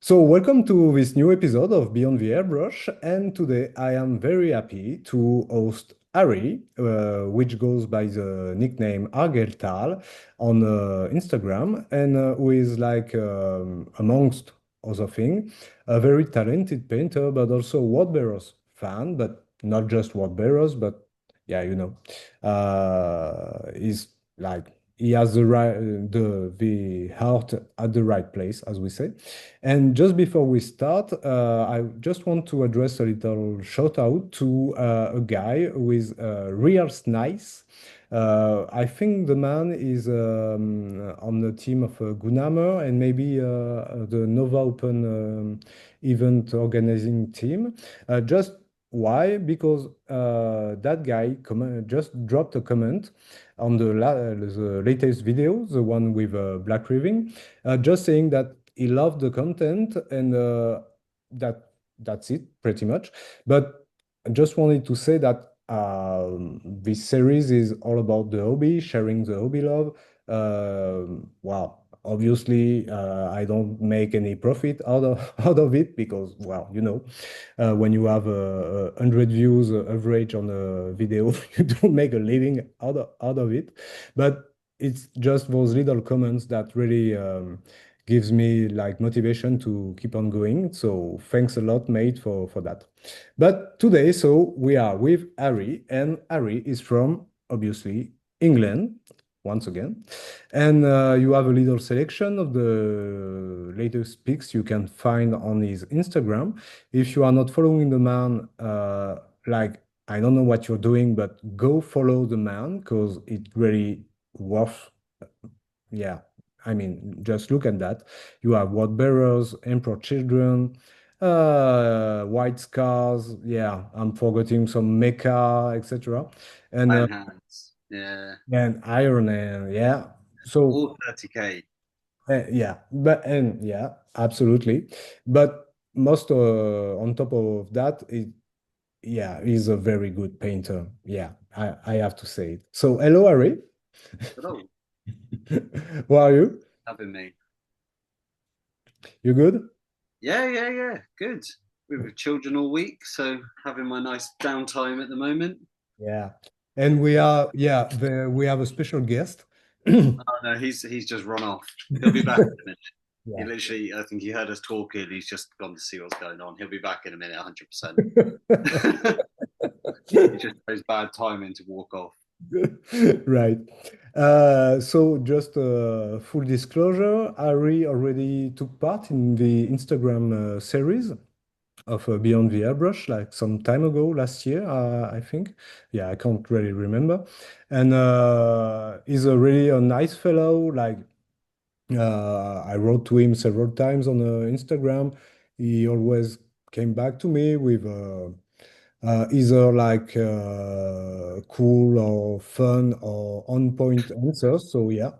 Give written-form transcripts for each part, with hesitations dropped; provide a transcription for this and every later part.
So, welcome to this new episode of Beyond the Airbrush. And today I am very happy to host Harry, which goes by the nickname Argeltal on Instagram, and who is like, amongst other things, a very talented painter, but also Wordbearers fan, but not just Wordbearers, but yeah, he's like, he has the right, the heart at the right place, as we say. And just before we start, I just want to address a little shout out to a guy who is real nice. I think the man is on the team of Gunhammer and maybe the Nova Open event organizing team. Just why? Because that guy just dropped a comment on the latest video, the one with Black Raving, just saying that he loved the content and that that's it pretty much. But I just wanted to say that this series is all about the hobby, sharing the hobby love. Wow. Obviously, I don't make any profit out of out of it because, well, when you have 100 views average on a video, you don't make a living out of it. But it's just those little comments that really gives me like motivation to keep on going. So thanks a lot, mate, for that. But today, so we are with Harry, and Harry is from obviously England once again. And you have a little selection of the latest pics you can find on his Instagram. If you are not following the man, like I don't know what you're doing, but go follow the man because it really worth. Yeah, I mean, just look at that. You have Word Bearers, Emperor Children, White Scars. Yeah, I'm forgetting some Mecha, etc. And Iron Hands. Yeah. and Iron Man. Yeah. So All 30K. yeah, but and yeah, absolutely. But most on top of that, yeah, he's a very good painter. Yeah, I have to say it. So hello, Harry. Hello, How are you? having me. You good? Yeah. Good. We've with children all week, so having my nice downtime at the moment. Yeah. And we have a special guest. Oh no, he's just run off. He'll be back in a minute. He Yeah. literally, I think he heard us talking. He's just gone to see what's going on. He'll be back in a minute, 100%. He just chose bad timing to walk off. Right. So just full disclosure, Ari already took part in the Instagram series of Beyond the Airbrush like some time ago, last year, I think. Yeah, I can't really remember. And he's a really a nice fellow. Like I wrote to him several times on Instagram. He always came back to me with either like cool or fun or on point answers. So yeah,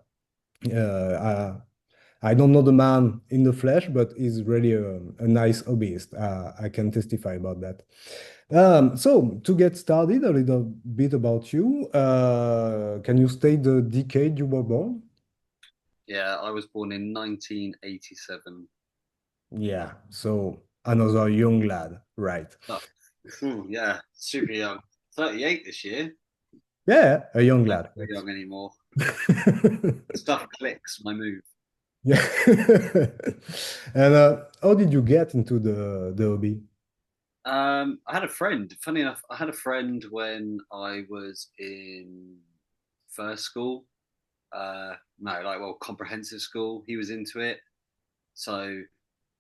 I don't know the man in the flesh, but he's really a nice hobbyist. I can testify about that. So to get started, a little bit about you. Can you state the decade you were born? Yeah, I was born in 1987. Yeah, so another young lad, right? Oh, yeah, super young. 38 this year. Yeah, a young Not lad. very young anymore. Stuff clicks, my move. Yeah. And how did you get into the hobby? I had a friend. Funny enough, I had a friend when I was in first school. No, like well, comprehensive school. He was into it, so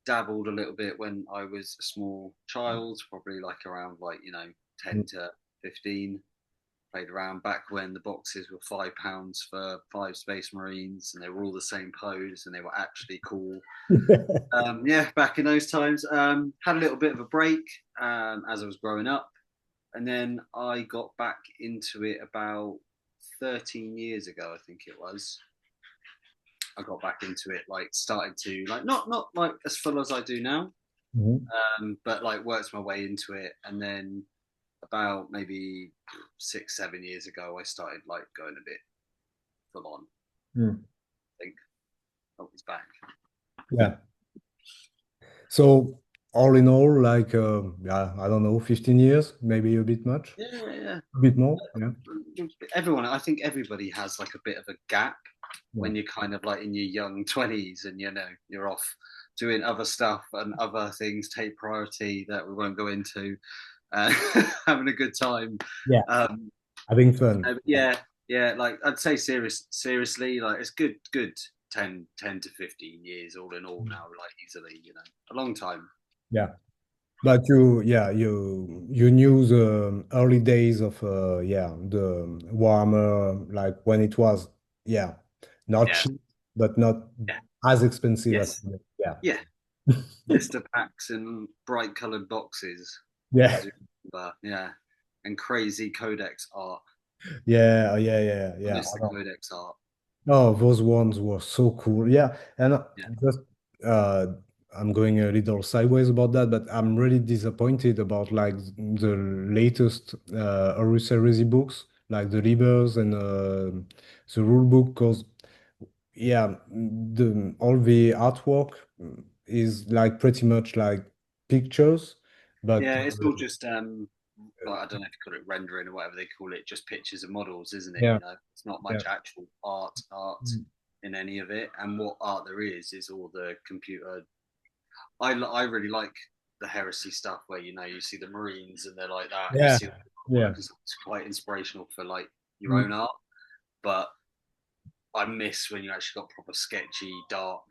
dabbled a little bit when I was a small child, probably like around like 10 to 15. Played around back when the boxes were £5 for five Space Marines, and they were all the same pose, and they were actually cool. Yeah, back in those times, had a little bit of a break as I was growing up, and then I got back into it about 13 years ago, I think it was. I got back into it, like started to like not like as full as I do now, Mhm. but like worked my way into it, and then about maybe 6 7 years ago, I started like going a bit full on. Mm. I think I was back. Yeah. So all in all, like yeah, I don't know, 15 years, maybe a bit much, Yeah, yeah. a bit more. Yeah. Everyone, I think everybody has like a bit of a gap Yeah. when you're kind of like in your young 20s and you're off doing other stuff and other things take priority that we won't go into, uh, having a good time. Yeah. Um, Having fun. yeah, yeah. Like I'd say seriously, like it's good 10 to 15 years all in all now, like easily, a long time. Yeah. But yeah, you knew the early days of yeah, the Warhammer, like when it was, yeah, not Yeah, cheap, but not yeah, as expensive as yes, yeah. yeah. Blister packs and bright coloured boxes, Yeah. as you remember, yeah, and crazy codex art. Yeah, yeah, yeah, I yeah. miss I the know. codex art. Oh, those ones were so cool. Yeah, and Yeah, just uh, I'm going a little sideways about that, but I'm really disappointed about like the latest heresy books, like the Libers and the rule book, because yeah, the all the artwork is like pretty much like pictures, but yeah. It's all just like I don't know if you call it rendering or whatever they call it, just pictures and models, isn't it? yeah, It's not yeah. much actual art Mm, in any of it. And what art there is all the computer. I really like the heresy stuff where you see the Marines and they're like that, and you yeah, see all the yeah. artwork, and it's quite inspirational for like your Mm, own art. But I miss when you actually got proper sketchy, dark,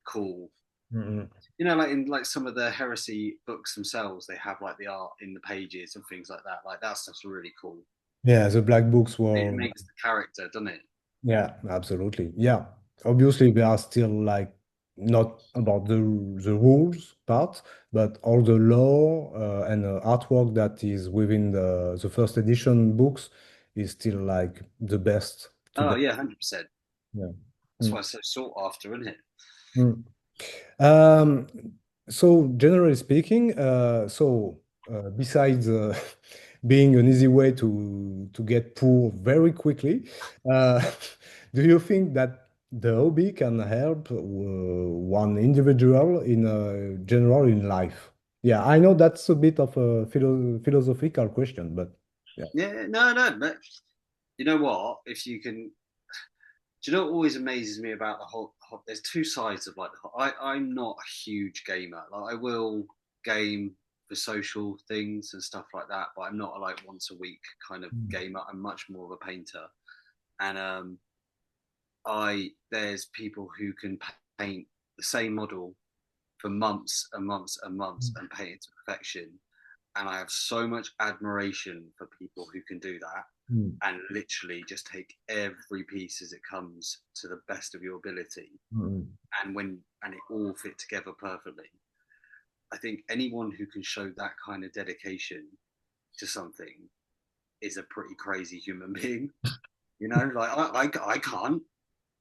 cool. mm, mm. Like in like some of the heresy books themselves, they have like the art in the pages and things like that. Like that stuff's really cool. Yeah, the black books It were. makes the character, doesn't it? Yeah, absolutely. Yeah. Obviously, they are still like not about the rules part, but all the lore and artwork that is within the first edition books is still like the best Oh today. yeah, 100%. Yeah. That's why Mm. it's so sought after, isn't it? Mm. Um, so generally speaking, besides being an easy way to get poor very quickly, uh, do you think that the hobby can help one individual in general in life? Yeah, I know that's a bit of a philosophical question, but yeah. Yeah, no, no. But you know what? If you can, do you know what always amazes me about the whole there's two sides of like I'm not a huge gamer. Like I will game for social things and stuff like that, but I'm not a like once a week kind of Mm, gamer. I'm much more of a painter. And I there's people who can paint the same model for months and months and months and paint it to perfection. And I have so much admiration for people who can do that mm, and literally just take every piece as it comes to the best of your ability mm, and it all fit together perfectly. I think anyone who can show that kind of dedication to something is a pretty crazy human being. Like I can't.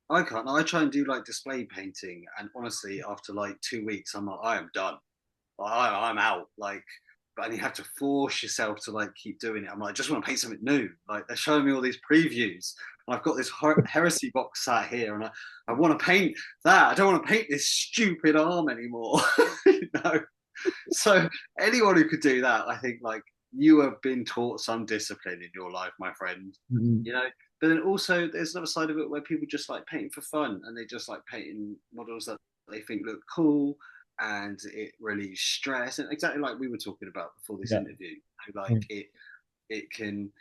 I can't. I try and do like display painting, and honestly, after like 2 weeks, I'm like, I am done. Like, I'm out. Like, but you have to force yourself to like keep doing it. I'm like, I just want to paint something new. Like they're showing me all these previews, and I've got this heresy box sat here, and I want to paint that. I don't want to paint this stupid arm anymore. So anyone who could do that, I think like you have been taught some discipline in your life, my friend. mm, You know, but then also there's another side of it where people just like painting for fun and they just like painting models that they think look cool and it relieves stress and exactly like we were talking about before this yeah. interview. Like Mm, it can,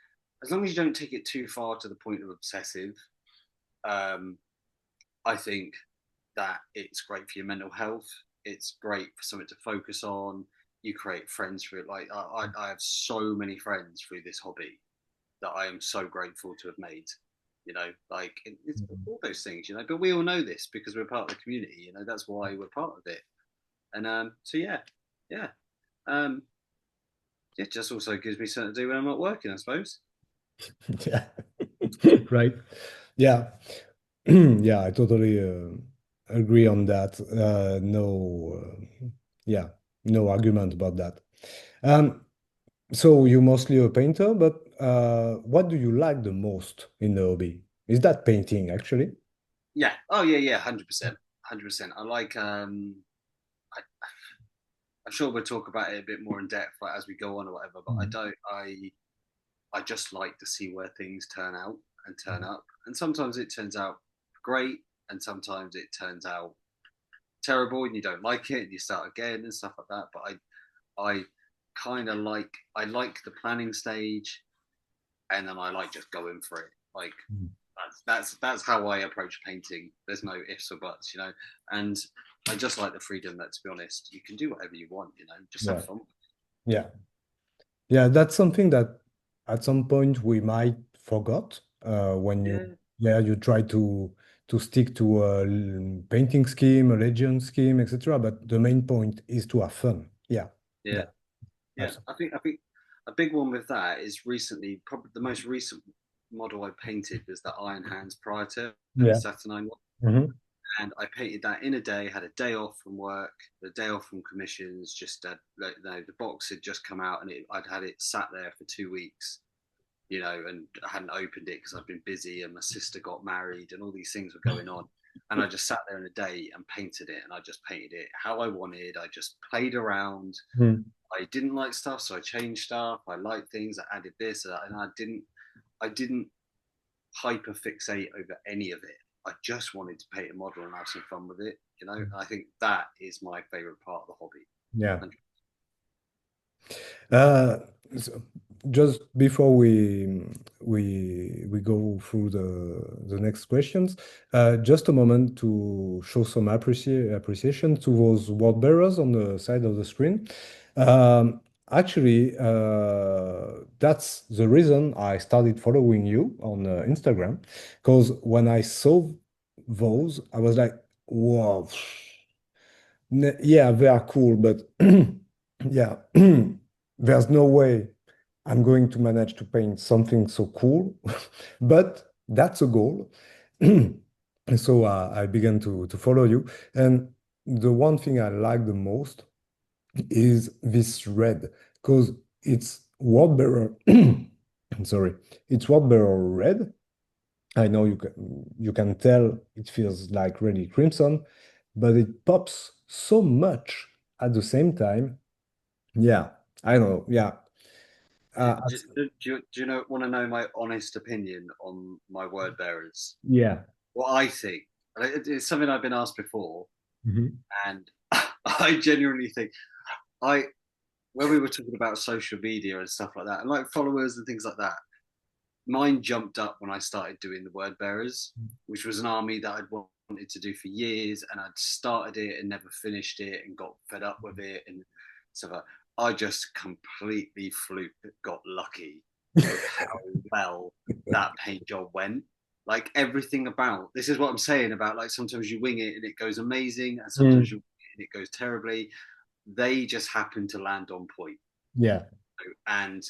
as long as you don't take it too far to the point of obsessive. um I think that it's great for your mental health. It's great for something to focus on. You create friends through it. Like I have so many friends through this hobby that I am so grateful to have made. Like it's mm. all those things. But we all know this because we're part of the community. That's why we're part of it. And so yeah, yeah, um, it just also gives me something to do when I'm not working, I suppose. Yeah. Right. Yeah. Yeah, I totally agree on that. No, yeah, no argument about that. Um, so you're mostly a painter, but what do you like the most in the hobby? Is that painting actually? Yeah. Oh yeah, yeah, 100%, 100%. I like I'm sure we'll talk about it a bit more in depth, like as we go on or whatever. But I Mm. don't. I just like to see where things turn out and turn up, and sometimes it turns out great, and sometimes it turns out terrible, and you don't like it, and you start again and stuff like that. But I kind of I like the planning stage, and then I like just going for it. Like Mm. that's how I approach painting. There's no ifs or buts, and I just like the freedom that, to be honest, you can do whatever you want. Just have Yeah. fun. Yeah. Yeah, that's something that at some point we might forgot when you Yeah, yeah you try to stick to a painting scheme, a legend scheme, etc. But the main point is to have fun. Yeah, yeah, yeah, yeah. absolutely. I think a big one with that is recently, probably the most recent model I painted was the Iron Hands prior to the Yeah. Saturnine one. Hmm. And I painted that in a day. Had a day off from work, the day off from commissions. Just the box had just come out, and I'd had it sat there for 2 weeks, and I hadn't opened it because I'd been busy, and my sister got married, and all these things were going on. And I just sat there in a day and painted it, and I just painted it how I wanted. I just played around. I didn't like stuff, so I changed stuff. I liked things. I added this, and I didn't hyper fixate over any of it. I just wanted to paint a model and have some fun with it. I think that is my favorite part of the hobby. Yeah. And Uh, so just before we go through the next questions, just a moment to show some appreciation to those word bearers on the side of the screen. Actually, that's the reason I started following you on Instagram, because when I saw those, I was like, wow, yeah, they are cool, but yeah, there's no way I'm going to manage to paint something so cool. But that's a goal. So I began to follow you. And the one thing I like the most is this red, because it's word bearer. Sorry, it's word bearer red. I know you can tell it feels like really crimson, but it pops so much at the same time. Yeah, I know. Yeah. do, Uh, do, do, do you want to know my honest opinion on my word bearers? yeah. What I think, it's something I've been asked before, Mhm. and I genuinely think I when we were talking about social media and stuff like that, and like followers and things like that, mine jumped up when I started doing the word bearers, which was an army that I'd wanted to do for years, and I'd started it and never finished it, and got fed up with it, and so I just completely got lucky with how well that paint job went. Like everything about this is what I'm saying about, like, sometimes you wing it and it goes amazing, and sometimes you Mm, wing it and it goes terribly. They just happen to land on point, yeah. and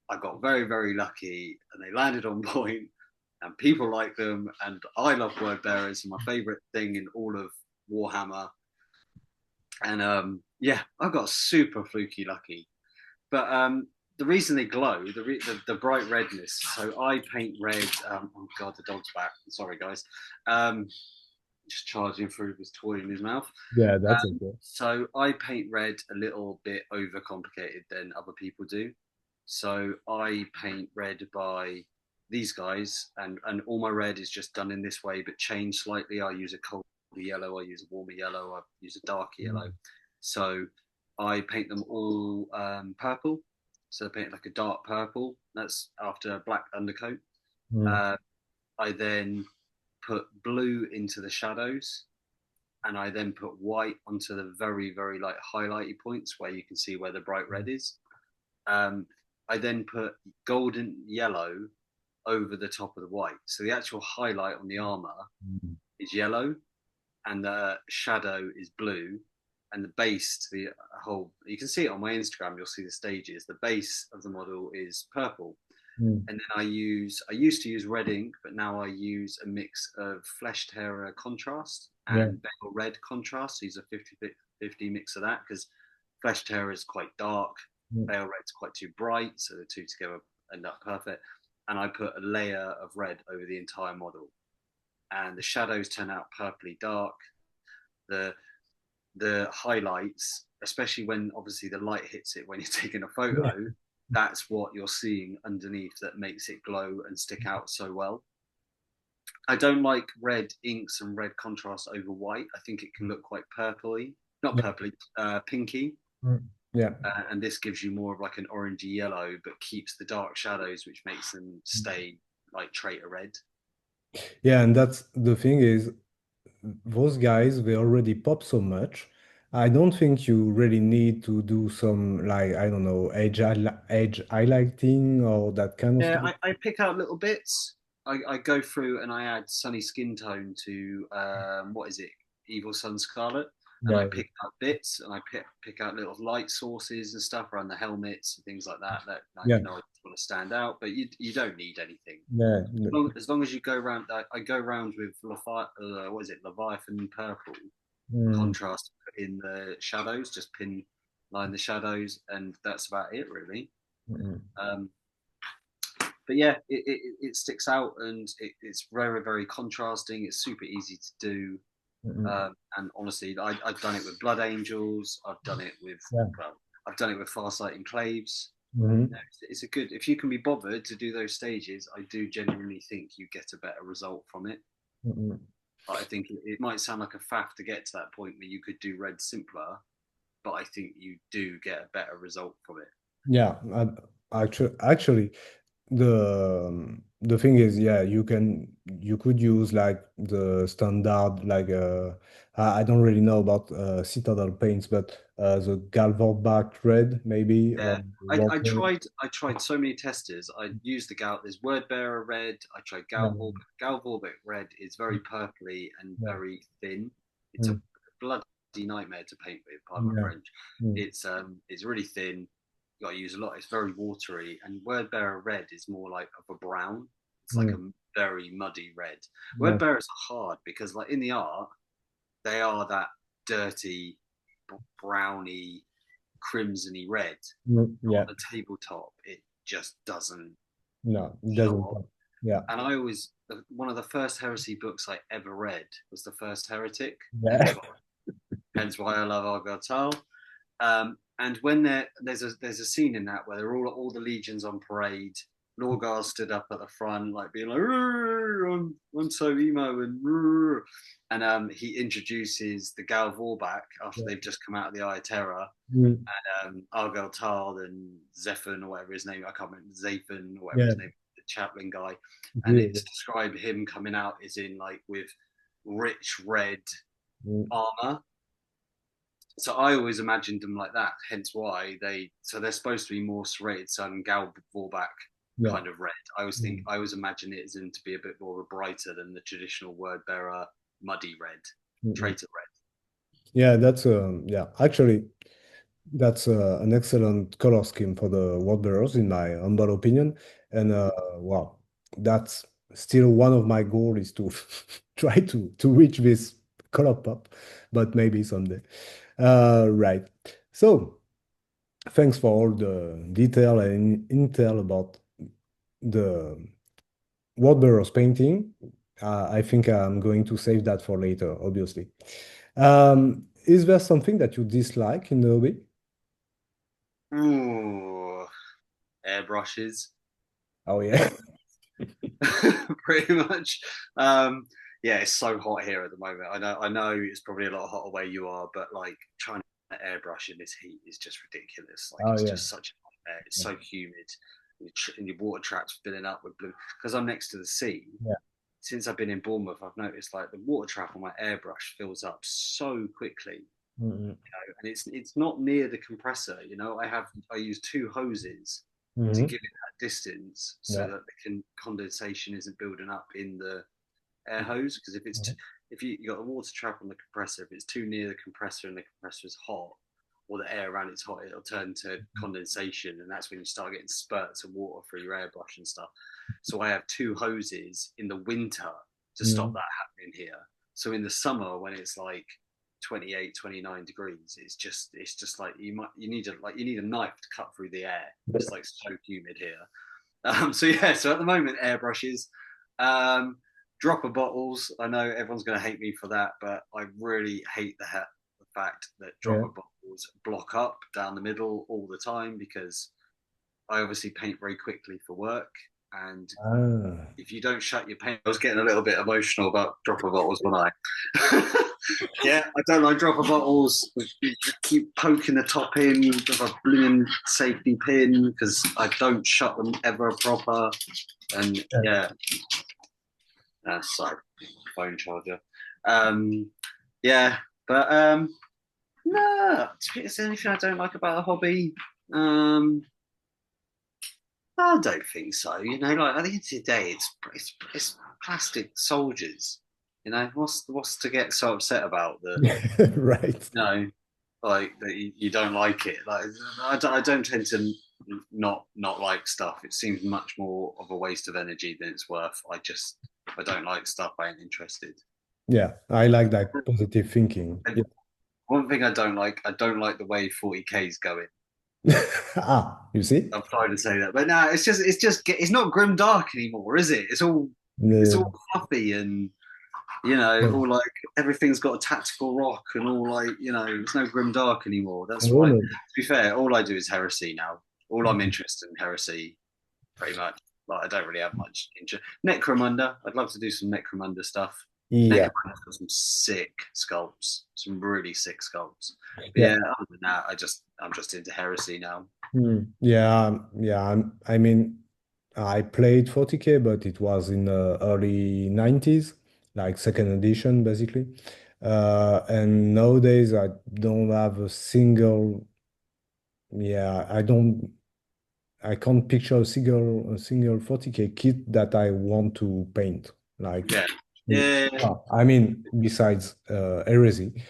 I got very, very lucky, and they landed on point, and people like them, and I love word bearers, and my favorite thing in all of Warhammer. And yeah, I got super fluky lucky. But the reason they glow, the bright redness. So I paint red. Oh god, the dog's back. Sorry, guys. Um, just charging through his toy in his mouth. Yeah, that's okay. So I paint red a little bit overcomplicated than other people do. So I paint red by these guys, and all my red is just done in this way, but changed slightly. I use a colder yellow, I use a warmer yellow, I use a darker yellow. Mm, So I paint them all purple. So I paint like a dark purple. That's after a black undercoat. mm, Uh, I then put blue into the shadows, and I then put white onto the very, very like highlighty points where you can see where the bright red is. Um, I then put golden yellow over the top of the white. So the actual highlight on the armor mm, is yellow, and the shadow is blue, and the base to the whole, you can see it on my Instagram, you'll see the stages. The base of the model is purple. mm. And then I used to use red ink, but now I use a mix of Flesh Terror contrast Yeah. and Bale Red contrast. So use a 50-50 mix of that, because Flesh Terror is quite dark, Mm, Bale Red's quite too bright, so the two together end up perfect. And I put a layer of red over the entire model, and the shadows turn out purpley dark. The the highlights, especially when obviously the light hits it when you're taking a Yeah. photo, that's what you're seeing underneath that makes it glow and stick out so well. I don't like red inks and red contrast over white. I think it can look quite purpley, not Yeah. purpley, pinky. Mm. Yeah. And this gives you more of like an orangey yellow, but keeps the dark shadows, which makes them stay like traitor red. Yeah, and that's the thing is those guys they already pop so much. I don't think you really need to do some like I don't know edge highlighting or that kind of Yeah, stuff. I pick out little bits. I go through and I add sunny skin tone to what is it, Evil Sun Scarlet, and I Yeah, pick out bits and I pick out little light sources and stuff around the helmets and things like that. That like, yeah, you know, I just want to stand out, but you don't need anything. yeah, As long as you go around, I go around with what is it, Leviathan purple mm, contrast in the shadows, just pin line the shadows, and that's about it really. mm, Um, but yeah, it sticks out and it's very very contrasting. It's super easy to do, mm, and honestly, I've done it with Blood Angels. I've done it with yeah, well, I've done it with Farsight Enclaves. You know, mm, it's a good if you can be bothered to do those stages. I do genuinely think you get a better result from it. mm. But I think it might sound like a faff to get to that point where you could do red simpler, but I think you do get a better result from it. Yeah. Actually, the thing is, yeah, you could use like the standard like I don't really know about Citadel paints, but the Galvorback red maybe or Yeah, water. I tried so many testers. I used the Gal. There's Word Bearer Red. I tried Yeah, Galvorbeck. Galvorbeck Red is very purpley and yeah, very thin. It's a mm, bloody nightmare to paint with. Pardon my yeah, French. mm, It's really thin. You got to use a lot. It's very watery. And Word Bearer Red is more like of a brown. It's like mm, a very muddy red. Word yeah, Bearers are hard because like in the art they are that dirty browny crimsony red yeah. on the tabletop, it just doesn't No, it show doesn't. up. Yeah, And I always, one of the first heresy books I ever read was the first Heretic, yeah. hence why I love Argyle. And when there's a scene in that where they're all the legions on parade. Lorgar stood up at the front, like being like, I'm so emo," and he introduces the Gal Vorbak after Yeah. they've just come out of the Eye of Terror, Mm, Argyle Tard and Zephan or whatever his name, I can't remember, Zathan or whatever yeah, his name, the chaplain guy, and yeah. it's described him coming out is in like with rich red Mm, armor. So I always imagined them like that. Hence why they're supposed to be more serrated sun Gal Vorbak yeah. kind of red. Mm, I always imagine it as in to be a bit more brighter than the traditional word bearer muddy red, mm, mm. traitor red. Yeah, that's yeah. Actually, that's an excellent color scheme for the world bearers, in my humble opinion. And wow, that's still one of my goals is to try to reach this color pop, but maybe someday. Right. So thanks for all the detail and intel about the world bearers painting. I think I'm going to save that for later, obviously. Is there something that you dislike in the hobby? Ooh, airbrushes. Oh yeah. Pretty much. Um, yeah, it's so hot here at the moment. I know it's probably a lot hotter where you are, but like trying to airbrush in this heat is just ridiculous. Like Oh it's yeah. just such a nightmare. It's so humid, and your water traps filling up with blue. Because I'm next to the sea. Yeah. Since I've been in Bournemouth, I've noticed like the water trap on my airbrush fills up so quickly, Mm-hmm. and it's not near the compressor. You know, I use two hoses to Mm-hmm. give it that distance so Yeah. that the condensation isn't building up in the air hose. Because if you got the water trap on the compressor, if it's too near the compressor and the compressor is hot, or the air around it's hot, it'll turn to condensation, and that's when you start getting spurts of water through your airbrush and stuff. So I have two hoses in the winter to stop Mm-hmm. that happening here. So in the summer when it's like 28, 29 degrees, it's just like you need a knife to cut through the air. It's like so humid here. So yeah, so at the moment, airbrushes, dropper bottles. I know everyone's going to hate me for that, but I really hate the fact that Yeah. dropper bottles block up down the middle all the time because I obviously paint very quickly for work. And Ah. if you don't shut your paint, I was getting a little bit emotional about dropper bottles when I. Yeah, I don't like dropper bottles. You keep poking the top in with a blooming safety pin because I don't shut them ever proper. And Yeah. yeah, sorry, phone charger. Um, yeah, but no, is there anything I don't like about a hobby? Um, I don't think so. You know, like at the end of the day, it's plastic soldiers. You know, what's to get so upset about that? Right. You know, like that you don't like it. Like I don't tend to not like stuff. It seems much more of a waste of energy than it's worth. I don't like stuff. I ain't interested. Yeah, I like that positive thinking. And Yeah. one thing I don't like the way 40K is going. Ah, you see? I'm trying to say that, but no, it's not grim dark anymore, is it? It's all Uh, fluffy and all like everything's got a tactical rock and all like it's no grim dark anymore. That's oh why. To no. be fair, all I do is heresy now. All I'm interested in heresy, pretty much. Like I don't really have much interest. Necromunda, I'd love to do some Necromunda stuff. Yeah, Necromunda's got some sick sculpts, some really sick sculpts. But yeah. yeah, other than that, I'm just into heresy now. Yeah, yeah. I mean, I played 40K, but it was in the early 90s, like second edition, basically. And nowadays, I don't have a single, yeah, I can't picture a single 40K kit that I want to paint. Like, Yeah, yeah, I mean, besides heresy.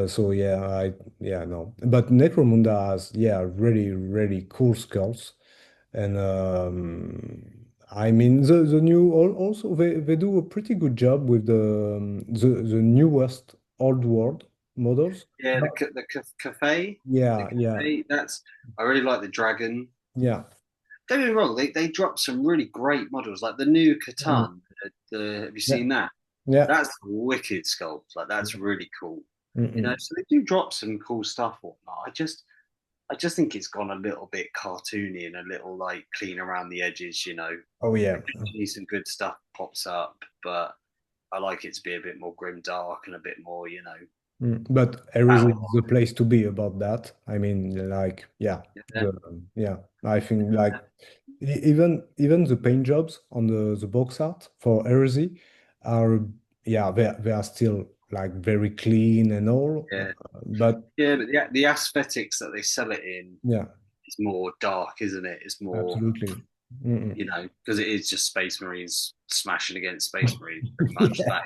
So yeah, no. But Necromunda has, yeah, really, really cool skulls. And I mean, the new also they do a pretty good job with the newest old world models. yeah. But Cafe, the yeah, yeah, cafe. I really like the dragon. yeah. Don't get me wrong, they dropped some really great models, like the new Mm, Catan. Have you yeah, seen that? yeah. That's a wicked sculpt. Like that's really cool. Mm-mm. So they do drop some cool stuff or whatnot. I just think it's gone a little bit cartoony and a little like clean around the edges. Oh yeah. Occasionally some good stuff pops up, but I like it to be a bit more grim dark and a bit more, But Erasmus battle. is the place to be about that. I mean, like, yeah, Yeah, yeah. I think like even the paint jobs on the box art for Heresy are, yeah, they are still like very clean and all. yeah, But yeah. But the aesthetics that they sell it in yeah, is more dark, isn't it? It's more, absolutely. Mm-mm. because it is just Space Marines smashing against Space Marines. Pretty much, Yeah,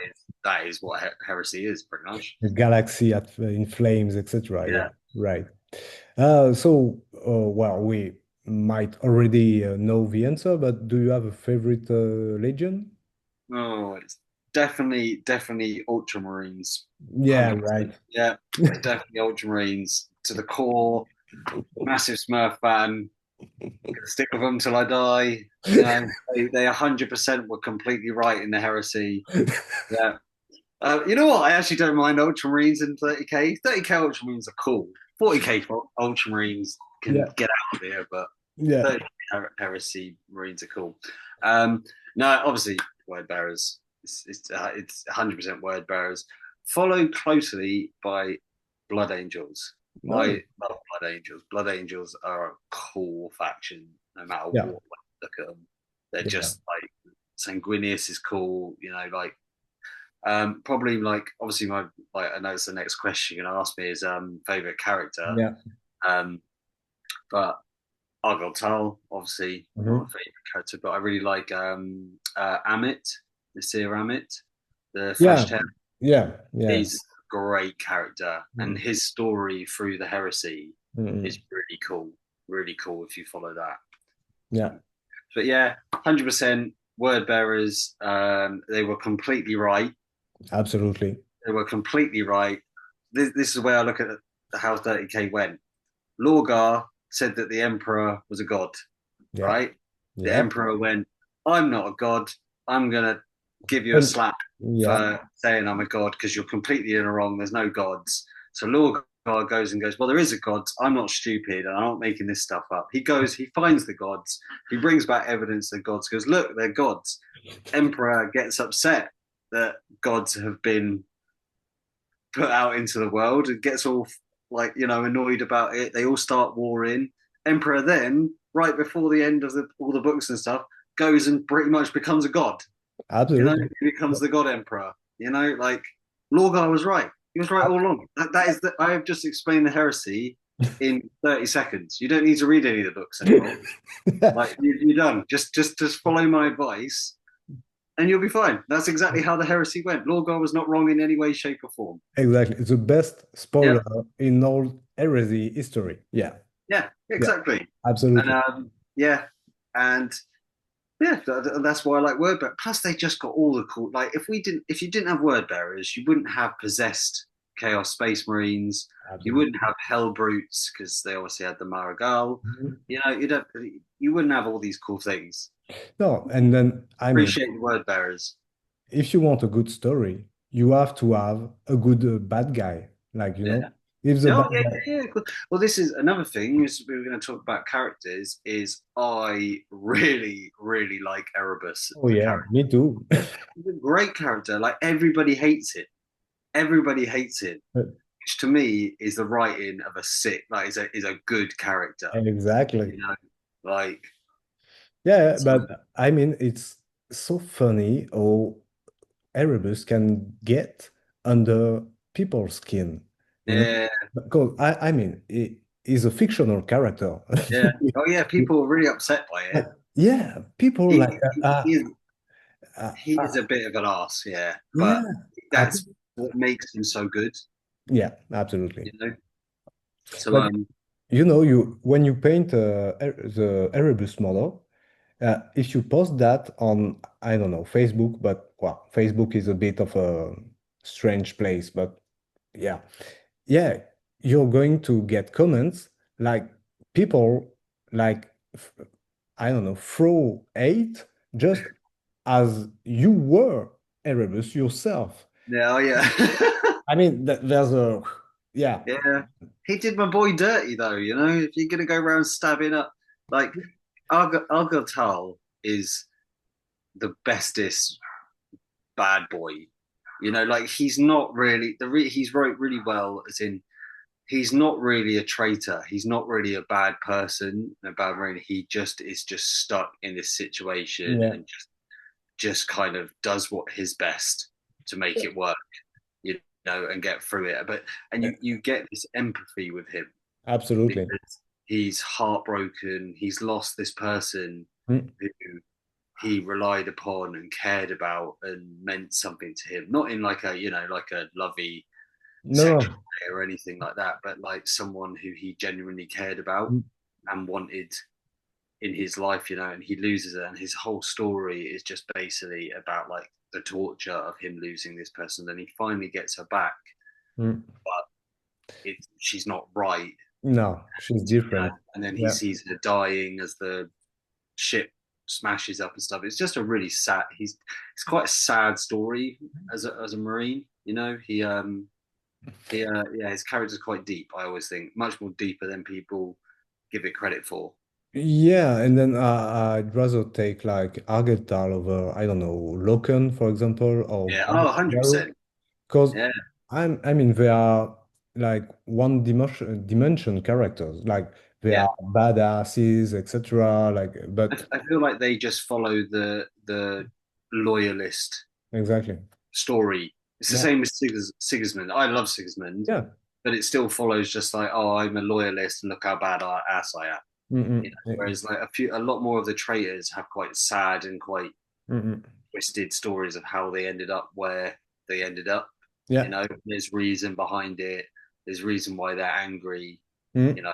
that is what heresy is, pretty much. the galaxy in flames, etc. Yeah, Yeah. right. So, well, we might already know the answer, but do you have a favorite legion? Oh, it's definitely Ultramarines, Yeah, 100%. right. Yeah, definitely Ultramarines to the core. Massive Smurf fan. Gonna stick with them till I die. They 100% were completely right in the heresy. Yeah. You know what? I actually don't mind Ultramarines in 30K. 30K Ultramarines are cool. 40K for Ultramarines can Yeah, get out of here, but yeah. 30K Heresy Marines are cool. Um, no, obviously, word bearers. It's 100% word bearers. Followed closely by Blood Angels. No. I love Blood Angels. Blood Angels are a cool faction, no matter what Yeah, way you look at them. They're yeah, just like Sanguinius is cool, like probably like obviously my like I know it's the next question you're gonna ask me is favorite character. yeah. Um but Argyle obviously not a Mhm. favorite character, but I really like Amit, the Seer Amit, the Yeah, Flesh Tear. yeah, yeah. He's a great character and Mm, his story through the heresy is mm, really cool. Really cool if you follow that. yeah, But yeah, 100% word bearers, they were completely right. absolutely. They were completely right. This is where I look at how 30K went. Lorgar said that the Emperor was a god, Yeah, right? The yeah. Emperor went, I'm not a god. I'm going to give you a And slap yeah, for saying I'm a god because you're completely in the wrong. There's no gods. So Lorgar goes and goes, well, there is a god. I'm not stupid, and I'm not making this stuff up. He goes, he finds the gods. He brings back evidence of gods. Goes, look, they're gods. Emperor gets upset that gods have been put out into the world and gets all like annoyed about it. They all start warring. Emperor then, right before the end of all the books and stuff, goes and pretty much becomes a god. Absolutely. He becomes the god emperor. Like Lorgar was right. He was right all along. That is I have just explained the heresy in 30 seconds. You don't need to read any of the books anymore. Like you're done. Just follow my advice and you'll be fine. That's exactly how the heresy went. Lorgar was not wrong in any way, shape, or form. Exactly. It's the best Yeah, spoiler in all heresy history. Yeah. yeah, Yeah. exactly. And Absolutely. yeah, and yeah, that's why I like word bearers. Plus, they just got all the cool. Like, if you didn't have word bearers, you wouldn't have possessed Chaos Space Marines. You Absolutely. wouldn't have Hell Brutes because they obviously had the Marigal. Mhm. You wouldn't have all these cool things. No, and then I mean, Appreciate the word bearers. if you want a good story, you have to have a good bad guy. Like, Yeah. if the bad Oh yeah, guy, yeah, yeah. Cool. Well, this is another thing. We were going to talk about characters. Is I really, really like Erebus oh as a yeah, character. me too. He's a great character. Like everybody hates it. Everybody hates it, which to me is the writing of a sick, like is a good character. Exactly. You know, like Yeah, so, but I mean, it's so funny how Erebus can get under people's skin, you know? yeah, Because I mean, he is a fictional character. yeah. Oh yeah, people are really upset by it. Yeah, people like He is uh, he is uh, a bit of an ass, yeah. yeah, But uh, that's what makes him so good, yeah, absolutely. you know. So But you when you paint the Erebus model, if you post that on, I don't know, Facebook, but well, Facebook is a bit of a strange place, but yeah, yeah, you're going to get comments like people like I don't know, throw hate just as you were Erebus yourself. yeah, oh, yeah. I mean, there's a yeah, Yeah, he did my boy dirty though. If you're gonna go around stabbing up, like Argotal is the bestest bad boy. Like he's not really he's wrote really well, as in he's not really a traitor. He's not really a bad person, a bad marine. He just is just stuck in this situation yeah, and just kind of does what his best to make it work, and get through it. And you get this empathy with him absolutely. because he's heartbroken. He's lost this person Mm. who he relied upon and cared about and meant something to him. Not in like a lovey No, sexual no. way or anything like that, but like someone who he genuinely cared about Mm. and wanted in his life, and he loses it. And his whole story is just basically about like the torture of him losing this person. Then he finally gets her back, Mm. but she's not right. No, she's different. And then he Yeah. sees her dying as the ship smashes up and stuff. It's just a really sad. It's quite a sad story as a marine. Yeah, his character's quite deep. I always think much more deeper than people give it credit for. Yeah, and then I'd rather take like Argetal over, I don't know, Loken, for example, or Yeah, oh, 100%. because Yeah, I mean, they are like one dimension characters, like they yeah. are badasses, etc. Like, but I feel like they just follow the loyalist exactly, story. It's the yeah, same as Sigismund. I love Sigismund, yeah, but it still follows just like, oh, I'm a loyalist and look how bad ass I am. mm-mm. Whereas like a lot more of the traitors have quite sad and quite Mm-mm. twisted stories of how they ended up where they ended up. Yeah. There's reason behind it. There's reason why they're angry. You Mm. know,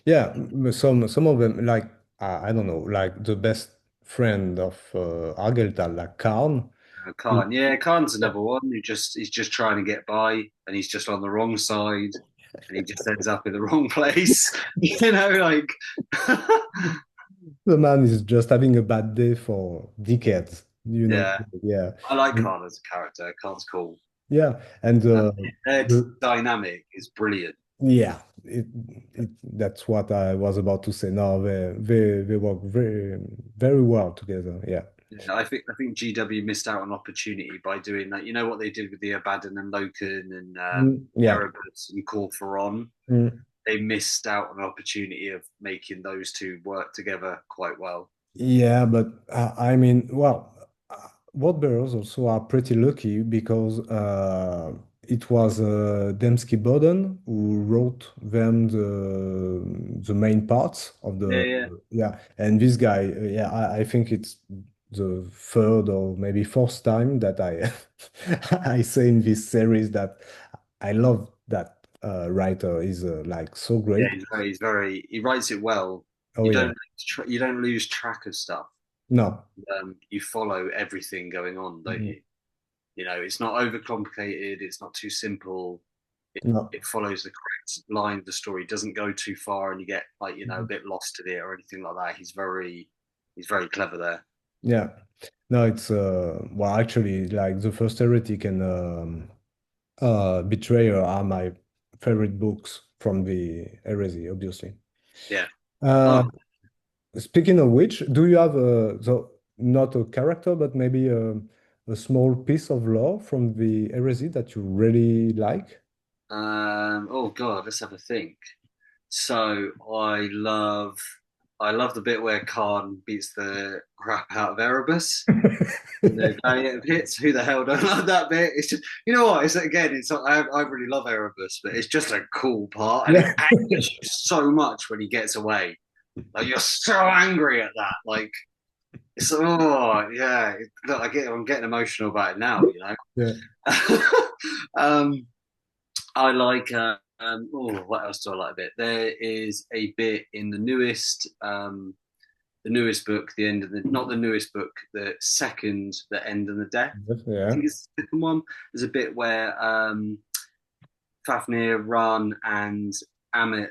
Yeah, some of them like I don't know, like the best friend of Argeltal, like Karn. He, Khan. Yeah, Khan's another one who he's just trying to get by, and he's just on the wrong side, and he just ends up in the wrong place. Like the man is just having a bad day for decades. yeah, Yeah. I like Khan as a character. Khan's cool. Yeah, and Uh, their the dynamic is brilliant. yeah, that's what I was about to say. No, they work very well together. Yeah. Yeah, I think GW missed out on opportunity by doing that. You know what they did with the Abaddon and Loken and Yeah. Erebus and Corporon? Mm. They missed out on an opportunity of making those two work together quite well. Yeah, but I mean, well, World Bearers also are pretty lucky because it was Dembski Bowden who wrote them the main parts of Yeah, the yeah, yeah, and this guy, yeah, I think it's the third or maybe fourth time that I I say in this series that I love that writer is like so yeah. great. He writes it well. Oh You yeah, don't lose track of stuff. no, You follow everything going on, don't Mhm. you? You know, it's not overcomplicated. It's not too simple. No. It follows the correct line of the story. It doesn't go too far, and you get like a Mhm. bit lost in it or anything like that. He's very clever there. Yeah. No, it's well actually like the first heretic and betrayer are my favorite books from the heresy, obviously. Yeah. Uh Oh, speaking of which, do you have a so not a character, but maybe a small piece of lore from the heresy that you really like? oh God, let's have a think. So I love the bit where Khan beats the crap out of Erebus. In the gladiator pits, who the hell don't love that bit? It's just, you know what? It's again, it's I really love Erebus, but it's just a cool part, and it Yeah. angers you so much when he gets away. Like you're so angry at that. Like it's yeah. Look, I'm getting emotional about it now. You Yeah. know. um, I like. What else do I like a bit? There is a bit in the newest book, the end of the not the newest book, the second, the end and the death. I Yeah. think it's the second one. There's a bit where Fafnir, Ran, and Amit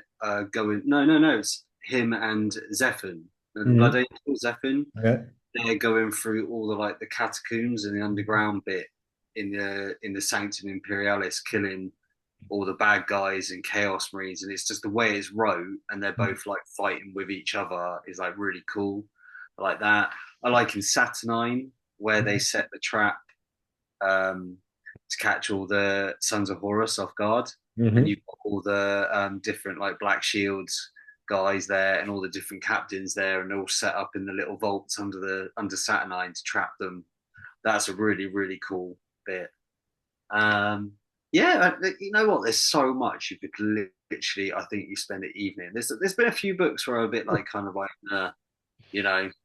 going. No, no, no. It's him and Zephyr, the Blood Mhm. Angel Zephyr. Yeah. They're going through all the like the catacombs and the underground bit in the Sanctum Imperialis, killing all the bad guys and Chaos Marines, and it's just the way it's wrote, and they're both like fighting with each other is like really cool. I like that. I like in Saturnine where they set the trap um, to catch all the Sons of Horus off guard, and Hmm. you've got all the different like Black Shields guys there, and all the different captains there, and they're all set up in the little vaults under Saturnine to trap them. That's a really cool bit. Um, yeah, you know what? There's so much you could literally. I think you spend an evening. There's been a few books where I'm a bit like kind of like,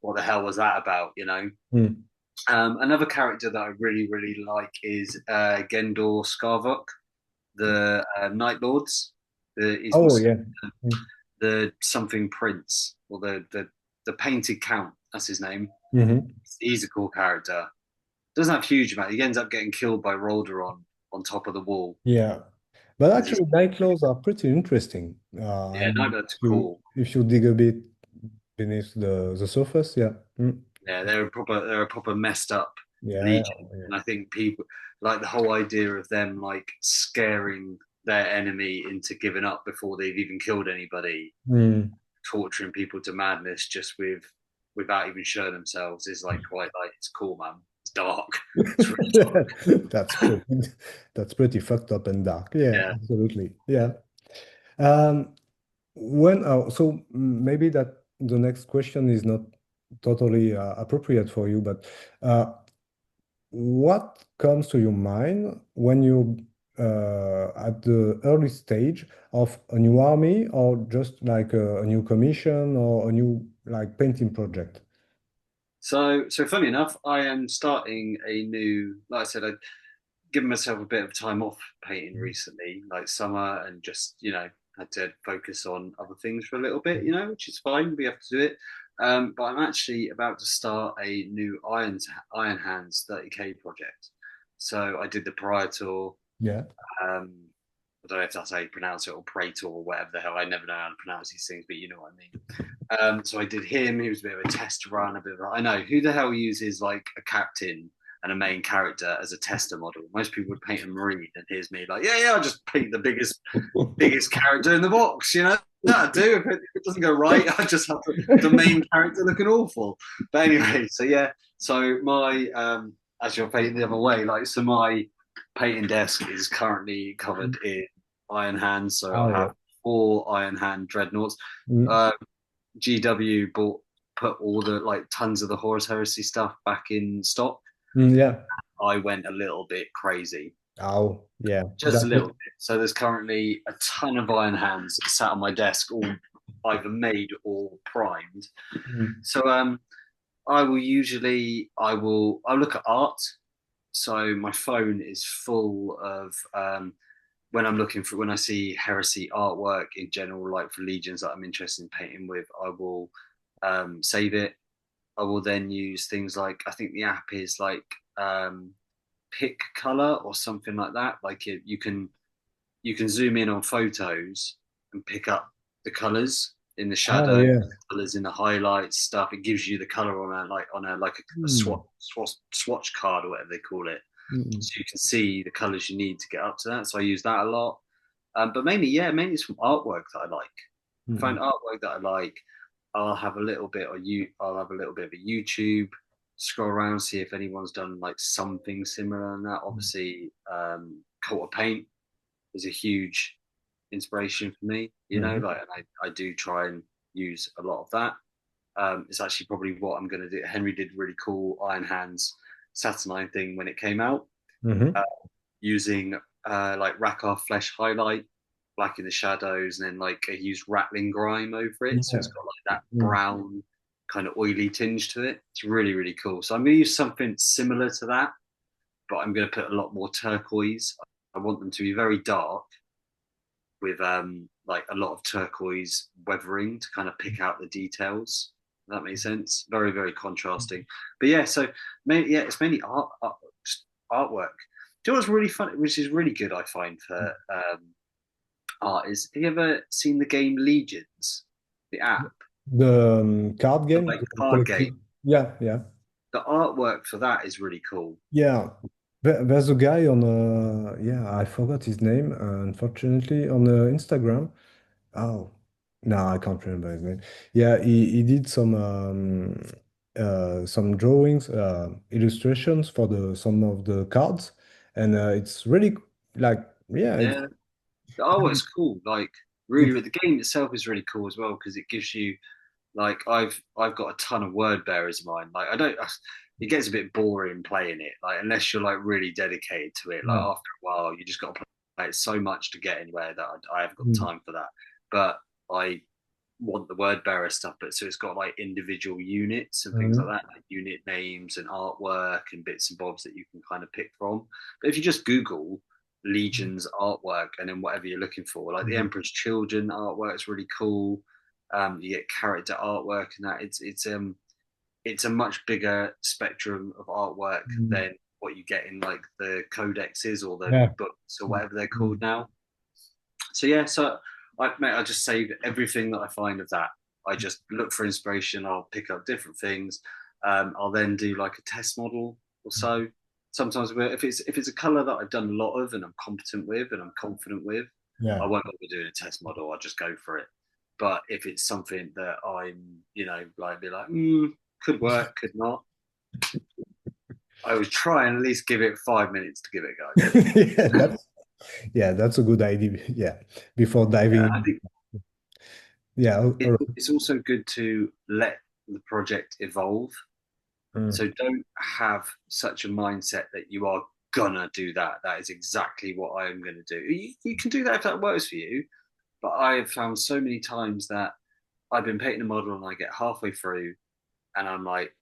what the hell was that about? You know. Mm. Another character that I really like is Gendor Skarvok, the Night Lords. He's Oh must yeah. Mm. the something Prince or the Painted Count. That's his name. Mhm. He's a cool character. Doesn't have huge amount. He ends up getting killed by Rolderon on top of the wall Yeah. But because he's actually, night laws are pretty interesting. I yeah, mean, Nightblood's you cool. if you dig a bit beneath the surface, yeah. Mm. Yeah, they're a proper messed up Yeah, legion, yeah. and I think people like the whole idea of them like scaring their enemy into giving up before they've even killed anybody, Mm. torturing people to madness just without even showing themselves is like quite like it's cool, man. It's dark. It's really dark. That's pretty that's pretty fucked up and dark. Yeah, Yeah. absolutely. Yeah. Um, when so maybe that the next question is not totally appropriate for you, but what comes to your mind when you're at the early stage of a new army or just like a new commission or a new like painting project? So funny enough, I am starting a new. Like I said, I've given myself a bit of time off painting recently, like summer, and just had to focus on other things for a little bit, which is fine. We have to do it. But I'm actually about to start a new Iron Hands 30K project. So I did the Praetor. Yeah. Um, I don't know if that's how you pronounce it, or Praetor, or whatever the hell. I never know how to pronounce these things, but you know what I mean. So I did him. He was a bit of a test run, a bit of I know who the hell uses like a captain and a main character as a tester model. Most people would paint a marine, and here's me like, yeah, I'll just paint the biggest character in the box, you know. That'll do. If it doesn't go right, I just have the main character looking awful. But anyway, so yeah, so my as you're painting the other way, like so my painting desk is currently covered in iron hands. So Oh I yeah. have 4 iron hand dreadnoughts. Mm, Uh, GW put all the like tons of the Horus Heresy stuff back in stock. yeah. I went a little bit crazy, Oh yeah. just a little bit. So there's currently a ton of iron hands sat on my desk, all either made or primed. Mm, So I look at art. So my phone is full of when I see heresy artwork in general, like for legions that I'm interested in painting with, I will save it. I will then use things like I think the app is like pick color or something like that. Like you can zoom in on photos and pick up the colors in the oh shadow, yeah. colors in the highlights stuff. It gives you the color on a Mm, swatch card or whatever they call it, mm, so you can see the colors you need to get up to that. So I use that a lot. But mainly it's from artwork that I like. I find mm, artwork that I like. I'll have a little bit of a YouTube, scroll around, see if anyone's done like something similar on that. mm, Obviously, Cult of Paint is a huge inspiration for me, mm, like, and I do try and use a lot of that. It's actually probably what I'm going to do. Henry did really cool Iron Hands Saturnine thing when it came out, uh, mhm. using like Rackar Flesh highlight, black in the shadows, and then like I used Rattling Grime over it. So Yeah. it's got like that Mm, brown kind of oily tinge to it. It's really, really cool. So I'm going to use something similar to that, but I'm going to put a lot more turquoise. I want them to be very dark with like a lot of turquoise weathering to kind of pick out the details. That makes sense. Very, very contrasting. But yeah, so it's mainly artwork. Do you know what's really fun, which is really good, I find for art is, have you ever seen the game Legions, the app, the card the game, like the card collective. game? Yeah, yeah, The artwork for that is really cool. yeah. There's a guy on yeah, I forgot his name, unfortunately, on Instagram. Oh, no, I can't remember his name. Yeah, he did some drawings, illustrations for the some of the cards, and it's really like yeah, Yeah, the artwork's cool. Like it's really, the game itself is really cool as well because it gives you like I've got a ton of word bearers in mine. Like I don't, it gets a bit boring playing it. Like unless you're like really dedicated to it. Like yeah. after a while, you just got to play it so much to get anywhere that I haven't got Mm, time for that. But I want the word bearer stuff. But so it's got like individual units and things like mhm, that, like unit names and artwork and bits and bobs that you can kind of pick from. But if you just Google Legion's artwork and then whatever you're looking for, like the mhm, Emperor's Children artwork is really cool. You get character artwork and that it's a much bigger spectrum of artwork mm, than what you get in like the codexes or the yeah. books or whatever they're called Mm, now. So yeah, I just save everything that I find of that. I just look for inspiration. I'll pick up different things. I'll then do like a test model or so. Sometimes if it's a color that I've done a lot of and I'm competent with and I'm confident with, I yeah. won't bother doing a test model. I'll just go for it. But if it's something that I'm, like be like, could work, could not, I would try and at least give it 5 minutes to give it a go. Yeah, that's a good idea. Yeah, before Yeah, diving I in. think Yeah, all right. it's also good to let the project evolve. Mm, So don't have such a mindset that you are gonna do that. That is exactly what I am gonna do. You can do that if that works for you, but I have found so many times that I've been painting a model and I get halfway through and I'm like,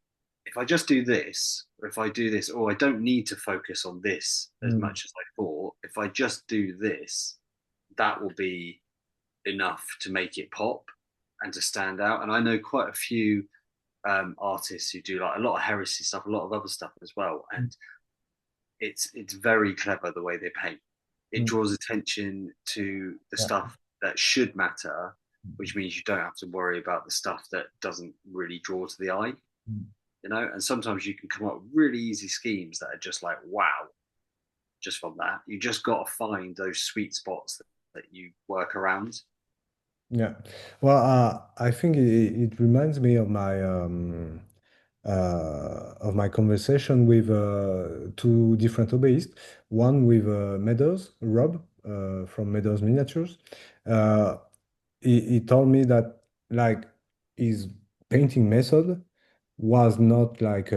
if I just do this, or if I do this, or I don't need to focus on this as mm, much as I thought. If I just do this, that will be enough to make it pop and to stand out. And I know quite a few artists who do like a lot of heresy stuff, a lot of other stuff as well. And it's very clever the way they paint. It mm, draws attention to the yeah. stuff that should matter, which means you don't have to worry about the stuff that doesn't really draw to the eye. Mm. And sometimes you can come up with really easy schemes that are just like, wow, just from that. You just got to find those sweet spots that you work around. Yeah. Well, I think it reminds me of my conversation with two different hobbyists. One with Meadows, Rob, from Meadows Miniatures. Uh, he told me that like his painting method was not like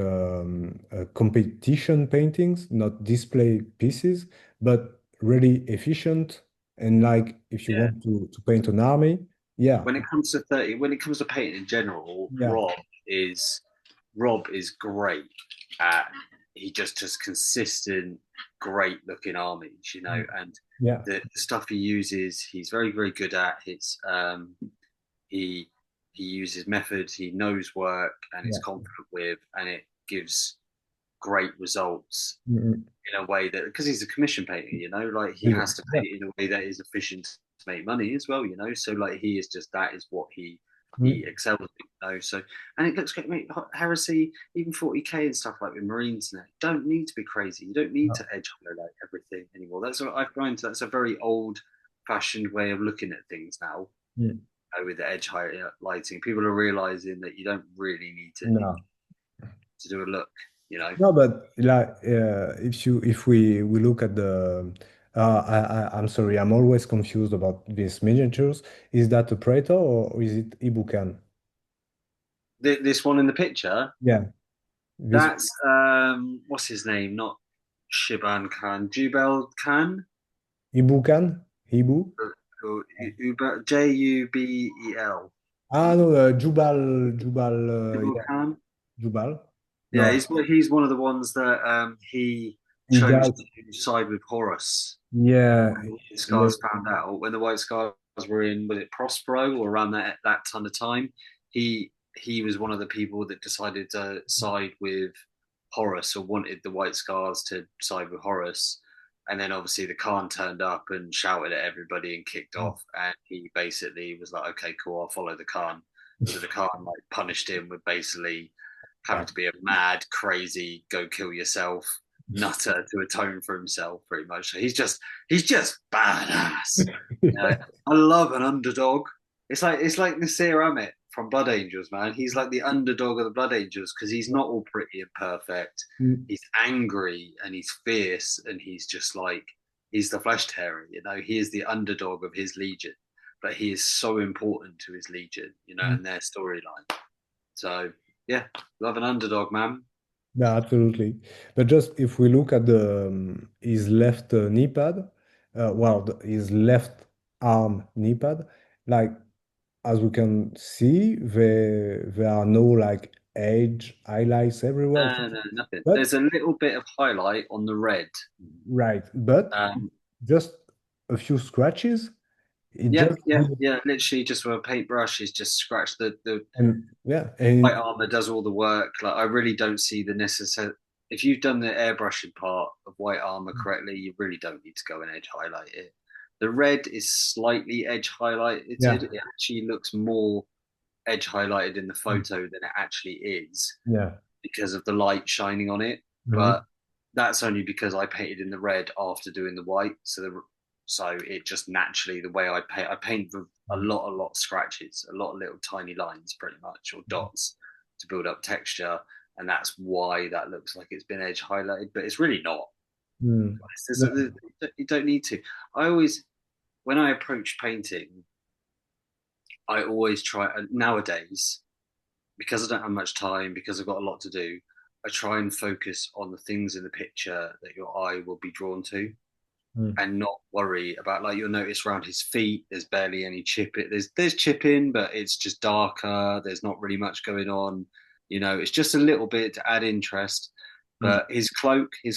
competition paintings, not display pieces, but really efficient. And like if you Yeah. want to paint an army, yeah, When it comes to painting in general, yeah, Rob is great at he just does consistent, great looking armies, and yeah, the stuff he uses, he's very, very good at. He he uses methods he knows work and is yeah. confident with, and it gives great results Mm, in a way that because he's a commission painter, like he yeah, has to yeah. paint in a way that is efficient to make money as well, So like he is just that is what he Mm, excels at, So and it looks great. Mate, heresy, even 40K and stuff like with Marines now, don't need to be crazy. You don't need no, to edge highlight everything anymore. That's what I find. That's a very old fashioned way of looking at things now. mm, With the edge highlighting, people are realizing that you don't really need no. to do a look. No, but like if we look at the I'm sorry, I'm always confused about these miniatures. Is that a Praetor or is it Ibukan? This one in the picture, Yeah, this that's what's his name? Not Shiban Khan, Jubel Khan, Ibukan? Ibu? or Jubel. Ah no, Jubal, Jubel yeah, Khan. Jubal. Yeah, No, he's one of the ones that he he chose does. to side with Horus. Yeah, When the White yeah, Scars found out when the White Scars were in, was it Prospero or around that ton of time? He was one of the people that decided to side with Horus or wanted the White Scars to side with Horus. And then obviously the Khan turned up and shouted at everybody and kicked off. And he basically was like, okay, cool, I'll follow the Khan. So the Khan like punished him with basically having to be a mad, crazy, go kill yourself nutter to atone for himself, pretty much. So he's just badass. I love an underdog. It's like Nasir Ahmed from Blood Angels, man. He's like the underdog of the Blood Angels because he's not all pretty and perfect. Mm, He's angry and he's fierce and he's just like he's the flesh tearer. He is the underdog of his legion, but he is so important to his legion, mm. and their storyline. So yeah, love an underdog, man. Yeah, absolutely. But just if we look at the his left knee pad, well, his left arm knee pad, like as we can see, there are no like edge highlights everywhere. No, no, nothing. But There's a little bit of highlight on the red. right, but Um, just a few scratches. It yeah, just yeah, yeah. Literally, just with a paintbrush, is just scratch the and yeah, white and armor does all the work. Like I really don't see the necessary. If you've done the airbrushing part of white armor correctly, you really don't need to go and edge highlight it. The red is slightly edge highlighted. yeah, It actually looks more edge highlighted in the photo than it actually is yeah. because of the light shining on it. Mhm. But that's only because I painted in the red after doing the white. So it just naturally the way I paint with a lot of scratches, a lot of little tiny lines, pretty much, or dots to build up texture, and that's why that looks like it's been edge highlighted, but it's really not. Mm. Yeah. You don't need to. I always, when I approach painting, I always try nowadays because I don't have much time, because I've got a lot to do, I try and focus on the things in the picture that your eye will be drawn to Mm. and not worry about like you'll notice around his feet there's barely any chip it there's chipping but it's just darker, there's not really much going on, it's just a little bit to add interest. Mm. But his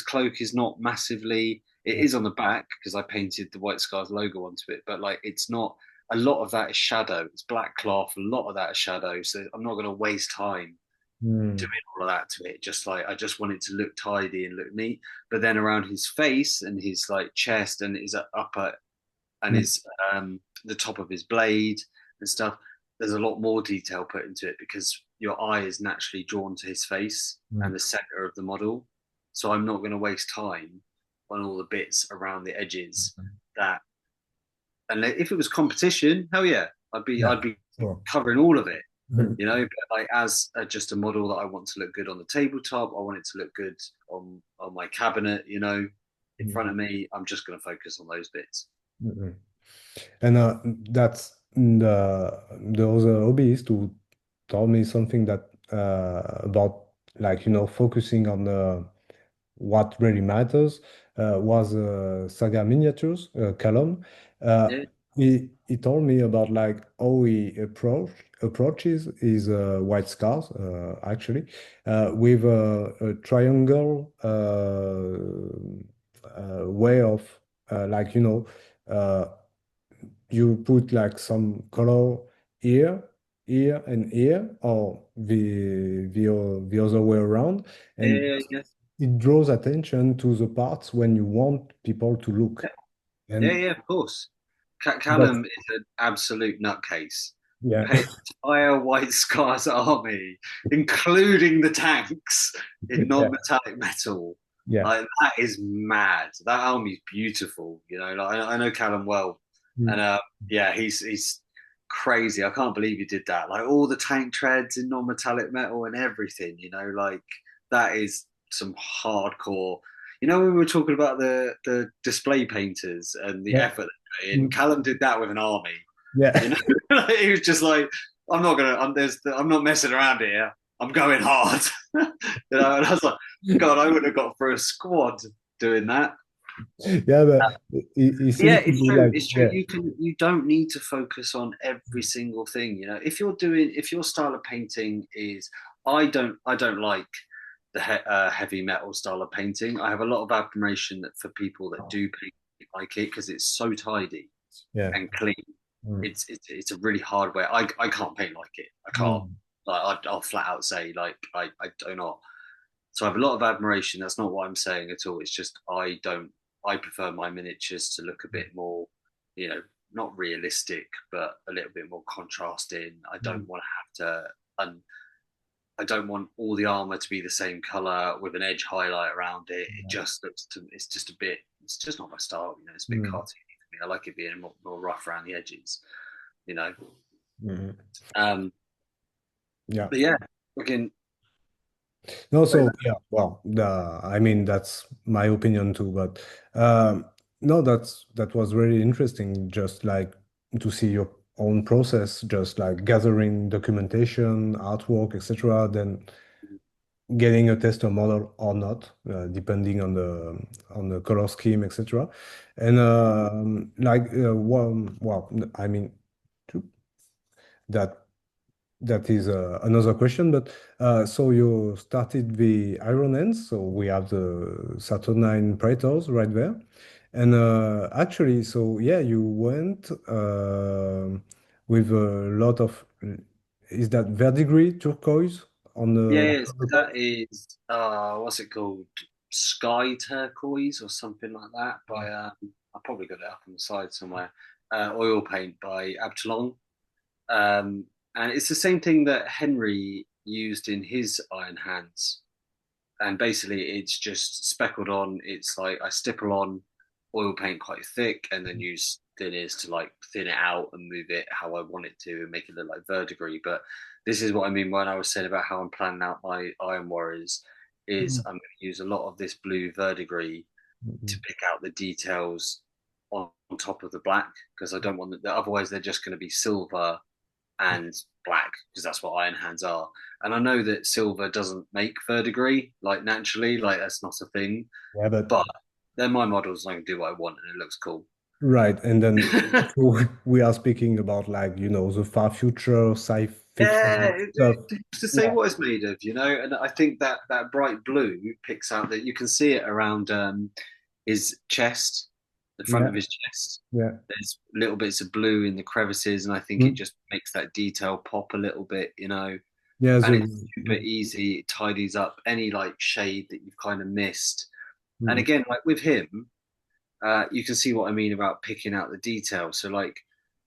cloak is not massively, it Yeah. is on the back because I painted the White Scars logo onto it, but like it's not, a lot of that is shadow, it's black cloth, a lot of that is shadow, so I'm not going to waste time doing Mm. all of that to it. Just like I just want it to look tidy and look neat. But then around his face and his like chest and his upper and Mm. his the top of his blade and stuff, there's a lot more detail put into it because your eye is naturally drawn to his face and Mm. the center of the model. So I'm not going to waste time on all the bits around the edges that, and if it was competition, hell yeah, Yeah. I'd be Sure. covering all of it, Mhm. you know. But like as just a model that I want to look good on the tabletop, I want it to look good on my cabinet, you know, in front of me. I'm just going to focus on those bits. Mhm. And that's the other hobbyist who told me something that about like focusing on the what really matters was Saga Miniatures, Callum. Uh, Yeah, he told me about like how he approaches his white scars actually with a triangle way of like uh, you put like some color here, here, and here, or the other way around, and yeah, yeah, it draws attention to the parts when you want people to look. yeah, And yeah. Of course, that's Callum is an absolute nutcase. yeah, His entire White Scars army, including the tanks in yeah, non-metallic metal, yeah. like that is mad. That army's beautiful. You know, like I know Callum well, and Mm. yeah, he's crazy. I can't believe he did that. Like all the tank treads in non-metallic metal and everything. You know, like that is some hardcore. You know, when we were talking about the display painters and the Yeah. effort they put in, Mm. Callum did that with an army. You Yeah. know, he was just like, I'm not messing around here. I'm going hard. You know, and I was like, God, I would have got through a squad doing that. Yeah, but he Yeah, seems to it's be true. like, It's true. yeah, You don't need to focus on every single thing. You know, if your style of painting is, I don't like the heavy metal style of painting. I have a lot of admiration for people that do paint like it because it's so tidy yeah. and clean. Mm. It's a really hard way. I can't paint like it. I can't. Mm. Like I'll flat out say like I do not. So I have a lot of admiration. That's not what I'm saying at all. It's just I don't. I prefer my miniatures to look a bit more, you know, not realistic, but a little bit more contrasting. I don't Mm. want to have to. I don't want all the armor to be the same color with an edge highlight around it. It just looks to. It's just a bit. It's just not my style. You know, it's a bit Mm. cartoony for me. I like it being more rough around the edges. You know. Mm. Um, Yeah. but yeah, again, No, sorry, so yeah, well, I mean that's my opinion too, but no, that was really interesting, just like to see your own process, just like gathering documentation, artwork, etc., then getting a tester model or not, depending on the color scheme, etc. And like well, I mean, to- that that is another question, but so you started the Iron Hands, so we have the Saturnine Praetors right there. And actually, so yeah, you went with a lot of, is that verdigris turquoise on yeah, the yeah, so on the that box? is what's it called? Sky turquoise or something like that by I probably got it up on the side somewhere. Oil paint by Abtalon. Um, and it's the same thing that Henry used in his Iron Hands. And basically it's just speckled on. It's like I stipple on oil paint quite thick and then use thinners to like thin it out and move it how I want it to and make it look like verdigris. But this is what I mean when I was saying about how I'm planning out my Iron Warriors is Mhm. I'm going to use a lot of this blue verdigris to Mhm. pick out the details on top of the black because I don't want that. Otherwise, they're just going to be silver and black because that's what Iron Hands are. And I know that silver doesn't make verdigris like naturally, like that's not a thing. Yeah, but But they're my models, and I can do what I want, and it looks cool. right, and then so we are speaking about like the far future sci Yeah, fiction stuff. to say Yeah, what it's made of, you know. And I think that that bright blue picks out that you can see it around his chest, the front of yeah, his chest. yeah. There's little bits of blue in the crevices, and I think it Mm. just makes that detail pop a little bit, you know. Yeah, And so it's super easy. It tidies up any like shade that you've kind of missed. And mm, again, like with him, you can see what I mean about picking out the details. So like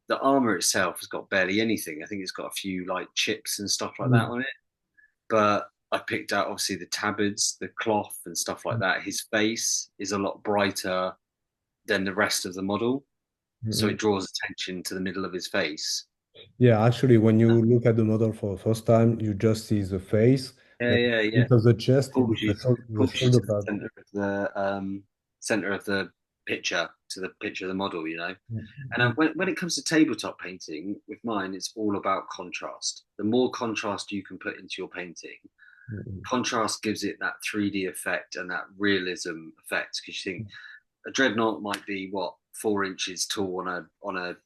the armor itself has got barely anything. I think it's got a few like chips and stuff like that mm. on it. but I picked out obviously the tabards, the cloth, and stuff like that. His face is a lot brighter than the rest of the model, so Mhm. it draws attention to the middle of his face. Yeah, actually, when you look at the model for the first time, you just see the face Yeah, and yeah, bit yeah. of the chest, Pulls you, the pulls you shoulder to the pad. center of the picture, to the picture of the model. And Mhm. when it comes to tabletop painting, with mine, it's all about contrast. The more contrast you can put into your painting, Mhm. contrast gives it that 3D effect and that realism effect. Because you think a dreadnought might be what 4 inches tall on a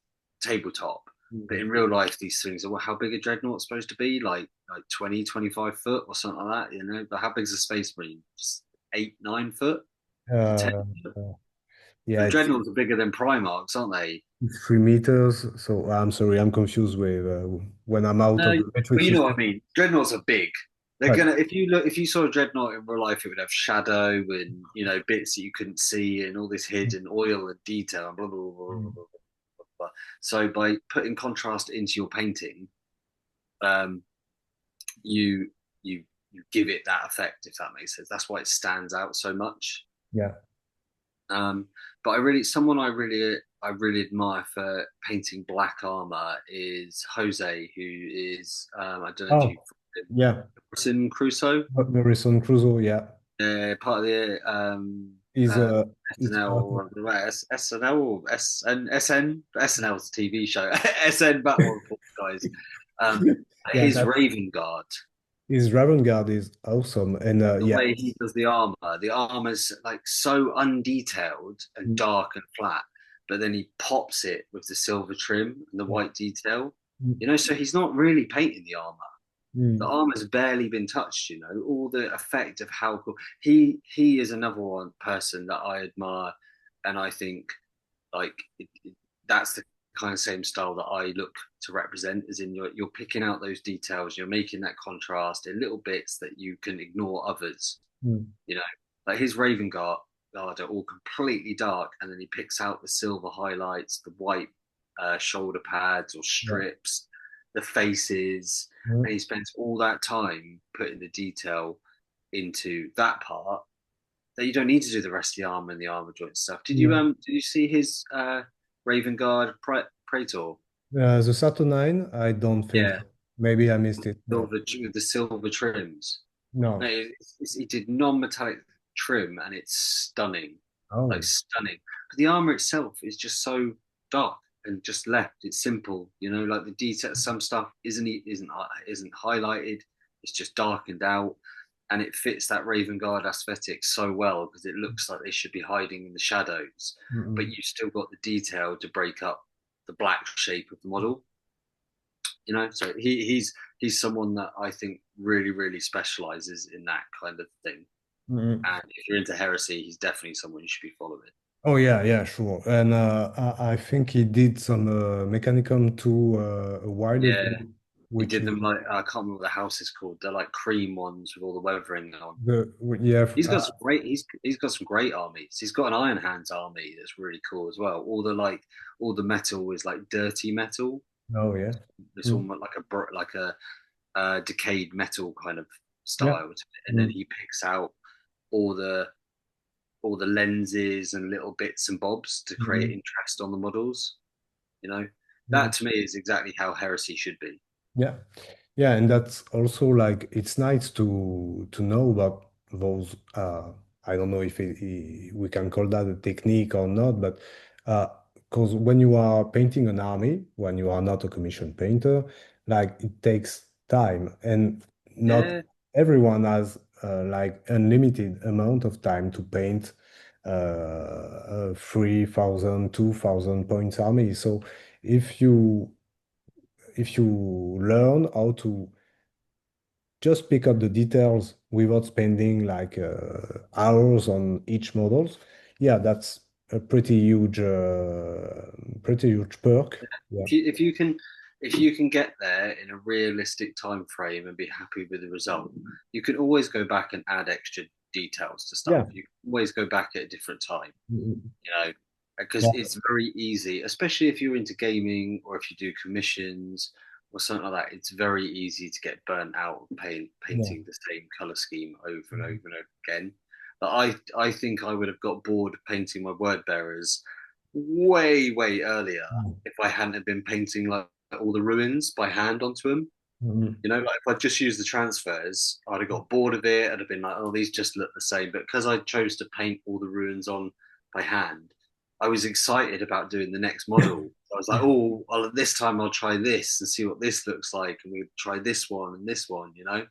tabletop, but Mhm. in real life, these things are, well, how big a dreadnought's supposed to be? Like 20, 25 foot or something like that. But how big's a space marine? Just 8, 9 foot to ten. Uh, So yeah, dreadnoughts are bigger than Primarchs, aren't they? it's 3 meters. So I'm sorry, I'm confused with when I'm out No, of the metric but you know what system. I mean. Dreadnoughts are big. They're Right. gonna if you saw a dreadnought in real life, it would have shadow and bits that you couldn't see and all this hidden oil and detail and blah blah blah blah blah Mhm. blah. Blah. So by putting contrast into your painting, um, you you give it that effect, if that makes sense. That's why it stands out so much. Yeah. Um, but I really admire for painting black armor is Jose, who is I don't know if you've Oh, yeah. Robinson Crusoe, Robinson Crusoe, yeah. part of the Is uh, it's SNL or SNL or SN. SNL is a TV show. SN Battle Report guys. Um, yeah, his that Raven Guard, his Raven Guard is awesome. And the yeah. way he does the armor's like so undetailed and Mm, dark and flat, but then he pops it with the silver trim and the yeah. white detail. Mm, So he's not really painting the armor. The mm, armor's barely been touched. All the effect of how cool he is. Another one person that I admire, and I think like that's the kind of same style that I look to represent. Is in you're picking out those details, you're making that contrast in little bits that you can ignore others. mm, You know, like his Raven Guard are all completely dark, and then he picks out the silver highlights, the white shoulder pads or yeah. strips, the faces, and Mm, he spends all that time putting the detail into that part that you don't need to do the rest of the armor and the armor joint stuff. yeah. Did you see his Raven Guard Praetor? The Saturnine, I don't think Yeah, so. Maybe I missed it. No. with the silver trims. No, No. he did non-metallic trim, and it's stunning, like Oh. stunning. But the armor itself is just so dark and just left. It's simple, like the detail. Some stuff isn't highlighted. It's just darkened out, and it fits that Raven Guard aesthetic so well because it looks like they should be hiding in the shadows, but Mm-mm. you still got the detail to break up the black shape of the model. So he's someone that I think really really specializes in that kind of thing. Mm-mm. And if you're into heresy, he's definitely someone you should be following. Oh yeah, yeah, sure. And I think he did some Mechanicum too a while Yeah, ago, he which did is them like I can't remember what the house is called. They're like cream ones with all the weathering on. the yeah. He's got some great armies. He's got an Iron Hands army that's really cool as well. All the metal is like dirty metal. Oh yeah. It's Mm, almost like a decayed metal kind of yeah. style to it. And then Mm, he picks out all the all the lenses and little bits and bobs to create mm, interest on the models. You know, mm. that to me is exactly how heresy should be. Yeah. Yeah, and that's also like it's nice to know about those. I don't know if we can call that a technique or not, but because when you are painting an army, when you are not a commissioned painter, like it takes time, and not Yeah, everyone has like unlimited amount of time to paint a 3,000, 2,000 points army. So if you if you learn how to just pick up the details without spending like hours on each models, yeah, that's a pretty huge perk. Yeah. if you can get there in a realistic time frame and be happy with the result, you can always go back and add extra details to stuff. Yeah. You can always go back at a different time, Mhm. you know, because Yeah. it's very easy, especially if you're into gaming or if you do commissions or something like that, it's very easy to get burnt out of Yeah. painting the same color scheme over and over and over again. But I think I would have got bored of painting my word bearers way earlier Mm. if I hadn't have been painting like all the ruins by hand onto them. Mhm. You know, like if I just used the transfers, I'd have got bored of it. I'd have been like, oh, these just look the same. But because I chose to paint all the ruins on by hand, I was excited about doing the next model. I was like, oh, this time I'll try this and see what this looks like, and we try this one and this one. You know,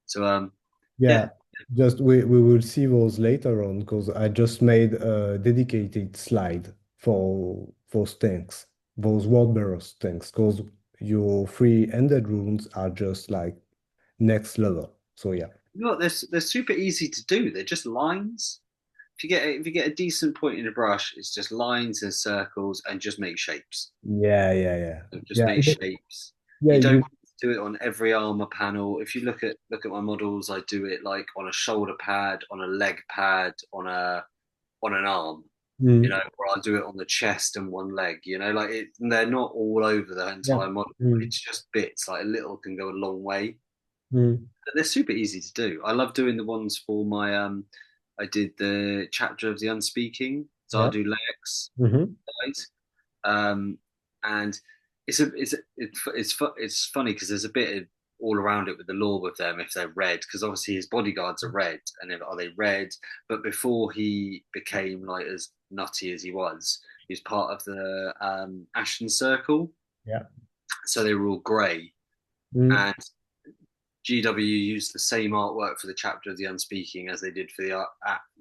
so yeah, Yeah, just we will see those later on because I just made a dedicated slide for tanks, those word bearer tanks, because your free-ended runes are just like next level. So yeah. you know what? They're super easy to do. They're just lines. If you get a decent point in a brush, it's just lines and circles and just make shapes. Yeah. Just Yeah, make shapes. yeah, You don't you do it on every armor panel. If you look at my models, I do it like on a shoulder pad, on a leg pad, on an arm. You mm, know, or I'll do it on the chest and one leg. You know, like it. They're not all over the yeah. entire model. Mm, It's just bits. Like a little can go a long way. mm, But they're super easy to do. I love doing the ones for my. I did the chapter of the unspeaking. So I'll yeah. do Lex Hmm. guys. Um, and it's funny because there's a bit of all around it with the law with them if they're red because obviously his bodyguards are red and if, are they red? But before he became like as nutty as he was part of the Ashton Circle, Yeah. so they were all grey. Mm, And GW used the same artwork for the chapter of the Unspeaking as they did for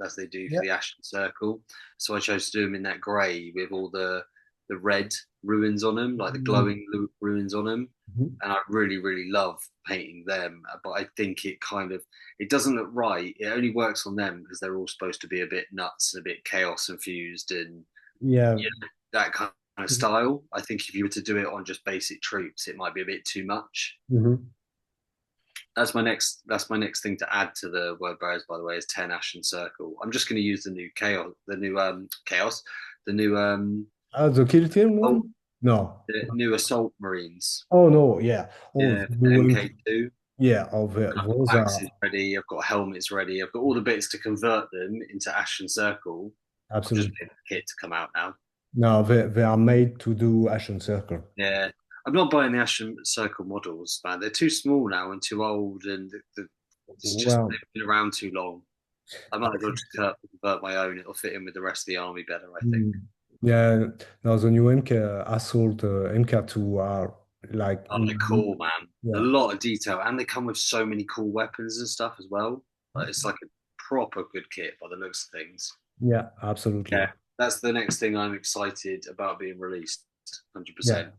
as they do for yeah. the Ashton Circle. So I chose to do them in that grey with all the red ruins on them, like the Mm, glowing ruins on them. mhm. And I really love painting them, but I think it doesn't look right. It only works on them because they're all supposed to be a bit nuts, a bit chaos infused, and Yeah. you know, that kind of style. I think if you were to do it on just basic troops, it might be a bit too much. Hmm. That's my next thing to add to the word barriers, by the way, is 10 Ashen Circle. I'm just going to use the new Ah, the kill team oh, one? No. the new assault marines. Oh no, yeah. Oh, Yeah, the the one. MK2. Yeah, I've got those axes are ready. I've got helmets ready. I've got all the bits to convert them into Ashen Circle. I'm just absolutely. waiting for the kit to come out now. No, they are made to do Ashen Circle. Yeah, I'm not buying the Ashen Circle models, man. They're too small now and too old, and it's just Well, they've been around too long. I might as well just convert my own. It'll fit in with the rest of the army better, I think. mm, yeah, now the new MK Assault MK2 are like, Oh, they're cool, man. A yeah, lot of detail, and they come with so many cool weapons and stuff as well. Like, it's like a proper good kit by the looks of things. yeah, absolutely. Yeah, that's the next thing I'm excited about being released. Yeah, 100%.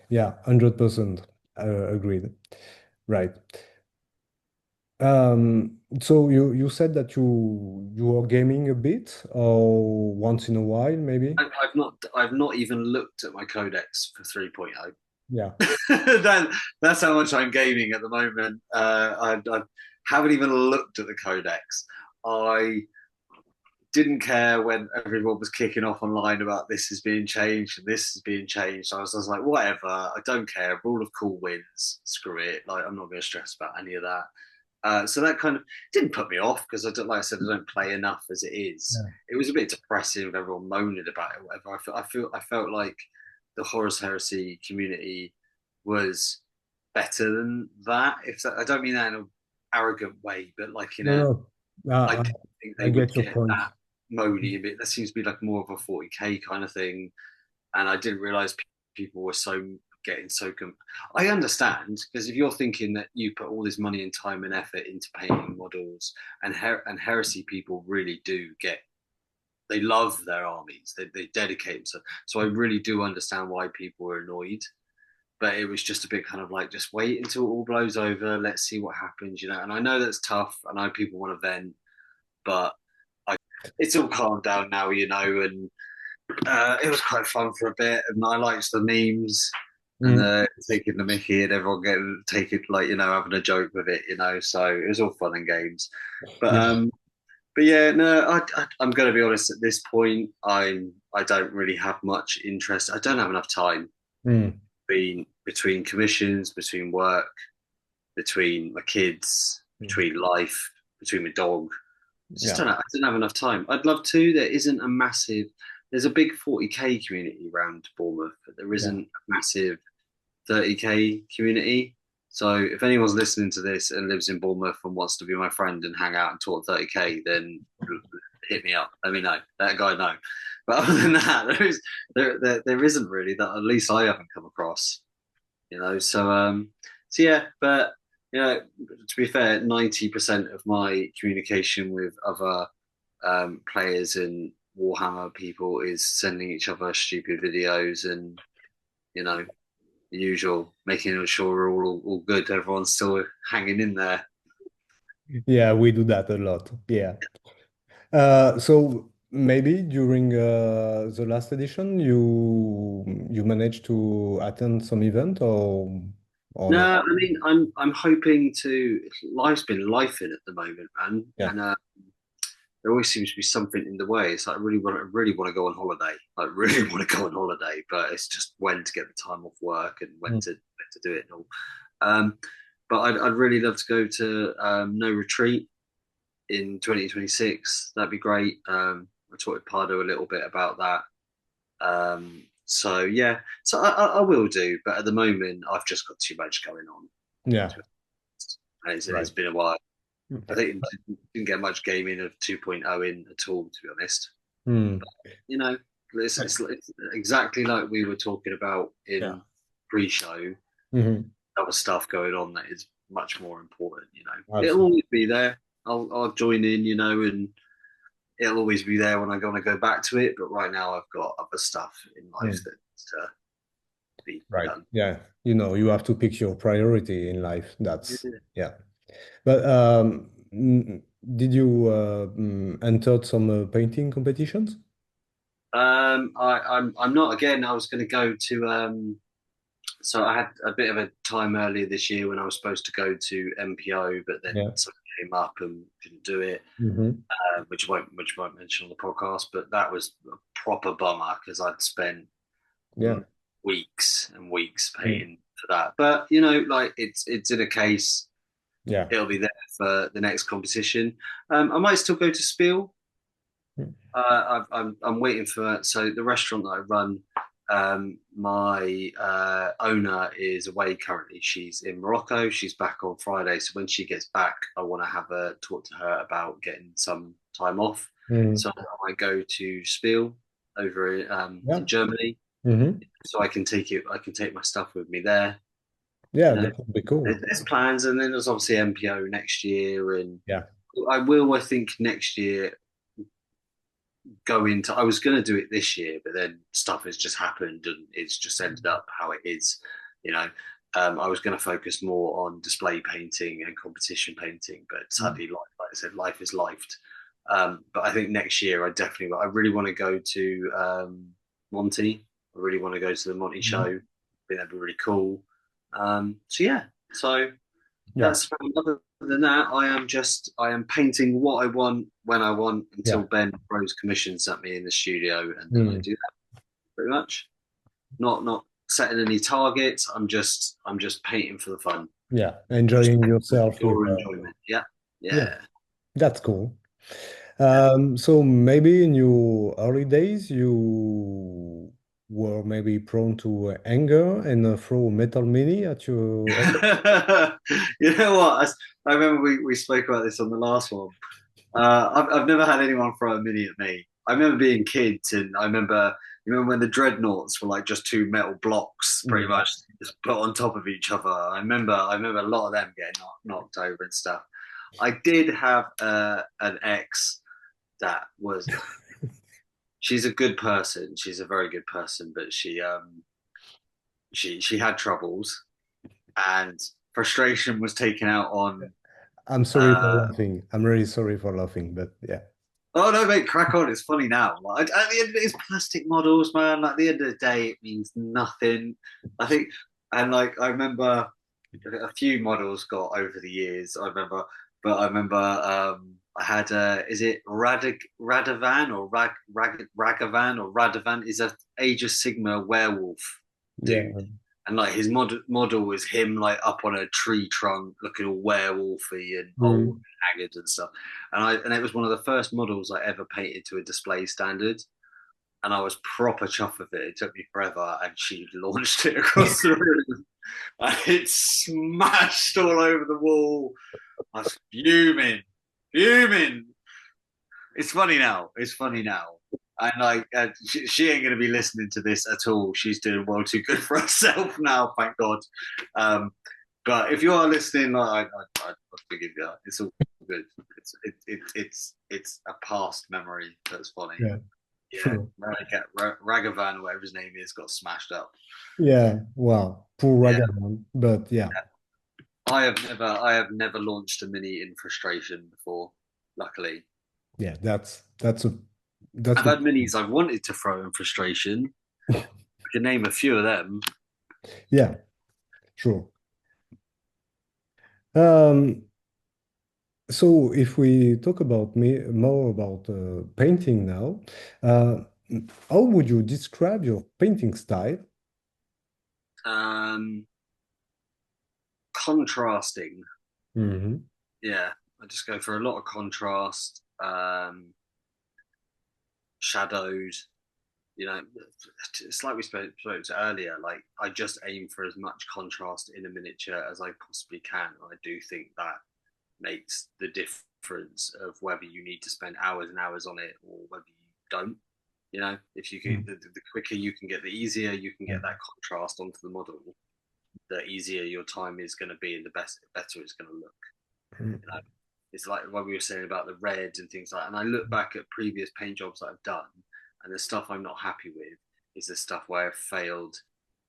yeah, 100% agreed. Right. So you said that you are gaming a bit or once in a while, maybe? I've not even looked at my codex for 3.0. Yeah. That's how much I'm gaming at the moment. I haven't even looked at the codex. I didn't care when everyone was kicking off online about this is being changed and this is being changed. I was like, whatever, I don't care. Rule of cool wins. Screw it. Like, I'm not going to stress about any of that. So that kind of didn't put me off because like I said, I don't play enough as it is. Yeah. It was a bit depressing with everyone moaning about it. Whatever. I felt like the Horus Heresy community was better than that. I don't mean that in an arrogant way, but like in No, a, no, I didn't think I they would get your get point. that moany a bit. That seems to be like more of a 40k kind of thing, and I didn't realize people were so getting so. I understand because if you're thinking that you put all this money and time and effort into painting models, and heresy people really do get. They love their armies. They dedicate themselves. So I really do understand why people were annoyed. But it was just a bit kind of like, just wait until it all blows over. Let's see what happens, you know. And I know that's tough. I know people want to vent, but it's all calmed down now, you know, and it was quite fun for a bit, and I liked the memes and Mm, taking the Mickey and everyone getting take it like having a joke with it, you know. So it was all fun and games, but yeah. but yeah, no, I'm going to be honest. At this point, I don't really have much interest. I don't have enough time. Mm, between commissions, between work, between my kids, Mm. between life, between my dog. Just Yeah, don't. I don't have enough time. I'd love to. There isn't a massive. There's a big 40K community around Bournemouth, but there yeah. isn't a massive 30K community. So if anyone's listening to this and lives in Bournemouth and wants to be my friend and hang out and talk 30K, then hit me up. Let me know. Let a guy know. But other than that, there isn't really that. At least I haven't come across. So yeah. But to be fair, 90% of my communication with other players and Warhammer people is sending each other stupid videos and you know the usual, making sure we're all good. Everyone's still hanging in there. Yeah, we do that a lot. Yeah. So maybe during the last edition, you managed to attend some event or No, not? I mean I'm hoping to. Life's been lifing at the moment, man, Yeah. and there always seems to be something in the way. It's like I really want to go on holiday. I really want to go on holiday, but it's just when to get the time off work and when Mm. to do it and all. Um, but I'd really love to go to No Retreat in 2026. That'd be great. I talked with Pardo a little bit about that. So yeah, so I will do, but at the moment I've just got too much going on. Yeah. And it's Right. been a while. I Okay. think I didn't get much gaming of 2.0 in at all, to be honest. Mm. You know, it's exactly like we were talking about Yeah. in pre-show. Hmm. Other stuff going on that is much more important. It'll Absolutely. always be there. I'll join in, and it'll always be there when I want to go back to it. But right now, I've got other stuff in life Mm. that needs to be Right. done. Yeah. You have to pick your priority in life. That's Yeah. yeah. But did you enter some painting competitions? I'm not again. I was going to go to. So I had a bit of a time earlier this year when I was supposed to go to MPO, but then Yeah. something came up and couldn't do it. Hmm. Which I won't mention on the podcast, but that was a proper bummer because I'd spent Yeah. weeks and weeks Mm. paying for that. But like it's in a case, Yeah. it'll be there for the next competition. I might still go to Spiel. Mm. I'm waiting for so the restaurant that I run. My owner is away currently. She's in Morocco. She's back on Friday. So when she gets back, I want to have a talk to her about getting some time off. Mm. So I might go to Spiel over Yeah. in Germany, Hmm. so I can take it. I can take my stuff with me there. Yeah, You know, that would be cool. there's plans, and then there's obviously MPO next year, and Yeah. I will. I think next year go into. I was going to do it this year, but then stuff has just happened, and it's just ended up how it is. You know, I was going to focus more on display painting and competition painting, but Mm. sadly, like I said, life is lifed. But I think next year I definitely. I really want to go to Monty. I really want to go to the Monty show. Mhm. I think that'd be really cool. So yeah, so Yeah. that's other than that, I am painting what I want when I want until Yeah. Ben throws commissions at me in the studio, and then I Mm. do that pretty much. Not setting any targets. I'm just painting for the fun, Yeah. just Enjoying yourself with pure enjoyment. Yeah, yeah, yeah. that's cool. Yeah. So maybe in your early days you were maybe prone to anger and throw metal mini at your You know what? I remember we spoke about this on the last one. I've never had anyone throw a mini at me. I remember being kids, and you remember when the dreadnoughts were like just two metal blocks, pretty yeah. much just put on top of each other. I remember a lot of them getting knocked over and stuff. I did have an ex that was. She's a good person. She's a very good person, but she had troubles, and frustration was taken out on. I'm sorry for Uh, laughing. I'm really sorry for laughing, but yeah. Oh no, mate, crack on. It's funny now. Like at the end, it's plastic models, man. Like at the end of the day, it means nothing. I think, and like I remember, a few models got over the years. I remember, I had is it Radavan or Ragavan or Radavan is a Age of Sigma werewolf Yeah. dude. and like his model was him like up on a tree trunk, looking all werewolfy and old, Mm. and haggard and stuff. And it was one of the first models I ever painted to a display standard, and I was proper chuffed with it. It took me forever, and she launched it across the room, and it smashed all over the wall. I was fuming, fuming. It's funny now. It's funny now. And like, she ain't going to be listening to this at all. She's doing well too good for herself now, thank God. Um, but if you are listening, like, I forgive you. It's all good. It's a past memory that's funny. Yeah, Yeah, sure. Ragavan, whatever his name is, got smashed up. Yeah, wow, poor Yeah, Ragavan. But yeah, I have never launched a mini in frustration before. Luckily, yeah, that's I've a had minis I've wanted to throw in frustration. I can name a few of them. yeah, sure. Um, so if we talk about me more about painting now, uh, how would you describe your painting style? Um, Contrasting. Hmm. Yeah, I just go for a lot of contrast, shadows. You know, it's like we spoke to earlier. Like I just aim for as much contrast in a miniature as I possibly can. And I do think that makes the difference of whether you need to spend hours and hours on it or whether you don't. You know, if you can, the quicker you can get, the easier you can Yeah. get that contrast onto the model, the easier your time is going to be, and the better it's going to look. You know, it's like what we were saying about the red and things like that. And I look back at previous paint jobs that I've done, and the stuff I'm not happy with is the stuff where I've failed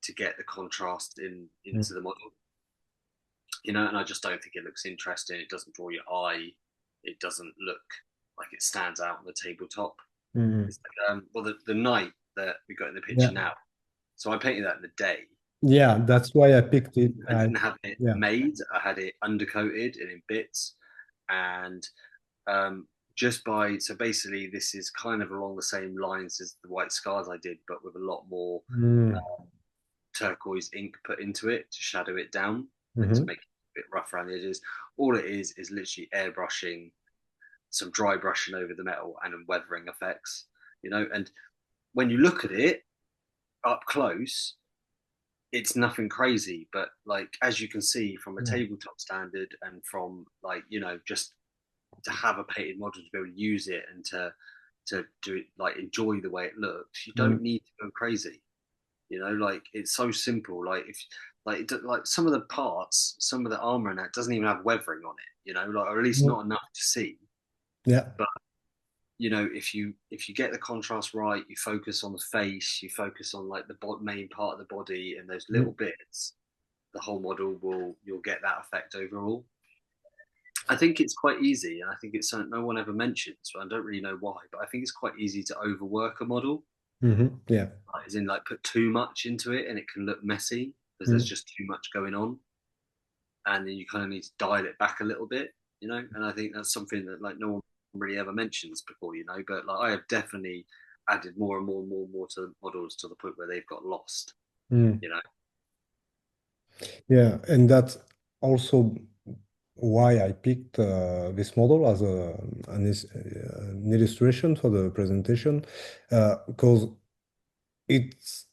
to get the contrast into the model. You know, and I just don't think it looks interesting. It doesn't draw your eye. It doesn't look like it stands out on the tabletop. Mhm. It's like, well, the knight that we got in the Yeah, picture now. So I painted that in the day. yeah, that's why I picked it. I didn't have it Yeah. made. I had it undercoated and in bits, and just by so basically this is kind of along the same lines as the white scars I did, but with a lot more Mm. turquoise ink put into it to shadow it down and to Hmm. make it a bit rough around the edges. All it is literally airbrushing, some dry brushing over the metal, and weathering effects. You know, and when you look at it up close, it's nothing crazy, but like as you can see from a Yeah. tabletop standard and from like just to have a painted model to be able to use it and to do it like enjoy the way it looks, you Mm. don't need to go crazy. Like it's so simple. Like if like some of the parts, some of the armor and that doesn't even have weathering on it. Like or at least Mm. not enough to see. Yeah. But if you get the contrast right, you focus on the face, you focus on like the main part of the body and those little Mm. bits, the whole model you'll get that effect overall. I think it's quite easy, and I think it's something no one ever mentions. So I don't really know why, but I think it's quite easy to overwork a model, Yeah. like, as in like put too much into it, and it can look messy because there's Mm. just too much going on, and then you kind of need to dial it back a little bit. And I think that's something that like no one really ever mentions before, But like I have definitely added more and more and more and more to models to the point where they've got lost. Mm. You know, Yeah, and that's also why I picked this model as an illustration for the presentation, because it's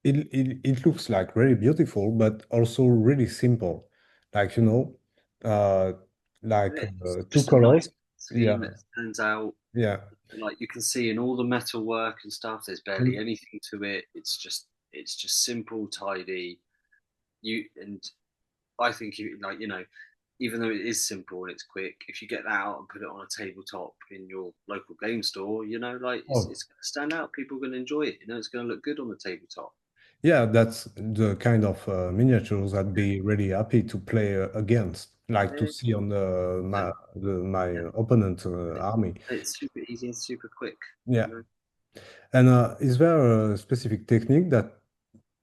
it looks like really beautiful, but also really simple. Like, uh, like it's two just a nice colors. scheme Yeah, that stands out. yeah. Like you can see in all the metal work and stuff, there's barely Mm. anything to it. It's just simple, tidy. And I think even though it is simple and it's quick, if you get that out and put it on a tabletop in your local game store, like Oh, it's going to stand out. People are going to enjoy it. It's going to look good on the tabletop. yeah, that's the kind of miniatures I'd be really happy to play against, like to Yeah, see on yeah, my yeah. opponent army. It's super easy and super quick. Yeah. You know. And is there a specific technique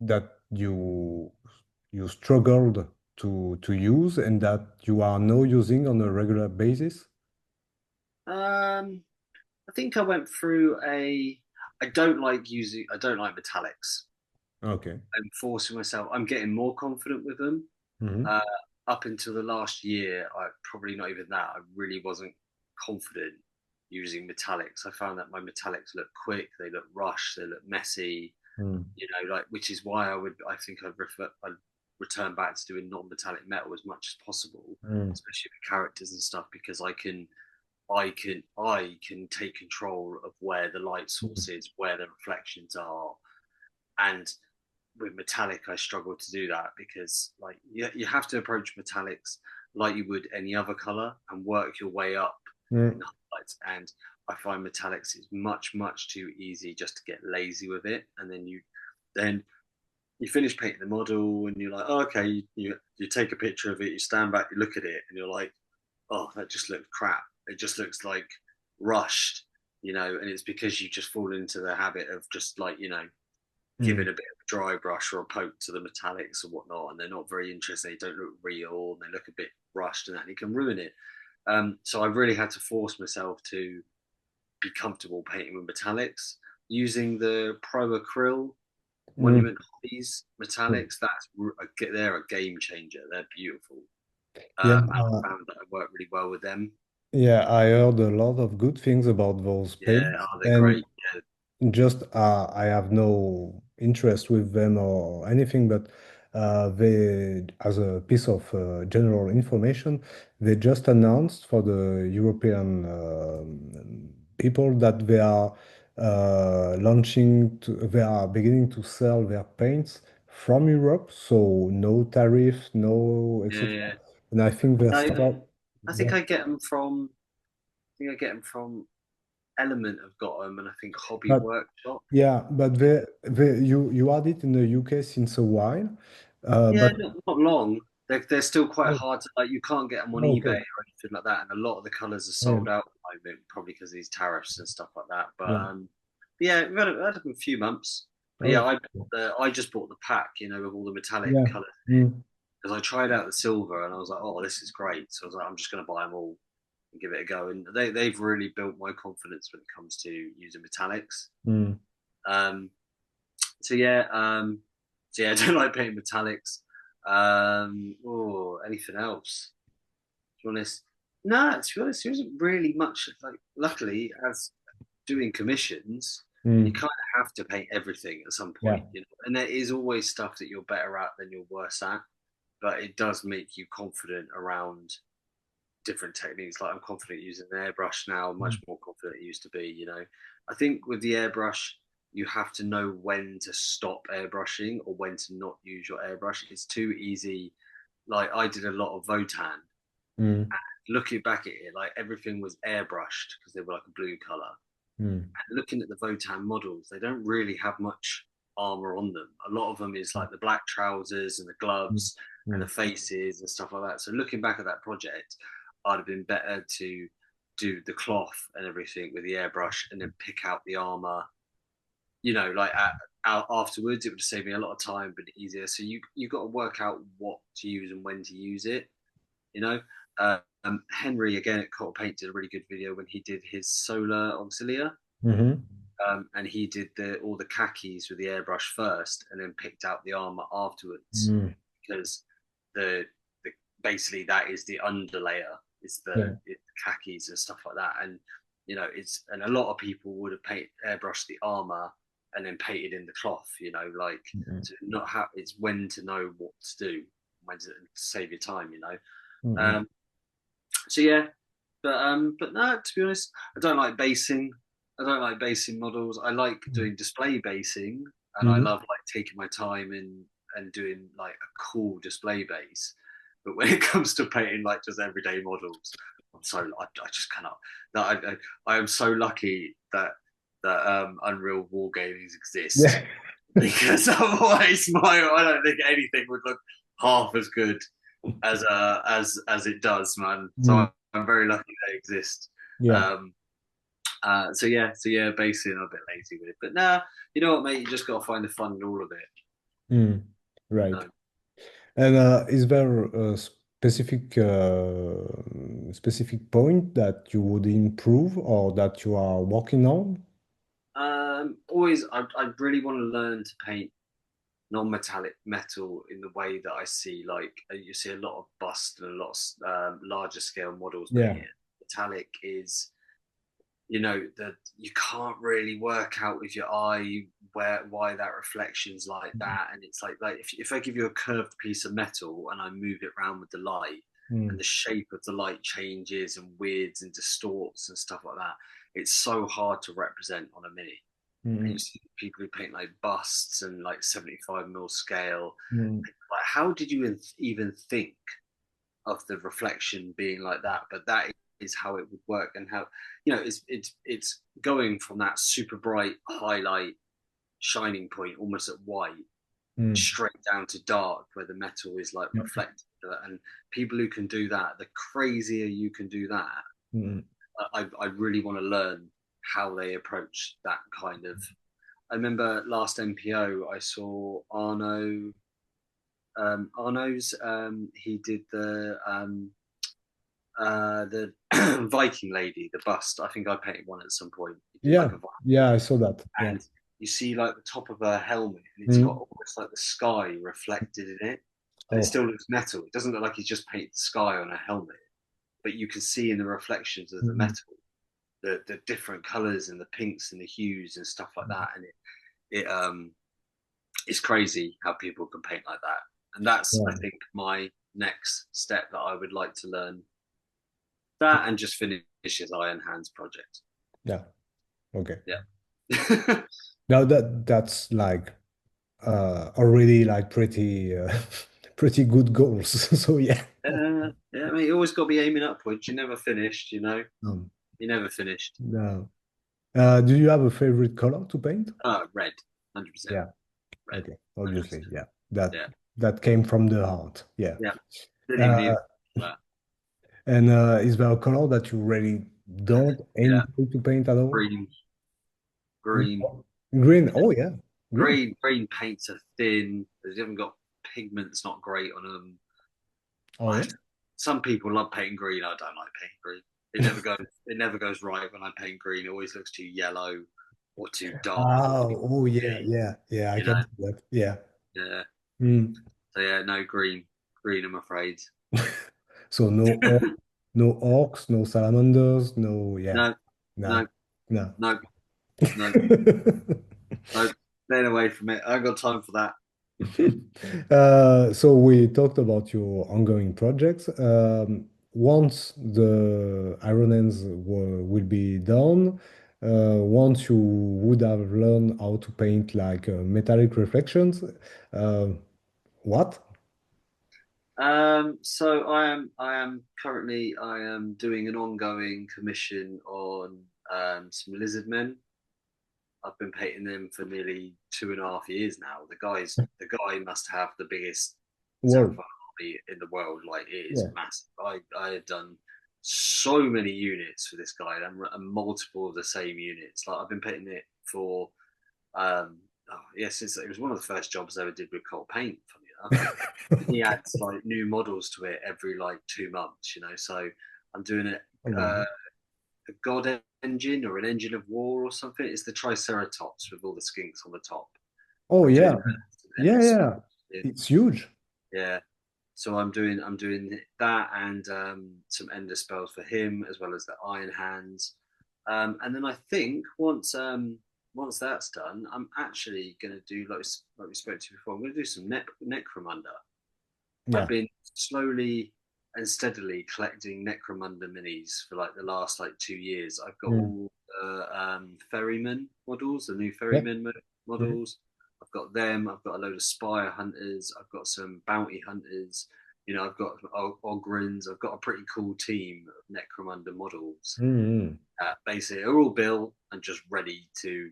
that you struggled to use and that you are now using on a regular basis? I think I went through a. I don't like metallics. Okay. I'm forcing myself. I'm getting more confident with them. Hmm. Uh, Up until the last year, I probably not even that. I really wasn't confident using metallics. I found that my metallics look quick, they look rushed, they look messy. Mm. You know, like which is why I'd return back to doing non-metallic metal as much as possible, Mm. especially with characters and stuff, because I can take control of where the light source is, where the reflections are, and with metallic I struggle to do that because like you have to approach metallics like you would any other color and work your way up in Mm. the highlights. And I find metallics is much too easy just to get lazy with it, and then you finish painting the model and you're like, oh, okay, you take a picture of it, you stand back, you look at it, and you're like, oh, that just looks crap. It just looks like rushed, and it's because you just fall into the habit of just like, giving Mm. a bit of a dry brush or a poke to the metallics or whatnot, and they're not very interesting. They don't look real, and they look a bit rushed, and that you can ruin it. So I really had to force myself to be comfortable painting with metallics using the Pro Acryl Mm. Monument Hobbies Mm. metallics. They're a game changer. They're beautiful, Yeah, and I found that I work really well with them. yeah, I heard a lot of good things about those Yeah, paints, oh, they're and great. Yeah, just I have no interest with them or anything, but they, as a piece of general information, they just announced for the European people that they are beginning to sell their paints from Europe, so no tariff, no yeah, etc. yeah. And I think they I, start. I think I get them from. I think I get them from Element have got them, and I think Hobby But Workshop. yeah, but you had it in the UK since a while, Yeah, but not long. They're still quite hard to like. You can't get them on eBay okay, or anything like that, and a lot of the colours are yeah, sold out at the moment, probably because of these tariffs and stuff like that. But yeah, yeah, we've had a few months. But yeah, oh, I just bought the pack, with all the metallic yeah, colours mm, because I tried out the silver and I was like, oh, this is great. So I was like, I'm just going to buy them all and give it a go. And they've really built my confidence when it comes to using metallics. mm, Um, so yeah, I don't like painting metallics. Or anything else? To be honest, no. To be honest, there isn't really much. Like, luckily, as doing commissions, you mm, kind of have to paint everything at some yeah, point, And there is always stuff that you're better at than you're worse at, but it does make you confident around different techniques. Like I'm confident using an airbrush now, much mm, more confident it used to be. I think with the airbrush, you have to know when to stop airbrushing or when to not use your airbrush. It's too easy. Like I did a lot of Votan. mm, Looking back at it, like everything was airbrushed because they were like a blue color. mm, And looking at the Votan models, they don't really have much armor on them. A lot of them is like the black trousers and the mm, gloves and the mm, faces and stuff like that. So looking back at that project, I'd have been better to do the cloth and everything with the airbrush and then pick out the armor. Out afterwards, it would save me a lot of time, but easier. So you got to work out what to use and when to use it. You know, Henry again at Cottle Paint did a really good video when he did his solar auxilia, mhm, and he did all the khakis with the airbrush first, and then picked out the armor afterwards mm, because the basically that is the underlayer. yeah, It's khakis and stuff like that, and and a lot of people would have airbrushed the armor and then painted in the cloth. Like mm, to not have it's when to know what to do, when to save your time. mm, Um, so yeah, but no, to be honest, I don't like basing. I don't like basing models. I like mm, doing display basing, and I mm, love like taking my time and doing like a cool display base. But when it comes to painting like just everyday models, I just cannot. That I am so lucky that Unreal Wargaming exist yeah, because otherwise I don't think anything would look half as good as it does, man. So mm, I'm very lucky they exist. yeah, Um, so yeah, basically I'm a bit lazy with it, but nah, you know what, mate? You just got to find the fun in all of it. mm, right. No. And is there a specific point that you would improve or that you are working on? Always, I really want to learn to paint non-metallic metal in the way that I see, like you see a lot of bust and a lot of larger scale models Yeah. painted. Metallic is, that you can't really work out with your eye why that reflection's like that, and it's like if I give you a curved piece of metal and I move it around with the light, and Mm, the shape of the light changes and weirds and distorts and stuff like that, it's so hard to represent on a mini. And you mm, see people who paint like busts and like 75 mil scale. mm, Like, how did you even think of the reflection being like that? But that is how it would work, and how it's going from that super bright highlight shining point almost at white mm, straight down to dark where the metal is like mm, reflected. And people who can do that, the crazier you can do that, mm. I really want to learn how they approach that kind of. I remember last MPO I saw Arno's. He did the Viking lady, the bust. I think I painted one at some point. He did like Yeah. a Viking Yeah, I lady, saw that. Yeah. and you see like the top of her helmet, and it's got Mm. almost like the sky reflected in it, but it Oh. still looks metal. It doesn't look like he's just painted the sky on a helmet, but you can see in the reflections of the Mm. metal the different colors and the pinks and the hues and stuff like that, and it it's crazy how people can paint like that. And that's, I Yeah. think, my next step that I would like to learn, that and just finish his Iron Hands project. Yeah. Okay. Yeah. Now that's like already like pretty pretty good goals. So yeah. Yeah, I mean, you always got to be aiming upwards. You never finished, Um, You never finished. no. Do you have a favorite color to paint? Red, 100%. Yeah. Red, Okay. 100%. Obviously. Yeah. That Yeah, that came from the heart. Yeah. yeah. Didn't even need Uh, that. and is there a color that you really don't Yeah, enjoy to paint at all? green, green, Green. Oh yeah. Green. green paints are thin. They haven't got pigments, not great on them. Oh yeah. Some people love painting green. I don't like painting green. It never goes. It never goes right when I paint green. It always looks too yellow or too dark or too Oh yeah, woody. yeah, yeah. I You can know. see that. Yeah. Yeah. Mm. So yeah, no green. Green, I'm afraid. So no orcs, no salamanders, no yeah, No, no, no, no. no, no, no. Staying away from it. I ain't got time for that. So we talked about your ongoing projects. Once the Iron Hands will be done, once you would have learned how to paint like metallic reflections, uh, what? So I am doing an ongoing commission on some lizard men. I've been painting them for nearly 2.5 years now. The guy must have the biggest Whoa. terrifying army in the world. Like, it is Yeah. massive. I had done so many units for this guy, and multiple of the same units. Like, I've been painting it for since it was one of the first jobs I ever did with cold paint. Funny enough, he adds like new models to it every like 2 months. So I'm doing it. Oh my Uh, God. a god engine or an engine of war or something. It's the Triceratops with all the skinks on the top. Oh I'm doing yeah. that Yeah, endless. yeah. It's huge. Yeah. So I'm doing that and some ender spells for him as well as the Iron Hands. And then I think once that's done, I'm actually going to do like we spoke to before. I'm going to do some Necromunda. I've Yeah. been slowly and steadily collecting Necromunda minis for like the last like 2 years. I've got Mm. all the ferryman models, the new Yeah. Mhm. models. I've got them. I've got a load of Spire Hunters. I've got some Bounty Hunters. I've got Ogrins. I've got a pretty cool team of Necromunda models. Mm. Basically, are all built and just ready to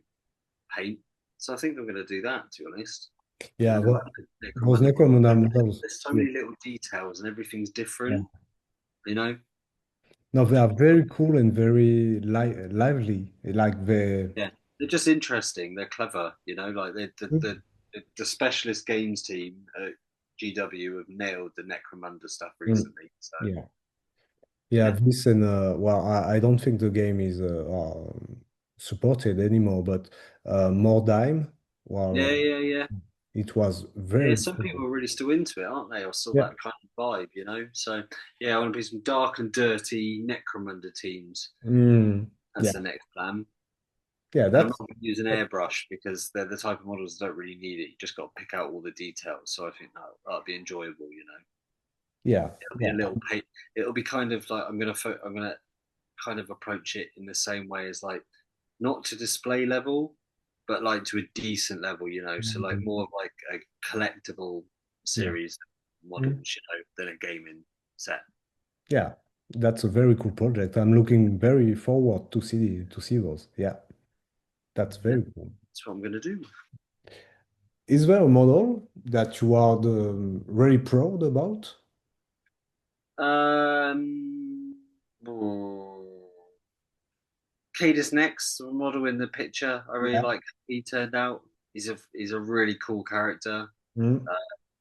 paint. So I think I'm going to do that, to be honest. Yeah, And then well, those Necromunda Necromunda models. there's so Yeah. many little details and everything's Yeah. different, you know. No, they Like, are very cool and very lively. Like yeah, they're just interesting. They're clever, Like the specialist games team at GW have nailed the Necromunda stuff Mm. recently. So Yeah. Yeah, yeah, this and well, I don't think the game is supported anymore, but more dime. yeah, Well, yeah, yeah. It was Yeah, very some cool. people are really still into it, aren't they? Or still Yeah. that kind of vibe, So yeah, I want to be some dark and dirty necromunda teams. Mm, That's yeah. the next plan. Yeah, And I'm not that's going to use an airbrush because they're the type of models that don't really need it. You just got to pick out all the details. So I think that'll be enjoyable. yeah, It'll be yeah. a little pay. It'll be kind of like I'm gonna kind of approach it in the same way as like not to display level, but like to a decent level. So like Mhm. more of like a collectible Yeah. series Mm. models, than a gaming set. Yeah. That's a very cool project. I'm looking very forward to see those. Yeah, that's Yeah, very cool. that's what I'm gonna do. Is there a model that you are really proud about? Oh, Cadus next model in the picture. I really Yeah. like how he turned out. He's a really cool character. Mm. Uh,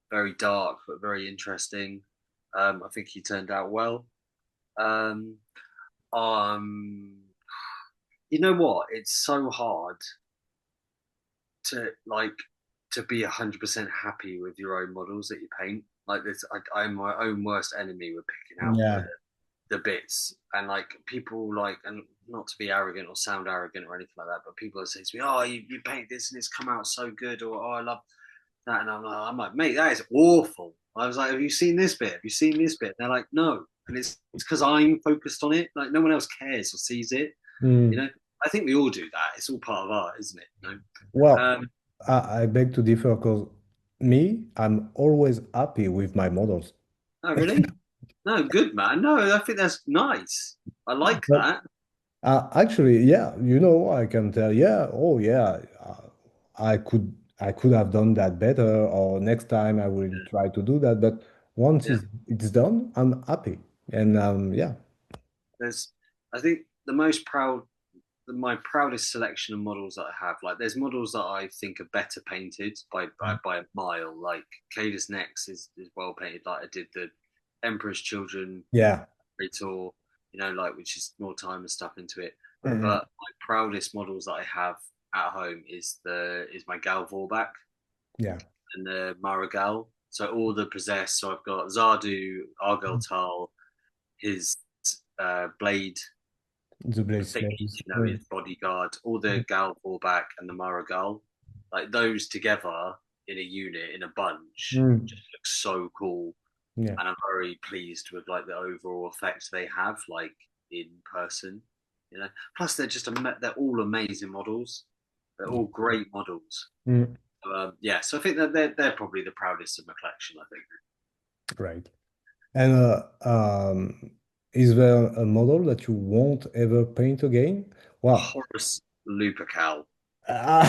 Very dark but very interesting. I think he turned out well. Um, um, you know what? It's so hard to like to be 100% happy with your own models that you paint. Like this, I'm my own worst enemy with picking out Yeah. the bits and like people like and not to be arrogant or sound arrogant or anything like that, but people say to me, "Oh, you paint this and it's come out so good," or "Oh, I love that," and I'm like, "Mate, that is awful." I was like, "Have you seen this bit? Have you seen this bit?" And they're like, "No," and it's because I'm focused on it. Like no one else cares or sees it. You Mm. know, I think we all do that. It's all part of art, isn't it? Well, Um, I beg to differ because me, I'm always happy with my models. oh, really? No, good man. No, I think that's nice. I like But that. actually, yeah, I can tell, yeah, oh yeah, I could have done that better, or next time I will try to do that. But once Yeah. it's done, I'm happy. And yeah. There's, I think my proudest selection of models that I have, like there's models that I think are better painted by a mile. Like Cadus Next is well painted. Like I did the Emperor's Children Yeah. tour, like which is more time and stuff into it. Mhm. But my proudest models that I have at home is my Gal Vorback Yeah. and the Marigal. So all the possessed. So I've got Zardu, Argel Tal, his blade, The the Blaze thick, Slaves. his bodyguard, all the Gal fallback and the Marigal, like those together in a unit in a bunch Mm. just looks so cool. Yeah. And I'm very pleased with like the overall effect they have, like in person. Plus they're all amazing models. They're all great models. Mm. Yeah, so I think that they're probably the proudest of my collection. I think Right. And is there a model that you won't ever paint again? Wow. Horace Lupercal. Ah,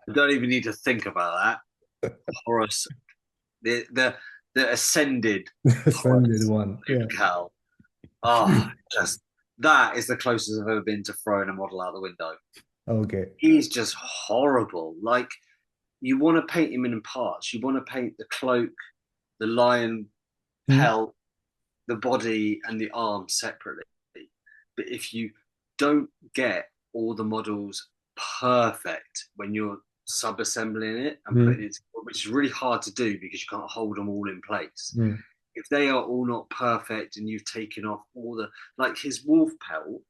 I don't even need to think about that. Horace, the ascended Sanded Horace one. Yeah. Lupercal. Oh, just that is the closest I've ever been to throwing a model out the window. Okay. He's just horrible. Like you want to paint him in parts. You want to paint the cloak, the lion Mm. pelt, the body, and the arm separately. But if you don't get all the models perfect when you're sub-assembling it and putting Mm. it, which is really hard to do because you can't hold them all in place. Mm. If they are all not perfect and you've taken off all like his wolf pelt,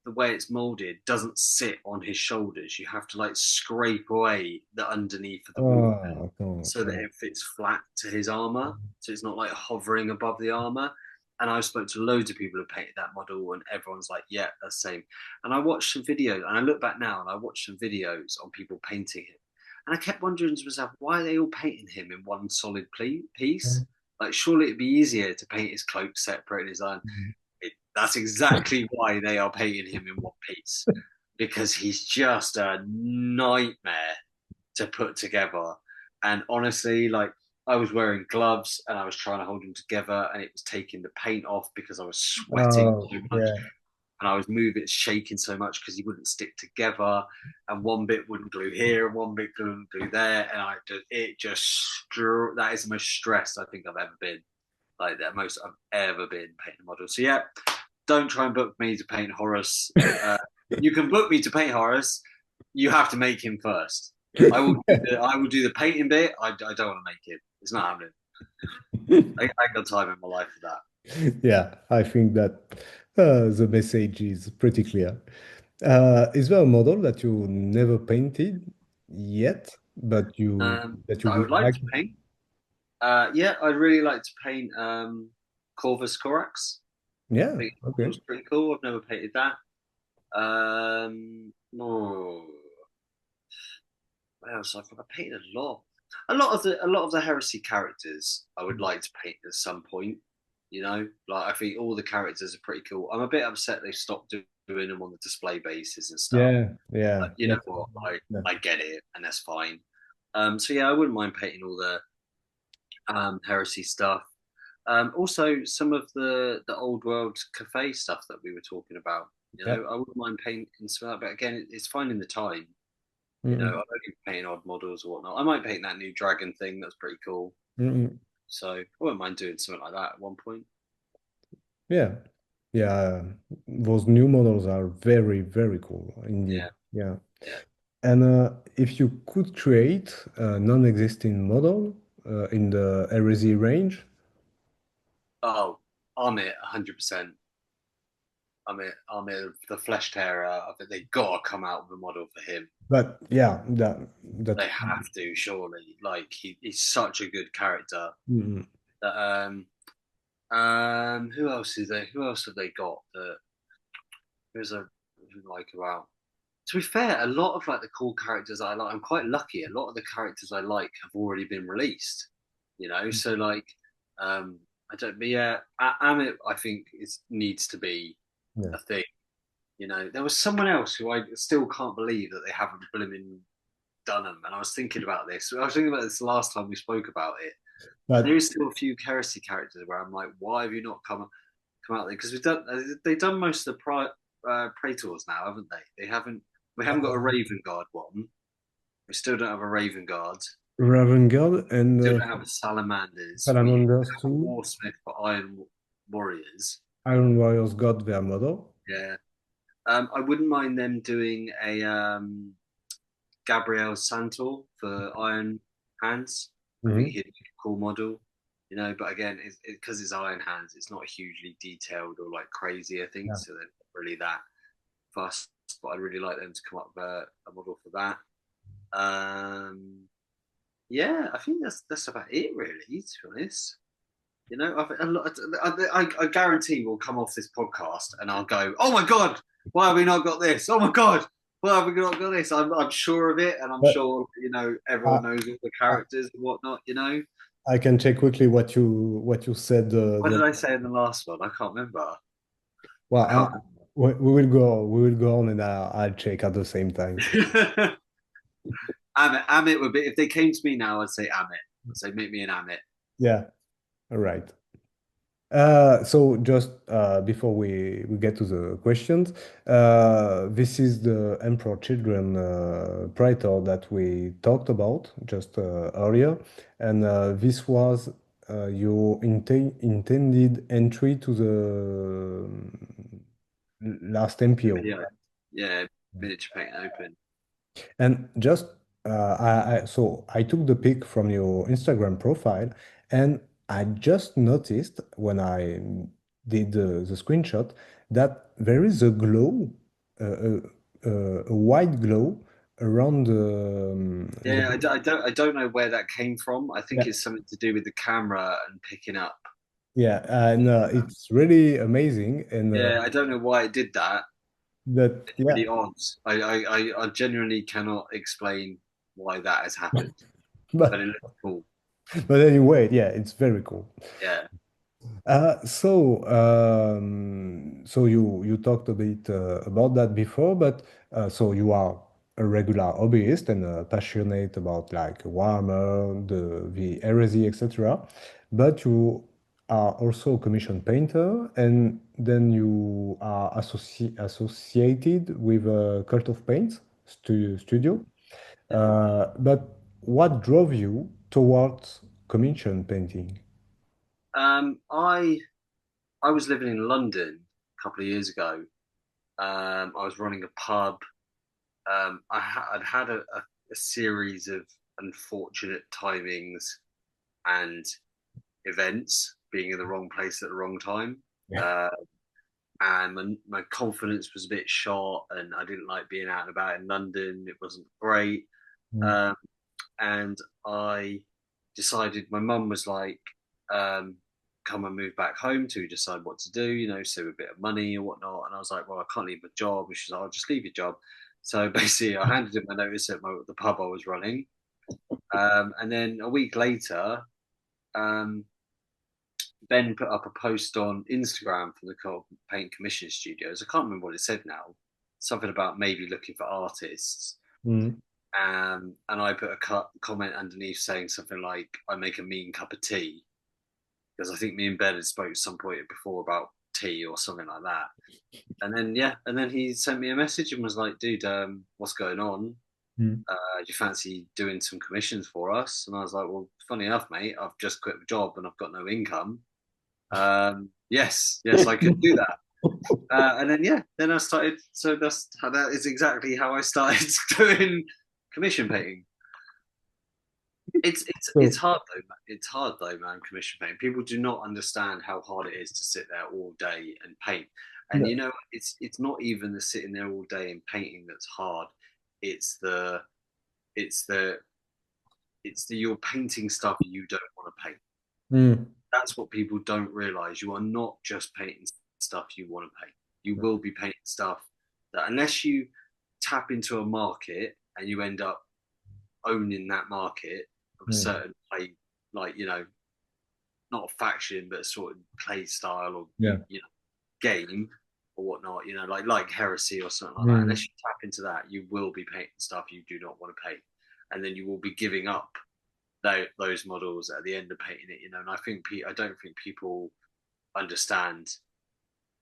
the way it's molded doesn't sit on his shoulders. You have to like scrape away the underneath of the wolf Oh, no, so that no. it fits flat to his armor. So it's not like hovering above the armor. And I've spoke to loads of people who painted that model, and everyone's like, "Yeah, that's the same." And I watched some videos, and I look back now, and I watched some videos on people painting him, and I kept wondering to myself, why are they all painting him in one solid piece? Like, surely it'd be easier to paint his cloak separate and his iron. Mm. That's exactly why they are painting him in one piece, because he's just a nightmare to put together. And honestly, like I was wearing gloves and I was trying to hold them together, and it was taking the paint off because I was sweating Oh, so much, yeah. and I was moving, shaking so much because he wouldn't stick together, and one bit wouldn't glue here, and one bit wouldn't glue there, and that is the most stressed I think I've ever been, like the most I've ever been painting a model. So yeah, don't try and book me to paint Horace. Uh, you can book me to paint Horace. You have to make him first. I will do the painting bit. I don't want to make it. It's not happening. I ain't got time in my life for that. Yeah, I think that the message is pretty clear. Is there a model that you never painted yet, but you That I would would like like? to paint. Yeah, I'd really like to paint Corvus Corax. I Yeah, think it okay. was pretty cool. I've never painted that. Oh, what else? I painted a lot. A lot of the heresy characters I would like to paint at some point. You know, like I think all the characters are pretty cool. I'm a bit upset they stopped doing them on the display bases and stuff. Yeah, yeah. But you know what? I get it, and that's fine. So yeah, I wouldn't mind painting all the heresy stuff. Also, some of the old world cafe stuff that we were talking about. You Yeah. know, I wouldn't mind painting some of that, but again, it's finding the time. You know, Mm-mm. I'm only painting odd models or whatnot. I might paint that new dragon thing. That's pretty cool. Mm-mm. So I wouldn't mind doing something like that at one point. Yeah, yeah. Those new models are very, very cool indeed. Yeah, Yeah. yeah. And if you could create a non-existing model in the heresy range, Oh, I'm it 100%. I'm it. The flesh terror. I think they gotta come out with a model for him. but yeah, that They have to surely. Like he's such a good character. mm, That who else is there? Who else have they got that who's a who like about? To be fair, a lot of like the cool characters I like, I'm quite lucky. A lot of the characters I like have already been released. You know, so like I don't. But yeah, Amit I think is needs to be yeah. a thing. You know, there was someone else who I still can't believe that they haven't blooming done them. And I was thinking about this. I was thinking about this the last time we spoke about it. And there But is still a few heresy characters where I'm like, why have you not come out there? Because they've done most of the praetors now, haven't they? They haven't. We haven't got a Raven Guard one. We still don't have a Raven Guard. Raven Guard and Still don't have a Salamanders. We Salamanders have a too. Warsmith for Iron Warriors. Iron Warriors got their model. Yeah. I wouldn't mind them doing a Gabriel Santor for Iron Hands. I think Hmm. he'd be a cool model, you know. But again, because it's Iron Hands, it's not hugely detailed or like crazy. I think Yeah. so. They're not really that fast. But I'd really like them to come up with a model for that. Yeah, I think that's about it, really. To be honest, you know, I guarantee we'll come off this podcast and I'll go, oh my god, why have we not got this? Oh my god, why have we not got this? I'm sure of it, and I'm But sure you know I, everyone knows all the I characters and whatnot. You know, I can check quickly what you said. what did I say in the last one? I can't remember. Well, I can't. we will go on, and I'll check at the same time. Remember. Amit would be if they came to me now. I'd say Amit. I'd say make me an Amit. Yeah. All right. So just before we get to the questions, this is the Emperor Children Praetor that we talked about just earlier, and this was your intended entry to the last The MPO. video, yeah, miniature paint open. And just so I took the pic from your Instagram profile, and I just noticed when I did the screenshot that there is a glow, uh, a white glow around Yeah, I don't know where that came from. I think yeah, it's something to do with the camera and picking up. yeah, and it's really amazing, and Yeah, I don't know why it did that. that It's yeah, really odd. I genuinely cannot explain why that has happened, but it but looks cool. but anyway, yeah, it's very cool. Yeah, So you talked a bit about that before, but so you are a regular hobbyist and passionate about like Warhammer, the heresy, etc. But you are also a commission painter, and then you are associated with a Cult of Paints studio. yeah. But what drove you towards commission painting? I was living in London a couple of years ago. I was running a pub. I'd had a series of unfortunate timings and events, being in the wrong place at the wrong time. Yeah. Uh, and my confidence was a bit shot, and I didn't like being out and about in London. It wasn't great. Mm. Um, and I decided, my mum was like, um, come and move back home to decide what to do, save a bit of money and whatnot. And I was like, well, I can't leave my job. And she's like, I'll just leave your job. So basically, I handed in my notice at the pub I was running. And then a week later, um, Ben put up a post on Instagram for the Paint Commission Studios. I can't remember what it said now. Something about maybe looking for artists. Mm. And I put a comment underneath saying something like, I make a mean cup of tea. Because I think me and Ben had spoke at some point before about tea or something like that. And then, yeah, and then he sent me a message and was like, dude, what's going on? Mm. Do you fancy doing some commissions for us? And I was like, well, funny enough, mate, I've just quit the job and I've got no income. Yes, I could do that. And then yeah, then I started. So that is exactly how I started doing commission painting. It's So, hard though. It's hard though, man. Commission painting. People do not understand how hard it is to sit there all day and paint. And no, it's not even the sitting there all day and painting that's hard. It's the it's the it's the you're painting stuff you don't want to paint. mm. That's what people don't realize. You are not just painting stuff you want to paint. You will be painting stuff that, unless you tap into a market and you end up owning that market of a Mm. certain play, like, not a faction, but a sort of play style, or Yeah. game or whatnot, like heresy or something like that. Mm. Unless you tap into that, you will be painting stuff you do not want to paint, and then you will be giving up those models at the end of painting it. And I don't think people understand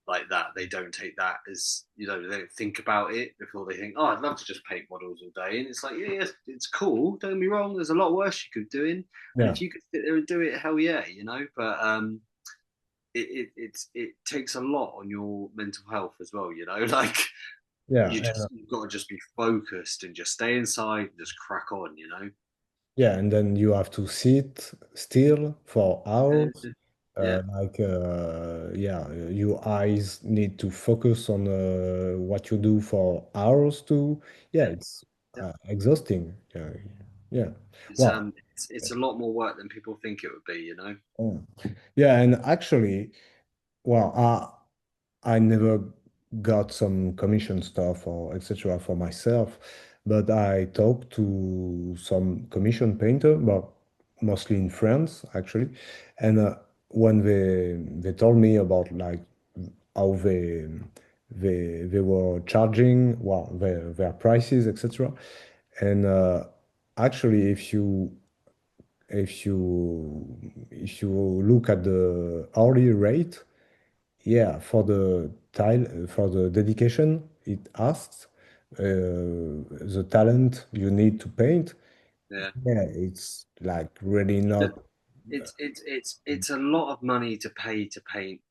like that. They don't take that as, they don't think about it before they think, oh, I'd love to just paint models all day. And it's like, yeah, it's cool, don't get me wrong, there's a lot worse you could be doing, and Yeah. if you could sit there and do it, hell yeah. But it takes a lot on your mental health as well, like Yeah. you've got to just be focused and just stay inside and just crack on. Yeah. And then you have to sit still for hours. Yeah, Yeah, your eyes need to focus on what you do for hours too. Yeah, yeah, it's yeah. exhausting. Yeah. Yeah. It's Well, um, it's a lot more work than people think it would be. mm. Yeah, and actually, well, I never got some commission stuff or etc. for myself, but I talked to some commission painter, but mostly in France actually, and when they told me about like how they were charging, well, their prices, etc. And actually, if you look at the hourly rate, yeah, for the tile, for the dedication, it asks the talent you need to paint. Yeah. Yeah, it's like really not. It's a lot of money to pay to paint,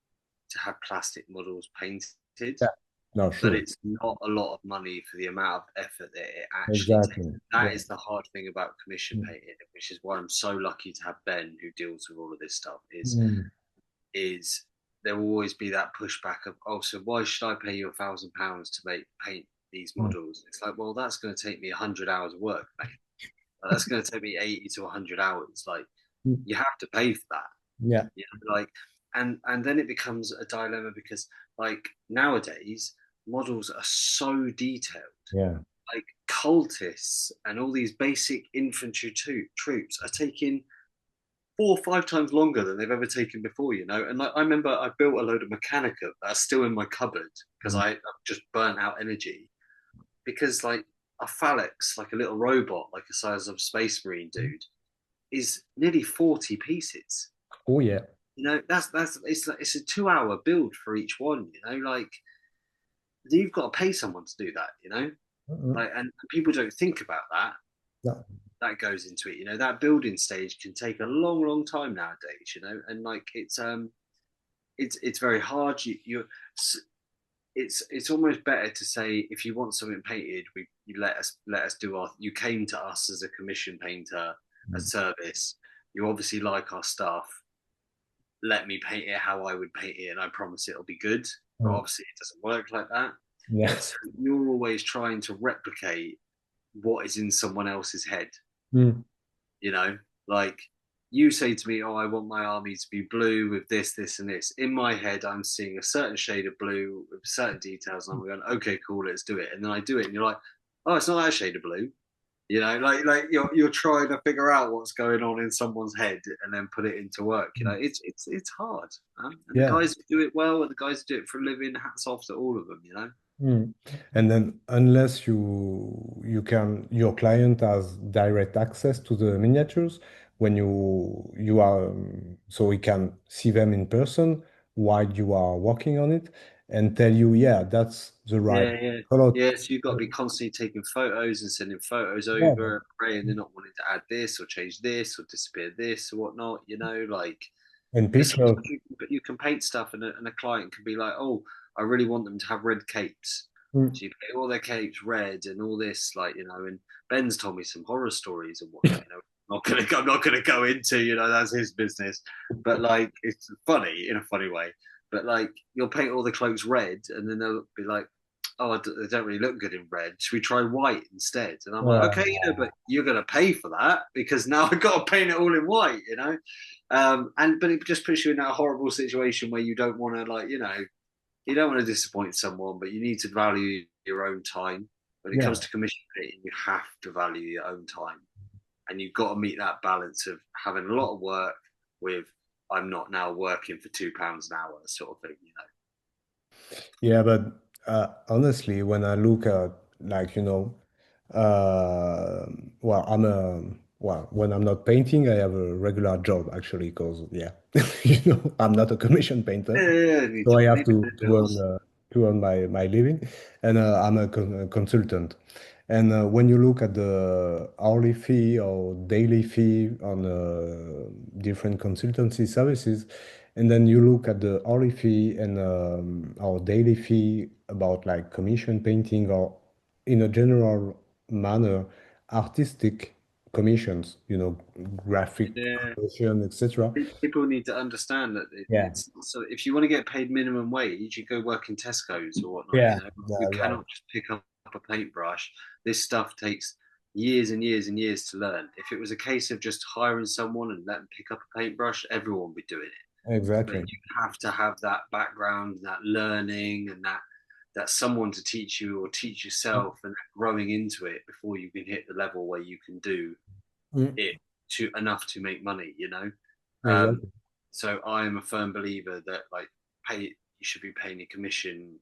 to have plastic models painted, Yeah, no, but sure. it's not a lot of money for the amount of effort that it actually takes. Exactly. That Yeah. is the hard thing about commission painting, which is why I'm so lucky to have Ben, who deals with all of this stuff. Mm. Is there will always be that pushback of, oh, so why should I pay you £1,000 to paint these Mm. models? It's like, well, that's going to take me 100 hours of work, mate. That's going to take me 80 to 100 hours. Like, Mm. you have to pay for that. Yeah. Like, and then it becomes a dilemma, because like nowadays models are so detailed. Yeah. Like cultists and all these basic infantry troops are taking 4 or 5 times longer than they've ever taken before. And like, I remember I built a load of Mechanica that's still in my cupboard because Mm. I've just burnt out energy, because like a phalanx, like a little robot, like the size of a space marine dude, is nearly 40 pieces. Oh yeah. That's it's a 2 hour build for each one. Like, you've got to pay someone to do that. Mm-mm. Like, and people don't think about that. No. That goes into it. That building stage can take a long, long time nowadays. And like it's very hard. it's almost better to say if you want something painted, you let us do our. You came to us as a commission painter, a Mm. service. You obviously like our stuff. Let me paint it how I would paint it, and I promise it'll be good. But Mm. obviously, it doesn't work like that. Yeah. So you're always trying to replicate what is in someone else's head. Mm. You know, like you say to me, "Oh, I want my army to be blue with this, this, and this." In my head, I'm seeing a certain shade of blue with certain details, and I'm going, "Okay, cool, let's do it." And then I do it, and you're like, "Oh, it's not that shade of blue." You know, like you're trying to figure out what's going on in someone's head and then put it into work. You know, it's hard, man. And the Yeah. guys who do it well, and the guys who do it for a living, hats off to all of them. You know. Mm. And then unless your client has direct access to the miniatures when you are so he can see them in person while you are working on it and tell you, yeah, that's the right Yeah, yeah, color. yeah. So you've got to be constantly taking photos and sending photos Yeah. over, and they're not wanting to add this or change this or disappear this or whatnot. You know, like And because pictures. sometimes you can paint stuff, and a client can be like, "Oh, I really want them to have red capes." Mm. So you paint all their capes red and all this, like you know. And Ben's told me some horror stories and whatnot. You know, I'm not gonna go into. You know, that's his business. But like, it's funny in a funny way. But like, you'll paint all the cloaks red, and then they'll be like, "Oh, they don't really look good in red. Should we try white instead?" And I'm like, "Okay, you know, but you're gonna pay for that because now I've got to paint it all in white, you know." And but it just puts you in that horrible situation where you don't want to, like, you know, you don't want to disappoint someone, but you need to value your own time. When it comes Yeah. to commission painting, you have to value your own time, and you've got to meet that balance of having a lot of work with I'm not now working for £2 an hour sort of thing, you know. Yeah, but honestly, when I look at like, uh, well, when I'm not painting, I have a regular job actually, because yeah, I'm not a commission painter, Yeah, yeah, yeah, so I have need to pay bills. to earn my living, and I'm a consultant. And when you look at the hourly fee or daily fee on different consultancy services, and then you look at the hourly fee and our daily fee about like commission painting or in a general manner, artistic commissions, graphic Yeah. commission, etc. People need to understand that Yeah. it's so if you want to get paid minimum wage, you go work in Tesco's or whatnot. You Yeah. know, you Yeah. Right. cannot just pick up a paintbrush. This stuff takes years and years and years to learn. If it was a case of just hiring someone and let them pick up a paintbrush, everyone would be doing it. But Exactly. you have to have that background, that learning, and that someone to teach you or teach yourself, and growing into it before you can hit the level where you can do Mm. it to enough to make money. You know. Um, Exactly. so I am a firm believer that like pay you should be paying a commission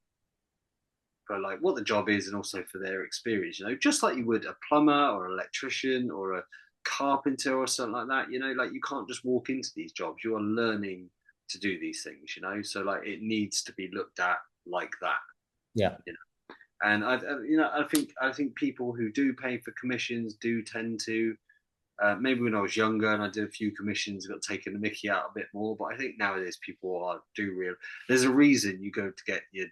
for like what the job is and also for their experience. You know, just like you would a plumber or an electrician or a carpenter or something like that. You know, like you can't just walk into these jobs. You are learning to do these things. You know, so like it needs to be looked at like that. Yeah. You know, and you know I think people who do pay for commissions do tend to maybe when I was younger and I did a few commissions, got taken the Mickey out a bit more. But I think nowadays people are do real. There's a reason you go to get your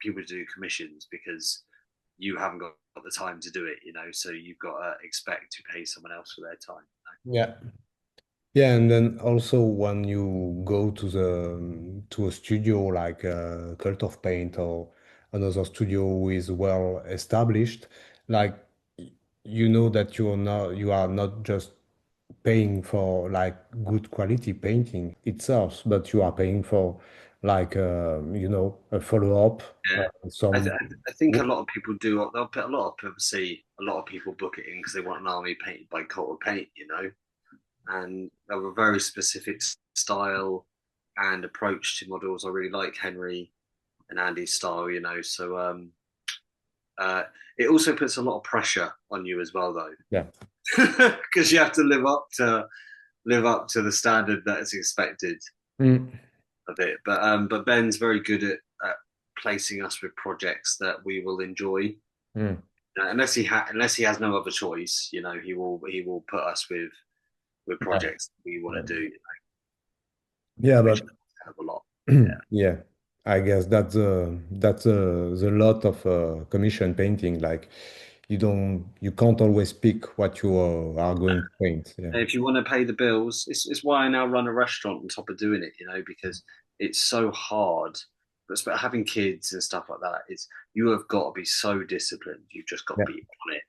people to do commissions because you haven't got the time to do it, you know. So you've got to expect to pay someone else for their time. Yeah. Yeah, and then also when you go to a studio like Cult of Paint or another studio who is well established, like you know that you are not just paying for like good quality painting itself, but you are paying for like a follow-up, Yeah. some. I think a lot of people do. They'll put a lot of people see a lot of people book it in because they want an army painted by Cult of Paint, you know, and they have a very specific style and approach to models. I really like Henry and Andy's style, you know. So uh, it also puts a lot of pressure on you as well, though, Yeah. because you have to live up to the standard that is expected Mm, of it. But Ben's very good at placing us with projects that we will enjoy. mm. Unless he has no other choice, you know, he will put us with Yeah. projects we want to do, Yeah, which but help a lot. Yeah. yeah. I guess that's the lot of commission painting. Like you can't always pick what you are going to paint. Yeah. And if you want to pay the bills, it's why I now run a restaurant on top of doing it, because it's so hard. But having kids and stuff like that, you have got to be so disciplined. You've just got Yeah. to be on it.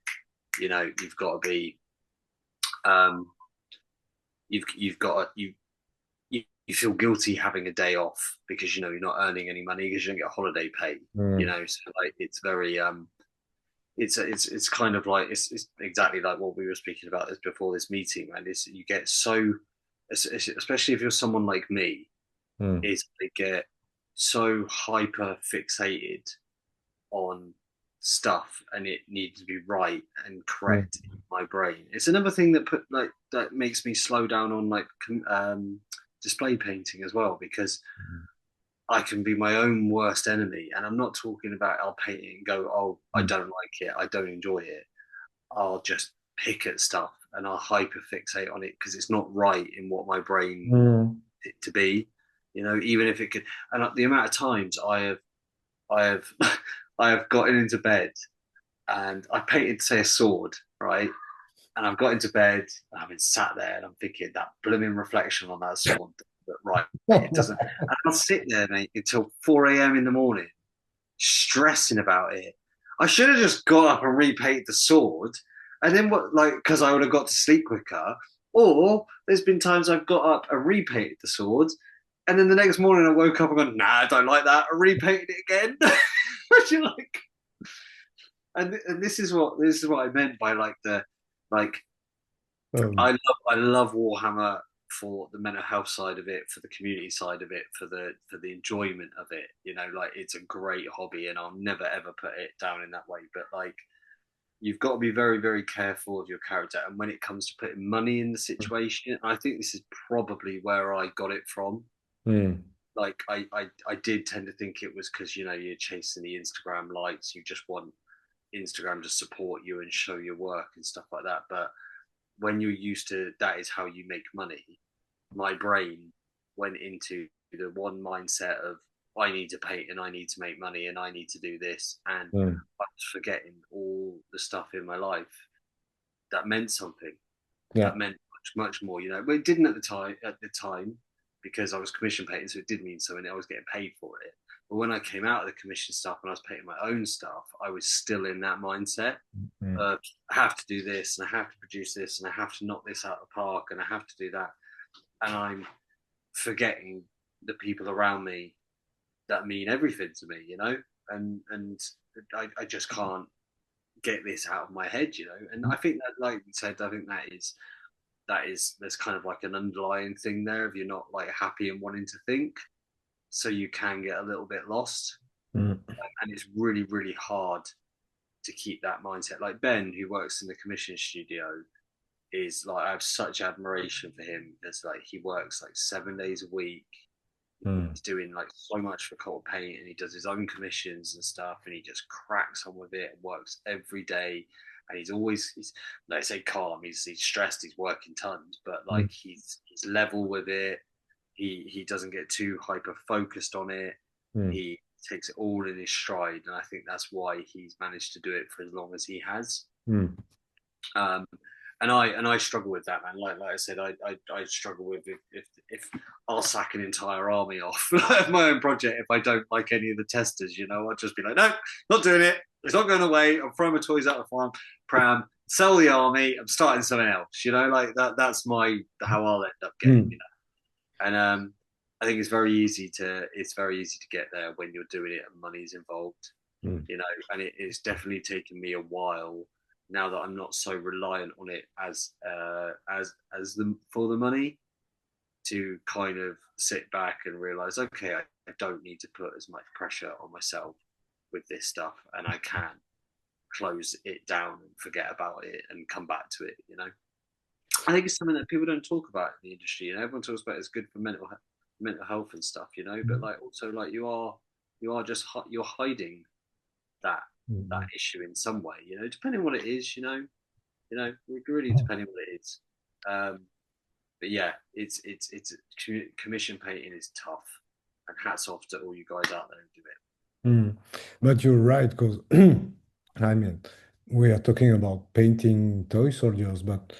You've got to be, um, you've got to, you feel guilty having a day off because you're not earning any money because you don't get holiday pay. Mm, So like it's very it's kind of like it's exactly like what we were speaking about this before this meeting, man. Is you get so, especially if you're someone like me, mm, is they get so hyper fixated on stuff and it needs to be right and mm, correct in my brain. It's another thing that makes me slow down on display painting as well, because I can be my own worst enemy. And I'm not talking about I'll paint it and go, oh, I mm, don't like it, I don't enjoy it. I'll just pick at stuff and I'll hyper fixate on it because it's not right in what my brain mm, it to be. Even if it could. And the amount of times I have I have gotten into bed and I painted, say, a sword, right? And I've got into bed and I've been sat there and I'm thinking that blooming reflection on that sword, but right, it doesn't. And I'll sit there, mate, until 4 a.m. in the morning, stressing about it. I should have just got up and repainted the sword, and then what? Like, because I would have got to sleep quicker. Or there's been times I've got up and repainted the sword, and then the next morning I woke up and gone, nah, I don't like that. I repainted it again. You're like, and this is what I meant by like um, I love Warhammer for the mental health side of it, for the community side of it, for the enjoyment of it. Like it's a great hobby, and I'll never ever put it down in that way. But like, you've got to be very very careful of your character, and when it comes to putting money in the situation, I think this is probably where I got it from. mm, Like I did tend to think it was because you're chasing the Instagram likes, you just want Instagram to support you and show your work and stuff like that. But when you're used to that is how you make money, my brain went into the one mindset of I need to paint and I need to make money and I need to do this, and mm, I was forgetting all the stuff in my life that meant something, yeah. that meant much more. But it didn't at the time because I was commission painting, so it did mean something. I was getting paid for it. But when I came out of the commission stuff and I was painting my own stuff, I was still in that mindset. Mm, I have to do this and I have to produce this and I have to knock this out of the park and I have to do that. And I'm forgetting the people around me that mean everything to me. And I just can't get this out of my head. And I think that, like you said, I think there's kind of like an underlying thing there if you're not like happy and wanting to think. So you can get a little bit lost. mm, And it's really, really hard to keep that mindset. Like Ben, who works in the commission studio, is like I have such admiration for him. As like he works like 7 days a week. mm, He's doing like so much for Cold Paint, and he does his own commissions and stuff, and he just cracks on with it and works every day. And he's like I say calm. He's stressed. He's working tons, but mm, like he's level with it. He doesn't get too hyper focused on it. mm, He takes it all in his stride, and I think that's why he's managed to do it for as long as he has. mm. Um, and I struggle with that, man. Like I said, I struggle with if I'll sack an entire army off of my own project if I don't like any of the testers. I'll just be like, no, not doing it. It's not going away. I'm throwing my toys out the farm pram, sell the army. I'm starting something else. Like that. That's how I'll end up getting. Mm, And I think it's very easy to get there when you're doing it and money's involved. mm, And it's definitely taken me a while now that I'm not so reliant on it as for the money, to kind of sit back and realize, okay, I don't need to put as much pressure on myself with this stuff, and I can close it down and forget about it and come back to it. I think it's something that people don't talk about in the industry. Everyone talks about it's good for mental health and stuff. But like also like you are just you're hiding that that mm, issue in some way. Depending on what it is. Really depending on what it is. But yeah, it's commission painting is tough. And hats off to all you guys out there who do it. Mm. But you're right, because I mean, we are talking about painting toy soldiers, but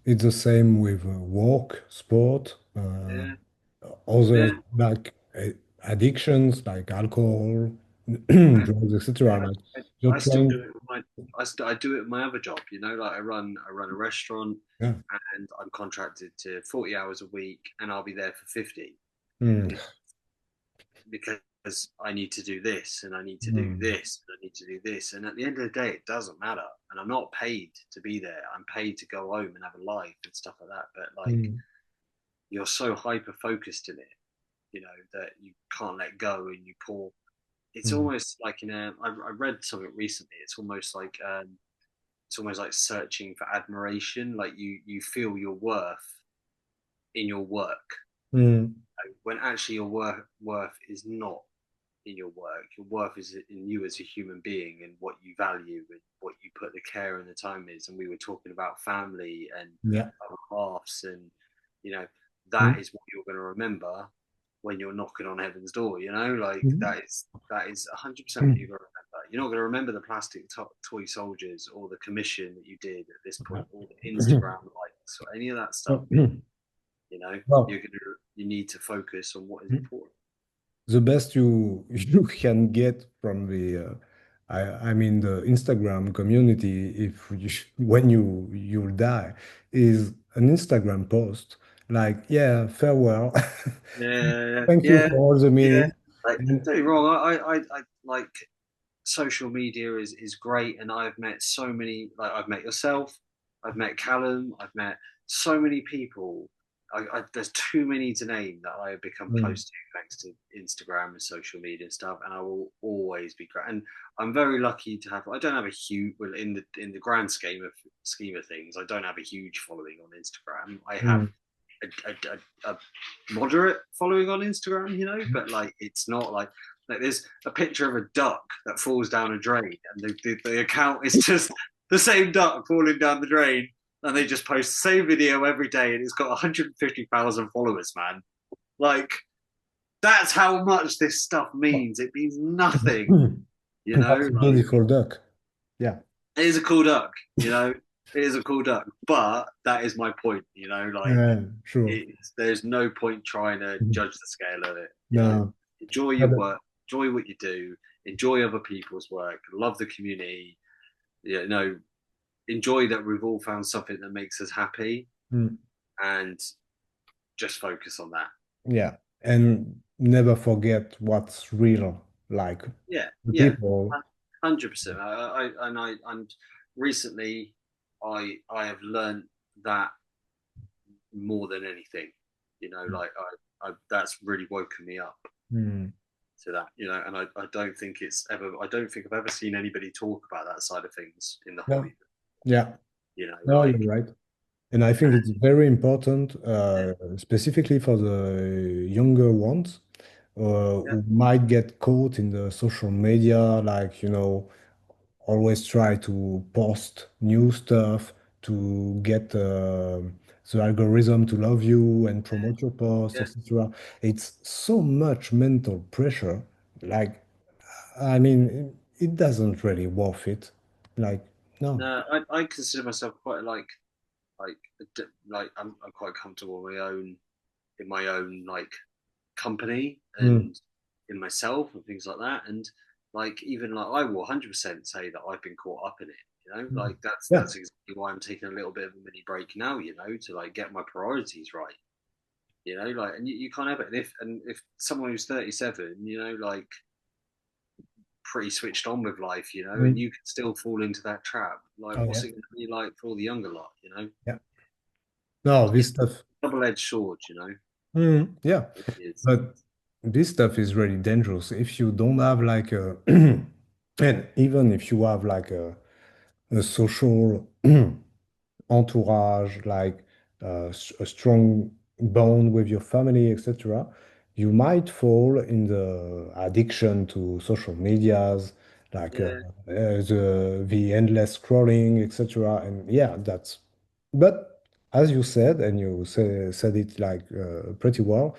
it's the same with work, sport, Yeah, other yeah, like addictions like alcohol, yeah. drugs, etc. Yeah, Like you're I still do trying, it with my I do it with my other job. You know, like I run a restaurant, yeah. and I'm contracted to 40 hours a week, and I'll be there for 50 Mm, because I need to do this, and I need to do mm, this, and I need to do this, and at the end of the day, it doesn't matter. And I'm not paid to be there. I'm paid to go home and have a life and stuff like that. But like, mm, you're so hyper focused in it, you know, that you can't let go, and you pour. It's mm, almost like in a. I read something recently. It's almost like searching for admiration. Like you feel your worth in your work, mm, when actually your worth is not in your work. Your worth is in you as a human being, and what you value and what you put the care and the time is. And we were talking about family and yeah. laughs, and you know Mm, that is what you're going to remember when you're knocking on heaven's door. You know, like mm, that is 100% what you're going to remember. You're not going to remember the plastic toy soldiers or the commission that you did at this point, or the Instagram likes or any of that stuff. yeah. You know, Well, you need to focus on what is mm, important. the best you you can get from the I mean the Instagram community if you, when you'll die is an Instagram post like yeah farewell Yeah, thank you yeah, for all the yeah. meaning Like, and don't get me wrong. I like social media is great, and I've met so many. Like, I've met yourself, I've met Callum, I've met so many people. There's too many to name that I have become mm, close to thanks to Instagram and social media and stuff. And I will always be great. And I'm very lucky to have. I don't have a huge, well, in the grand scheme of things, I don't have a huge following on Instagram. I have mm, a moderate following on Instagram, you know, but like it's not like there's a picture of a duck that falls down a drain, and the account is just the same duck falling down the drain, and they just post the same video every day, and it's got 150,000 followers, man. Like that's how much this stuff means. It means nothing, you that's know. a Like beautiful duck yeah it is a cool duck, you know. It is a cool duck, but that is my point, you know. Like sure there's no point trying to judge the scale of it. You know, no enjoy but, your work, enjoy what you do, enjoy other people's work, love the community. You know, enjoy that we've all found something that makes us happy, mm, and just focus on that. yeah and never forget what's real like Yeah, the yeah, people 100%. And recently, I have learned that more than anything. You know, like I that's really woken me up mm, to that. You know, and I don't think it's ever. I don't think I've ever seen anybody talk about that side of things in the yeah hobby. yeah You know, no you're like right. And I think it's very important, yeah, specifically for the younger ones, yeah, who might get caught in the social media, like, always try to post new stuff to get the algorithm to love you and promote your post, yeah. etc. It's so much mental pressure. Like, I mean, it doesn't really worth it. Like, no. No, I consider myself quite like like I'm quite comfortable in my own like company Mm, and in myself and things like that. And like even like I will 100% say that I've been caught up in it. You know, mm. like that's Yeah. exactly why I'm taking a little bit of a mini break now. You know, to like get my priorities right. You know, like and you can't have it. And if someone who's 37, you know, like pretty switched on with life, you know, and Mm. you can still fall into that trap. Like, Oh, what's yeah. it going to be like for all the younger lot? You know, Yeah. No, this it's stuff. a double-edged sword. You know, Mm, yeah. it is. But this stuff is really dangerous. If you don't have like a, and even if you have like a social entourage, like a strong bond with your family, etc., you might fall in the addiction to social medias, like Yeah, the endless scrolling, etc. And yeah, that's. But as you said, and you said it like pretty well,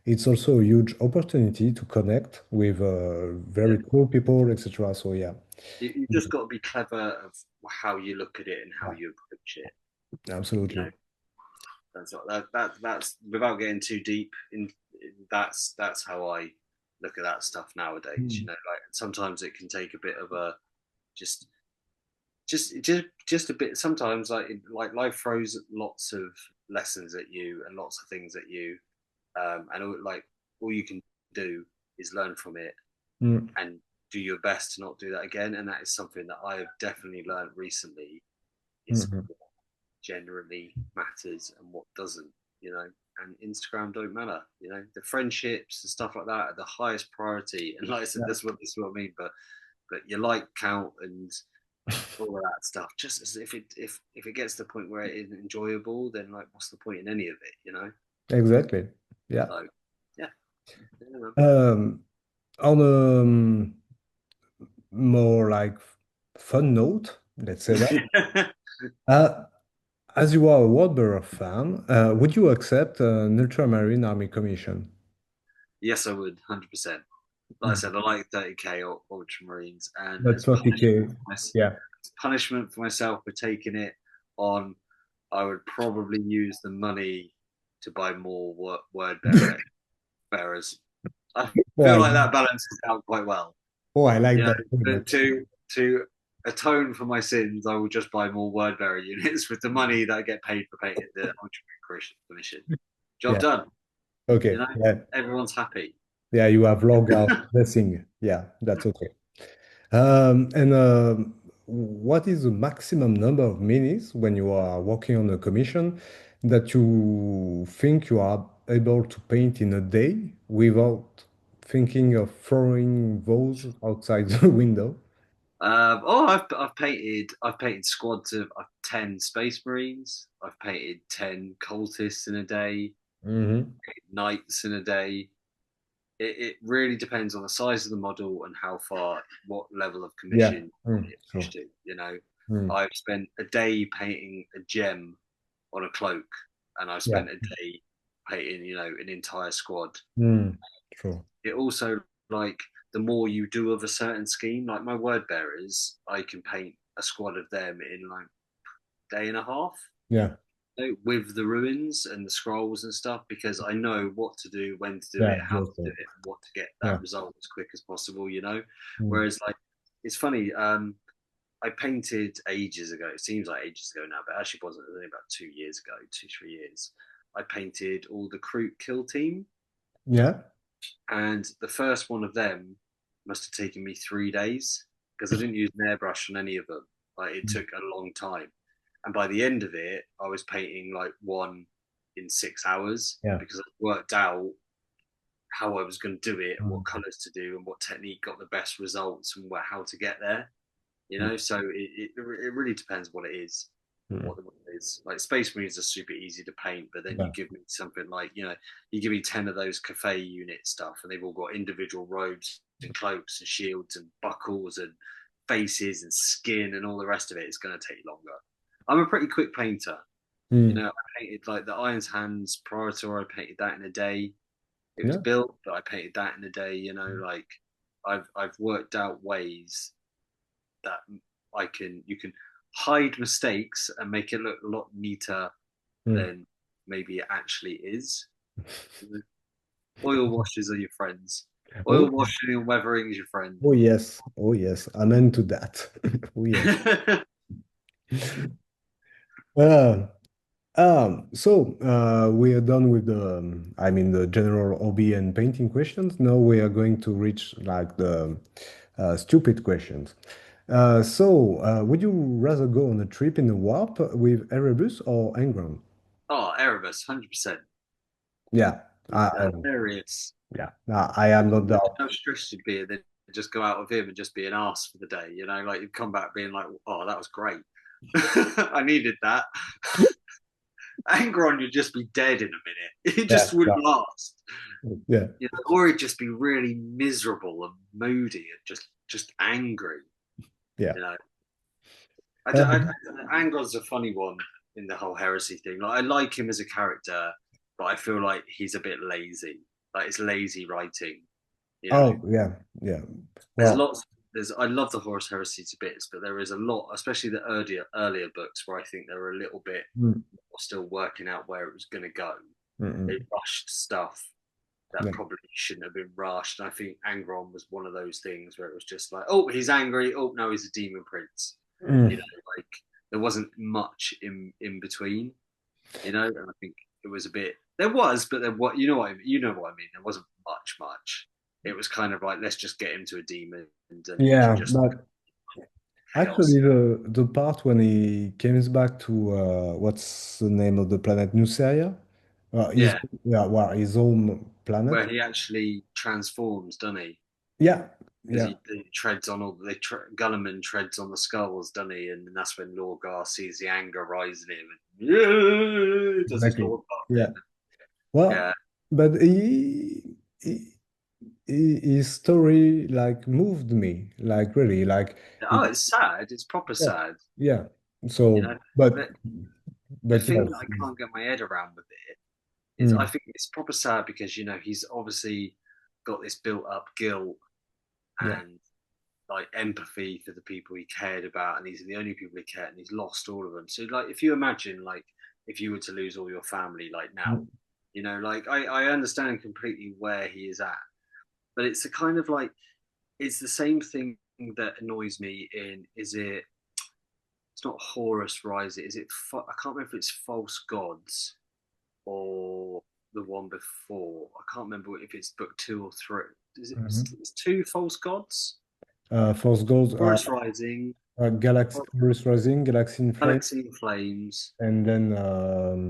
it's also a huge opportunity to connect with Yeah. very cool people, etc. So yeah, You just got to be clever of how you look at it and how yeah, you approach it. You know, absolutely. that's without getting too deep in. That's how I look at that stuff nowadays. Mm. Like sometimes it can take a bit of a just just a bit. Sometimes like life throws lots of lessons at you and lots of things at you, and all you can do is learn from it Mm. and do your best to not do that again. And that is something that I have definitely learned recently is Mhm. what generally matters and what doesn't, you know. And Instagram don't matter, you know. The friendships and stuff like that are the highest priority. And like I said, Yeah, this is what I mean. But your like count and all of that stuff, just as if it gets to the point where it isn't enjoyable, then like what's the point in any of it, you know? exactly. Yeah. So yeah, yeah, Um, on a more like fun note, let's say that. man. Uh, as you are a Warhammer fan, would you accept an Ultramarine Army commission? Yes, I would, 100%. Like I said, I like 30k Ultramarines, and But 30K, yeah. as punishment for myself for taking it on, I would probably use the money to buy more bearers. I Oh, feel like that balances out quite well. I like You know, that very but much. to atone for my sins, I will just buy more word bearer units with the money that I get paid for painting the Ultramarine commission. Job Yeah. done. You Okay. know, Yeah. everyone's happy. Yeah, you have Lorgar blessing. Yeah, that's okay. And what is the maximum number of minutes when you are working on a commission that you think you are able to paint in a day without thinking of throwing those outside the window? I've painted squads of 10 Space Marines. I've painted 10 cultists in a day, Hmm. knights in a day. It really depends on the size of the model and how far, what level of Yeah. commission Mm, it sure. pushed to. You know, Mm, I've spent a day painting a gem on a cloak, and I've yeah. spent a day painting, an entire squad. Mm, sure. It also, like, the more you do of a certain scheme, like my word bearers, I can paint a squad of them in like day and a half, Yeah. with the ruins and the scrolls and stuff, because I know what to do, when to do Yeah. it, how to Just, do it, and what to get yeah. that result as quick as possible. Mm, Whereas, like, it's funny. I painted ages ago. It seems like ages ago now, but it actually wasn't. It was only about 2 years ago, 2 3 years. I painted all the Kroot kill team, yeah. and the first one of them must have taken me 3 days because I didn't use an airbrush on any of them. Like, it Mm, took a long time, and by the end of it, I was painting like one in 6 hours yeah. because I worked out how I was going to do it and Mm, what colors to do and what technique got the best results and how to get there. mm, So it really depends what it is and mm. what it is. Like, Space Marines are super easy to paint, but then you Yeah. give me something like, you give me 10 of those cafe unit stuff, and they've all got individual robes and cloaks and shields and buckles and faces and skin and all the rest of it. It's going to take longer. I'm a pretty quick painter. Mm, I painted like the Iron's Hands Praetor. I painted that in a day. It was yeah. built, but I painted that in a day. Like, I've worked out ways that you can hide mistakes and make it look a lot neater Mm. than maybe it actually is. Oil washes are your friends. Oh, Oil washing and weathering is your friend. oh yes. Oh yes. Amen to that. Oh yes. Uh, we are done with the general hobby and painting questions. Now we are going to reach like the stupid questions. Would you rather go on a trip in the warp with Erebus or Engram? Oh, Erebus, 100%. Yeah, Hilarious. yeah. I am not Imagine doubt. how stressed you'd be, and then just go out with him and just be an ass for the day. Like, you'd come back being like, "Oh, that was great. I needed that." Angron, you'd just be dead in a minute. It Yeah, just wouldn't last. yeah, Or he'd just be really miserable and moody and just angry. yeah. You know, Um, Angron's a funny one in the whole heresy thing. Like, I like him as a character, but I feel like he's a bit lazy. Like it's lazy writing, you know. Oh, yeah, yeah. There's Well, lots. There's I love the Horus Heresy to bits, but there is a lot, especially the earlier books, where I think they were a little bit mm, still working out where it was going to go. They mm, rushed stuff that yeah. probably shouldn't have been rushed. And I think Angron was one of those things where it was just like, oh, he's angry. Oh no, he's a demon prince. You Mm, know, like there wasn't much in between. You know, and I think it was a bit. There was, but there what you know what I mean. You know what I mean. There wasn't much. It was kind of like let's just get him to a demon, and then he can yeah, just but chaos. actually, the part when he comes back to what's the name of the planet, Nuceria? His, Yeah, yeah, well, his home where planet. he actually transforms, doesn't he? Yeah, Because yeah, he treads on all Gulliman treads on the skulls, doesn't he? And that's when Lorgar sees the anger rise in him and yeah, does his exactly. Lorgar Yeah. thing. Well, Yeah. but his story like moved me, like really, like Oh, it, it's sad. It's proper yeah, sad. yeah. You know, So, but the but thing that yes, I can't get my head around with it is I mm, think it's proper sad because he's obviously got this built up guilt yeah, and like empathy for the people he cared about, and these are the only people he cared, and he's lost all of them. So like, if you imagine like if you were to lose all your family like now, mm, like I understand completely where he is at, but it's the kind of like it's the same thing that annoys me in is it it's not Horus Rise, is it I can't remember if it's False Gods or the one before. I can't remember if it's book 2 or 3. Is it mhm. it's two False Gods? Force Goals, Horus Rising, Galaxy, Horus Rising, Galaxy in Flame, Galaxy in Flames, and then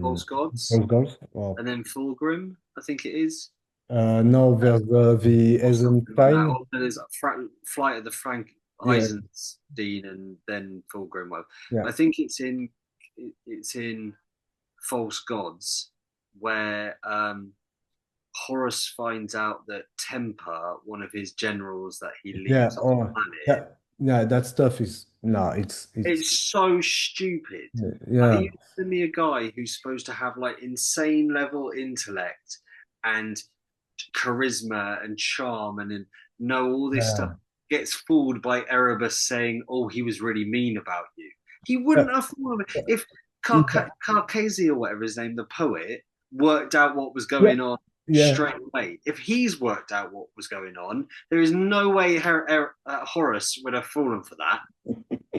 False Gods, Force Goals. Well, and then Fulgrim, I think it is. no, there's the Or something like that. Eisenstein. Or there's a Flight of the Frank Yeah, Eisenstein and then Fulgrim. Well, yeah, I think it's in False Gods where Horus finds out that Temper, one of his generals that he yeah. leaves on the Oh, planet, that, yeah. That stuff is no. It's it's so stupid. Like, are yeah, you telling me a guy who's supposed to have like insane level intellect and charisma and charm and know all this stuff yeah, gets fooled by Erebus saying, "Oh, he was really mean about you." He yeah, wouldn't have fooled him if yeah, Carcasi or whatever his name, the poet, worked out what was yeah, going on yeah. straight away. If he's worked out what was going on, there is no way Horace would have fallen for that.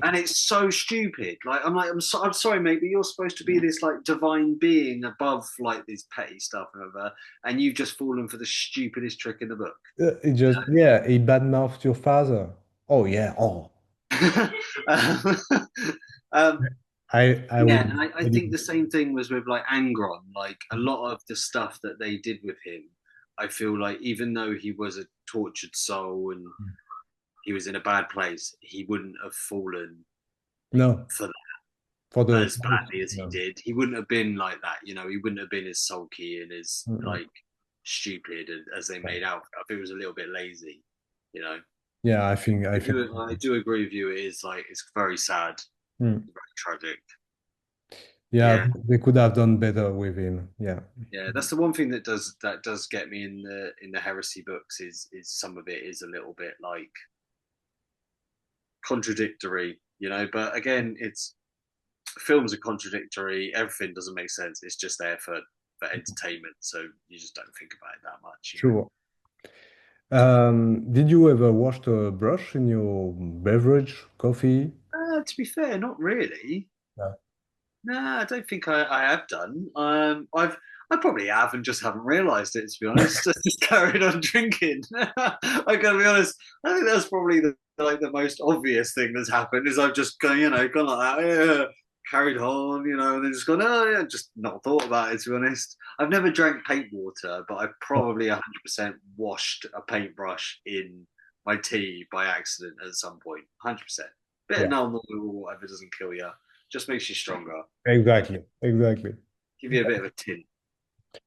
And it's so stupid. Like I'm sorry, mate, but you're supposed to be this like divine being above like this petty stuff and whatever, and you've just fallen for the stupidest trick in the book. It just yeah. He badmouthed your father. Oh yeah. Oh, um, um, I yeah, would. and I think the same thing was with like Angron. Like a lot of the stuff that they did with him, I feel like even though he was a tortured soul and he was in a bad place, he wouldn't have fallen No, for for the as badly as he no. did. He wouldn't have been like that, He wouldn't have been as sulky and as Mm-mm. like stupid as they made out. I think it was a little bit lazy, you know. Yeah, I think. I do agree with you. It is like it's very sad, Mm. very tragic. Yeah, Yeah, they could have done better with him. Yeah. yeah. That's the one thing that does get me in the heresy books is some of it is a little bit like contradictory, But again, it's films are contradictory. Everything doesn't make sense. It's just there for entertainment. So you just don't think about it that much. Sure. Did you ever wash the brush in your beverage, coffee? To be fair, not really. Yeah. No, I don't think I have done. I probably have and just haven't realised it. To be honest, just carried on drinking. I gotta be honest. I think that's probably the most obvious thing that's happened is I've just gone like that, yeah, carried on, and then just gone, oh yeah, just not thought about it. To be honest, I've never drank paint water, but I've probably 100% washed a paintbrush in my tea by accident at some point. 100%. Bit of Yeah, Null or whatever doesn't kill you, just makes you stronger. exactly, exactly. Give you a bit of a tint.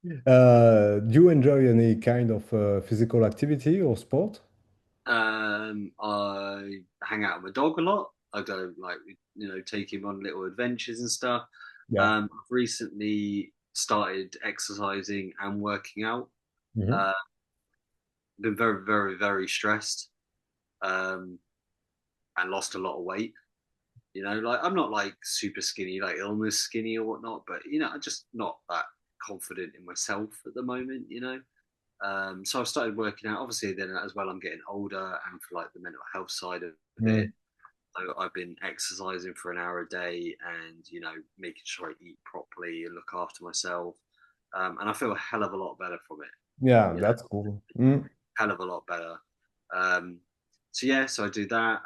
Do you enjoy any kind of physical activity or sport? I hang out with my dog a lot. I go like take him on little adventures and stuff. Yeah. I've recently started exercising and working out. Hmm. Been very, very, very stressed, um, and lost a lot of weight. Like I'm not like super skinny, like illness skinny or whatnot, but I'm just not that confident in myself at the moment. So I've started working out. Obviously, then as well, I'm getting older, and for like the mental health side of it, Mm. so I've been exercising for an hour a day, and making sure I eat properly and look after myself, and I feel a hell of a lot better from it. Yeah, You know, that's cool. Mm. hell of a lot better. Um, so yeah, so I do that.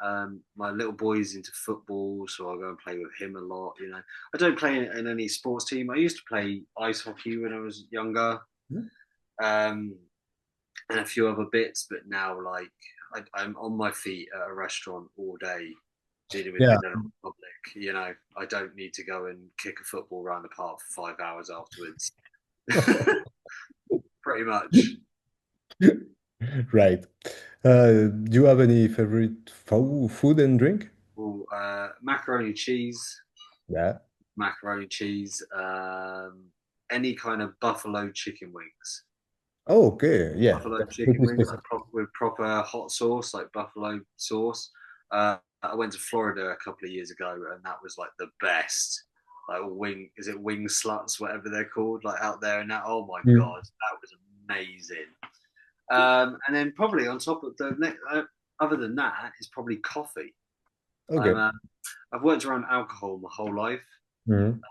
My little boy's into football, so I go and play with him a lot. I don't play in any sports team. I used to play ice hockey when I was younger, um, and a few other bits, but now like I'm on my feet at a restaurant all day, dealing with Yeah. the general public. I don't need to go and kick a football around the park for 5 hours afterwards. Pretty much. Right. Do you have any favorite food and drink? Well, macaroni cheese, Yeah. any kind of buffalo chicken wings. Oh, okay. Yeah, Buffalo that's chicken pretty wings, specific. with proper hot sauce, like buffalo sauce. I went to Florida a couple of years ago, and that was like the best. Like is it wing sluts, whatever they're called, like out there, and that. Oh my Mm. god, that was amazing. And then probably on top of other than that, is probably coffee. I'm Okay. I've worked around alcohol my whole life. Mhm.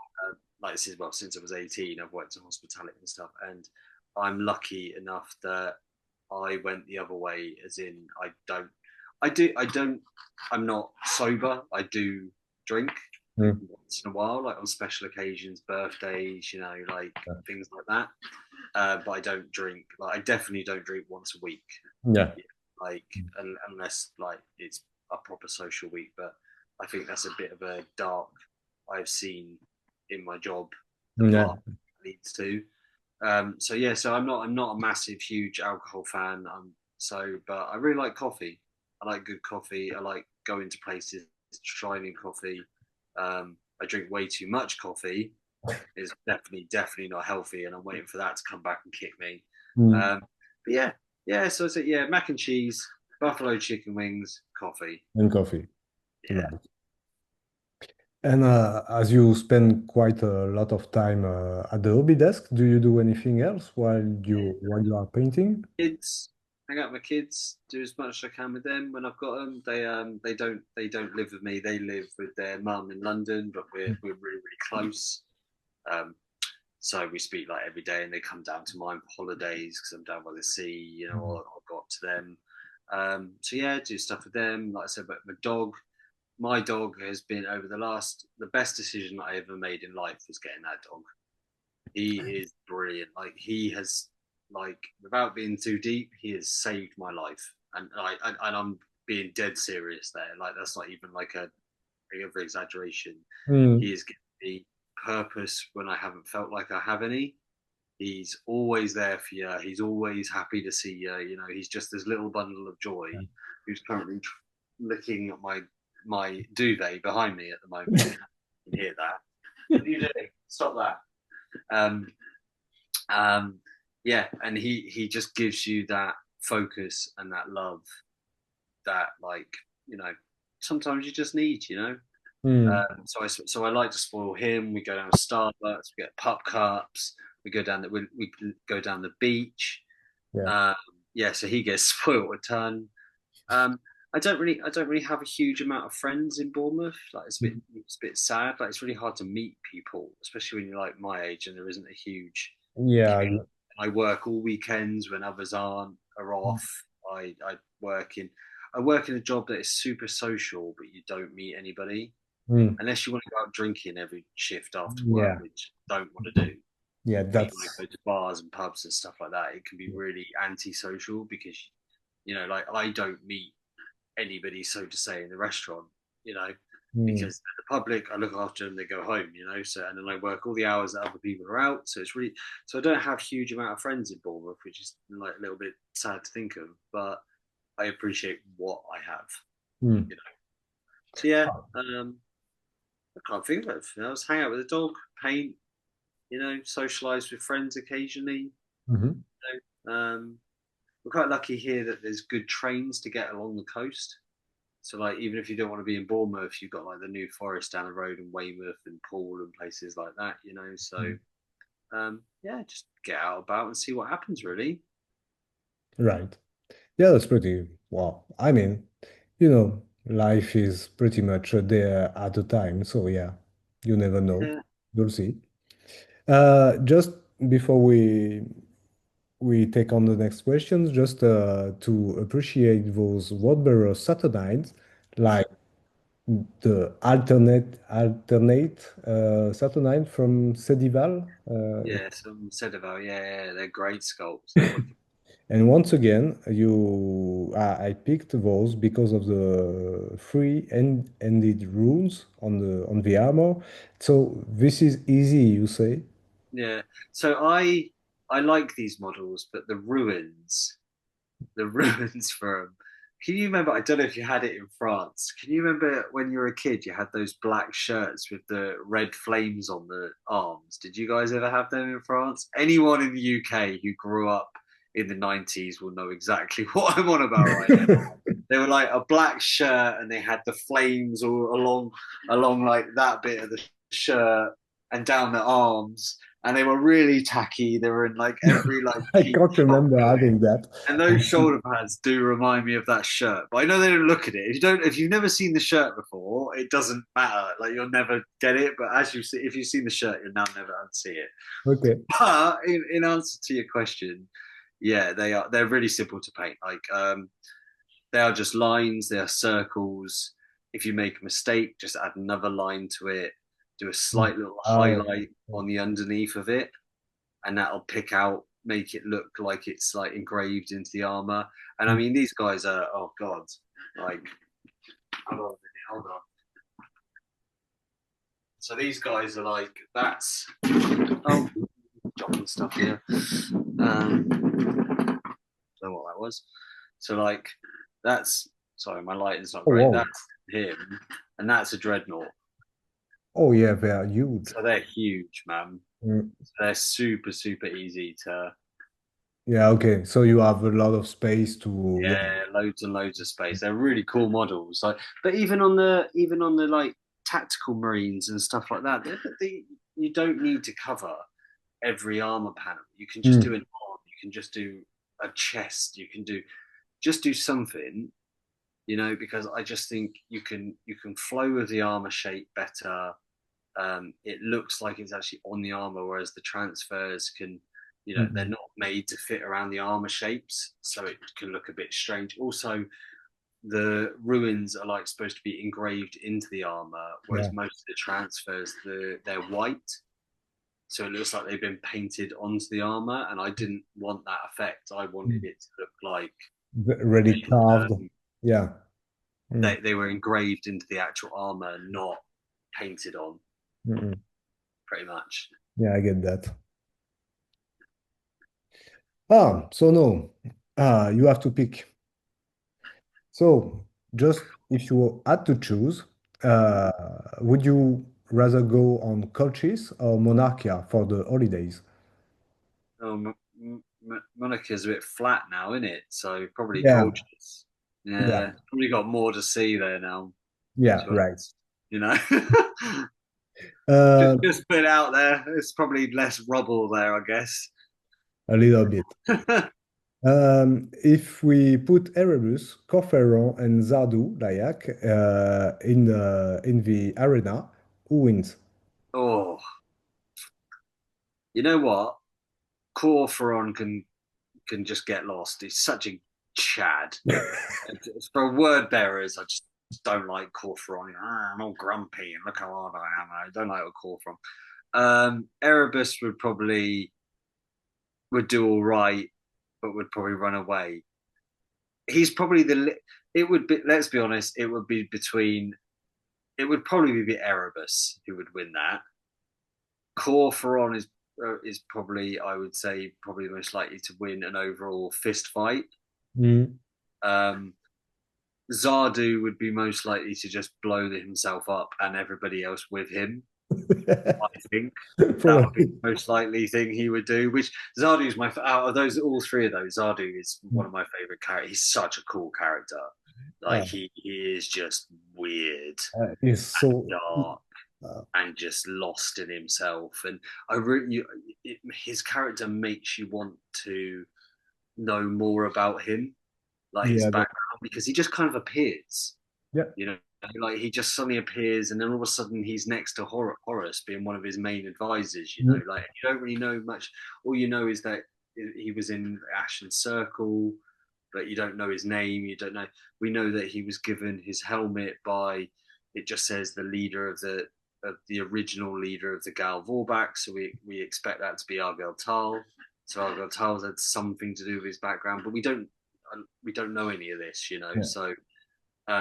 Like since I was 18, I've worked in hospitality and stuff, and I'm lucky enough that I went the other way, as in I don't, I'm not sober. I do drink Mm. once in a while, like on special occasions, birthdays, like things like that. But I don't drink. Like I definitely don't drink once a week. Yeah. Yeah, like unless like it's a proper social week. But I think that's a bit of a dark. I've seen in my job the Yeah. path it leads to. So yeah, so I'm not a massive, huge alcohol fan. But I really like coffee. I like good coffee. I like going to places, trying coffee. I drink way too much coffee. Is definitely not healthy, and I'm waiting for that to come back and kick me. Mm. Um, but yeah, yeah. So it's yeah, mac and cheese, buffalo chicken wings, coffee. And coffee. Yeah. Right. And as you spend quite a lot of time at the hobby desk, do you do anything else while you are painting? Kids, hang out with my kids, do as much as I can with them when I've got them. They don't live with me. They live with their mum in London, but we're really really close. Um, so we speak like every day, and they come down to mine for holidays because I'm down by the sea. I'll go up to them. So yeah, do stuff with them. Like I said, but my dog has been the best decision I ever made in life was getting that dog. He is brilliant. Like he has, like without being too deep, he has saved my life, and I'm being dead serious there. Like that's not even like a over exaggeration. Mm. He has given me purpose when I haven't felt like I have any. He's always there for you. He's always happy to see you. He's just this little bundle of joy who's currently licking at my duvet behind me at the moment. You can hear that. What are you doing? Stop that. Um, yeah, and he just gives you that focus and that love that sometimes you just need. Mm. So I like to spoil him. We go down to Starbucks, we get pup cups, we go down the beach. Yeah. Um, yeah, so he gets spoiled a ton. Um, I don't really have a huge amount of friends in Bournemouth. Like it's a bit sad. Like it's really hard to meet people, especially when you're like my age and there isn't a huge Yeah. community. I work all weekends when others are off. I work in I work in a job that is super social, but you don't meet anybody Mm. unless you want to go out drinking every shift after work, Yeah. which I don't want to do. Yeah. But you want to That's go to bars and pubs and stuff like that. It can be really antisocial because like I don't meet anybody, so to say, in the restaurant, you know, mm. because the public, I look after them, they go home, so, and then I work all the hours that other people are out. So so I don't have huge amount of friends in Bournemouth, which is like a little bit sad to think of, but I appreciate what I have, Mm. you know. So yeah, I can't think of anything else. Hang out with the dog, paint, socialize with friends occasionally. Mhm. We're quite lucky here that there's good trains to get along the coast. So like even if you don't want to be in Bournemouth, you've got like the New Forest down the road and Weymouth and Poole and places like that, you know. So Mm. yeah, just get out about and see what happens really. Right. Yeah, that's pretty wow. I mean, life is pretty much a day at a time. So yeah, you never know. Yeah. We'll see. Just before we take on the next questions, just to appreciate those word Saturdays, like the alternate Saturday from Sedival. Yeah, some Cedavel, yeah, they're great sculpts. They're wicked. And once again, I picked those because of the free-ended runes on the armor. So this is easy, you say? Yeah. So I like these models, but the ruins for them. Can you remember? I don't know if you had it in France. Can you remember when you were a kid, you had those black shirts with the red flames on the arms? Did you guys ever have them in France? Anyone in the UK who grew up in the 90s will know exactly what I'm on about right now. They were like a black shirt and they had the flames all along like that bit of the shirt and down the arms. And they were really tacky. They were in like every like I cheap can't shop remember going. having that. And those shoulder pads do remind me of that shirt. But I know they don't look at it. If you've never seen the shirt before, it doesn't matter. Like you'll never get it. But if you've seen the shirt, you'll now never unsee it. Okay. But in answer to your question, yeah, they're really simple to paint. Like they are just lines, they are circles. If you make a mistake, just add another line to it, do a slight little Oh, highlight on the underneath of it, and that'll pick out, make it look like it's like engraved into the armor. And I mean, these guys are, oh God, like, hold on a minute, hold on. So these guys are like, that's, oh, dropping stuff here. Don't know what that was. So like, that's, sorry, my lighting's not oh, great. wow. That's him, and that's a dreadnought. Oh, yeah, they are huge. So they're huge, man. Mm. So they're super, super easy to, Yeah, okay. So you have a lot of space to, yeah. yeah, loads and loads of space. They're really cool models. Like, but even on the like tactical marines and stuff like that, you don't need to cover every armor panel. You can just do Mm. an arm. You can just do a chest. You can just do something. You know, because I just think you can flow with the armor shape better. It looks like it's actually on the armor, whereas the transfers can, you know, they're Mm. not made to fit around the armor shapes, so it can look a bit strange. Also, the ruins are like supposed to be engraved into the armor, Yeah. whereas most of the transfers they're white, so it looks like they've been painted onto the armor. And I didn't want that effect. I wanted Mm. it to look like Ready carved. um, Yeah. Mm. they were engraved into the actual armor, not painted on, Mm-mm. pretty much. Yeah, I get that. So no, you have to pick. So just if you had to choose, would you rather go on Colchis or Monarchia for the holidays? Oh, Monica's a bit flat now, isn't it? So probably Yeah, cultures. yeah, Yeah, probably got more to see there now. yeah, To be right. honest, you know, Uh, just put it out there. It's probably less rubble there, I guess. a little bit. If we put Erebus, Corferon, and Zardu, Layak, in the arena, who wins? Oh, you know what? Corferon can just get lost. He's such a chad. For word bearers, I just don't like Corferon. I'm all grumpy and look how hard I am. I don't like a Corferon. Erebus would do all right, but would probably run away. He's probably the. It would be. Let's be honest. It would be between. It would probably be Erebus who would win that. Corferon is probably, I would say, probably most likely to win an overall fist fight. Mm, Um, Zardu would be most likely to just blow himself up and everybody else with him. I think that would be Probably. the most likely thing he would do. Which Zardu is my out of those all three of those. Zardu is one of my favorite characters. He's such a cool character. Like Uh, he is just weird it's and so dark uh, and just lost in himself. And I really, his character makes you want to know more about him, like his yeah, background, because he just kind of appears. yeah. You know, like he just suddenly appears, and then all of a sudden he's next to Horace, being one of his main advisors. You know, Mm. like you don't really know much. All you know is that he was in Ashen's Circle, but you don't know his name. You don't know. We know that he was given his helmet by. It just says the leader of the original leader of the Gal Vorbak, so we expect that to be Argel Tal. So Argel Tal's had something to do with his background, but we don't know any of this, you know. Yeah. So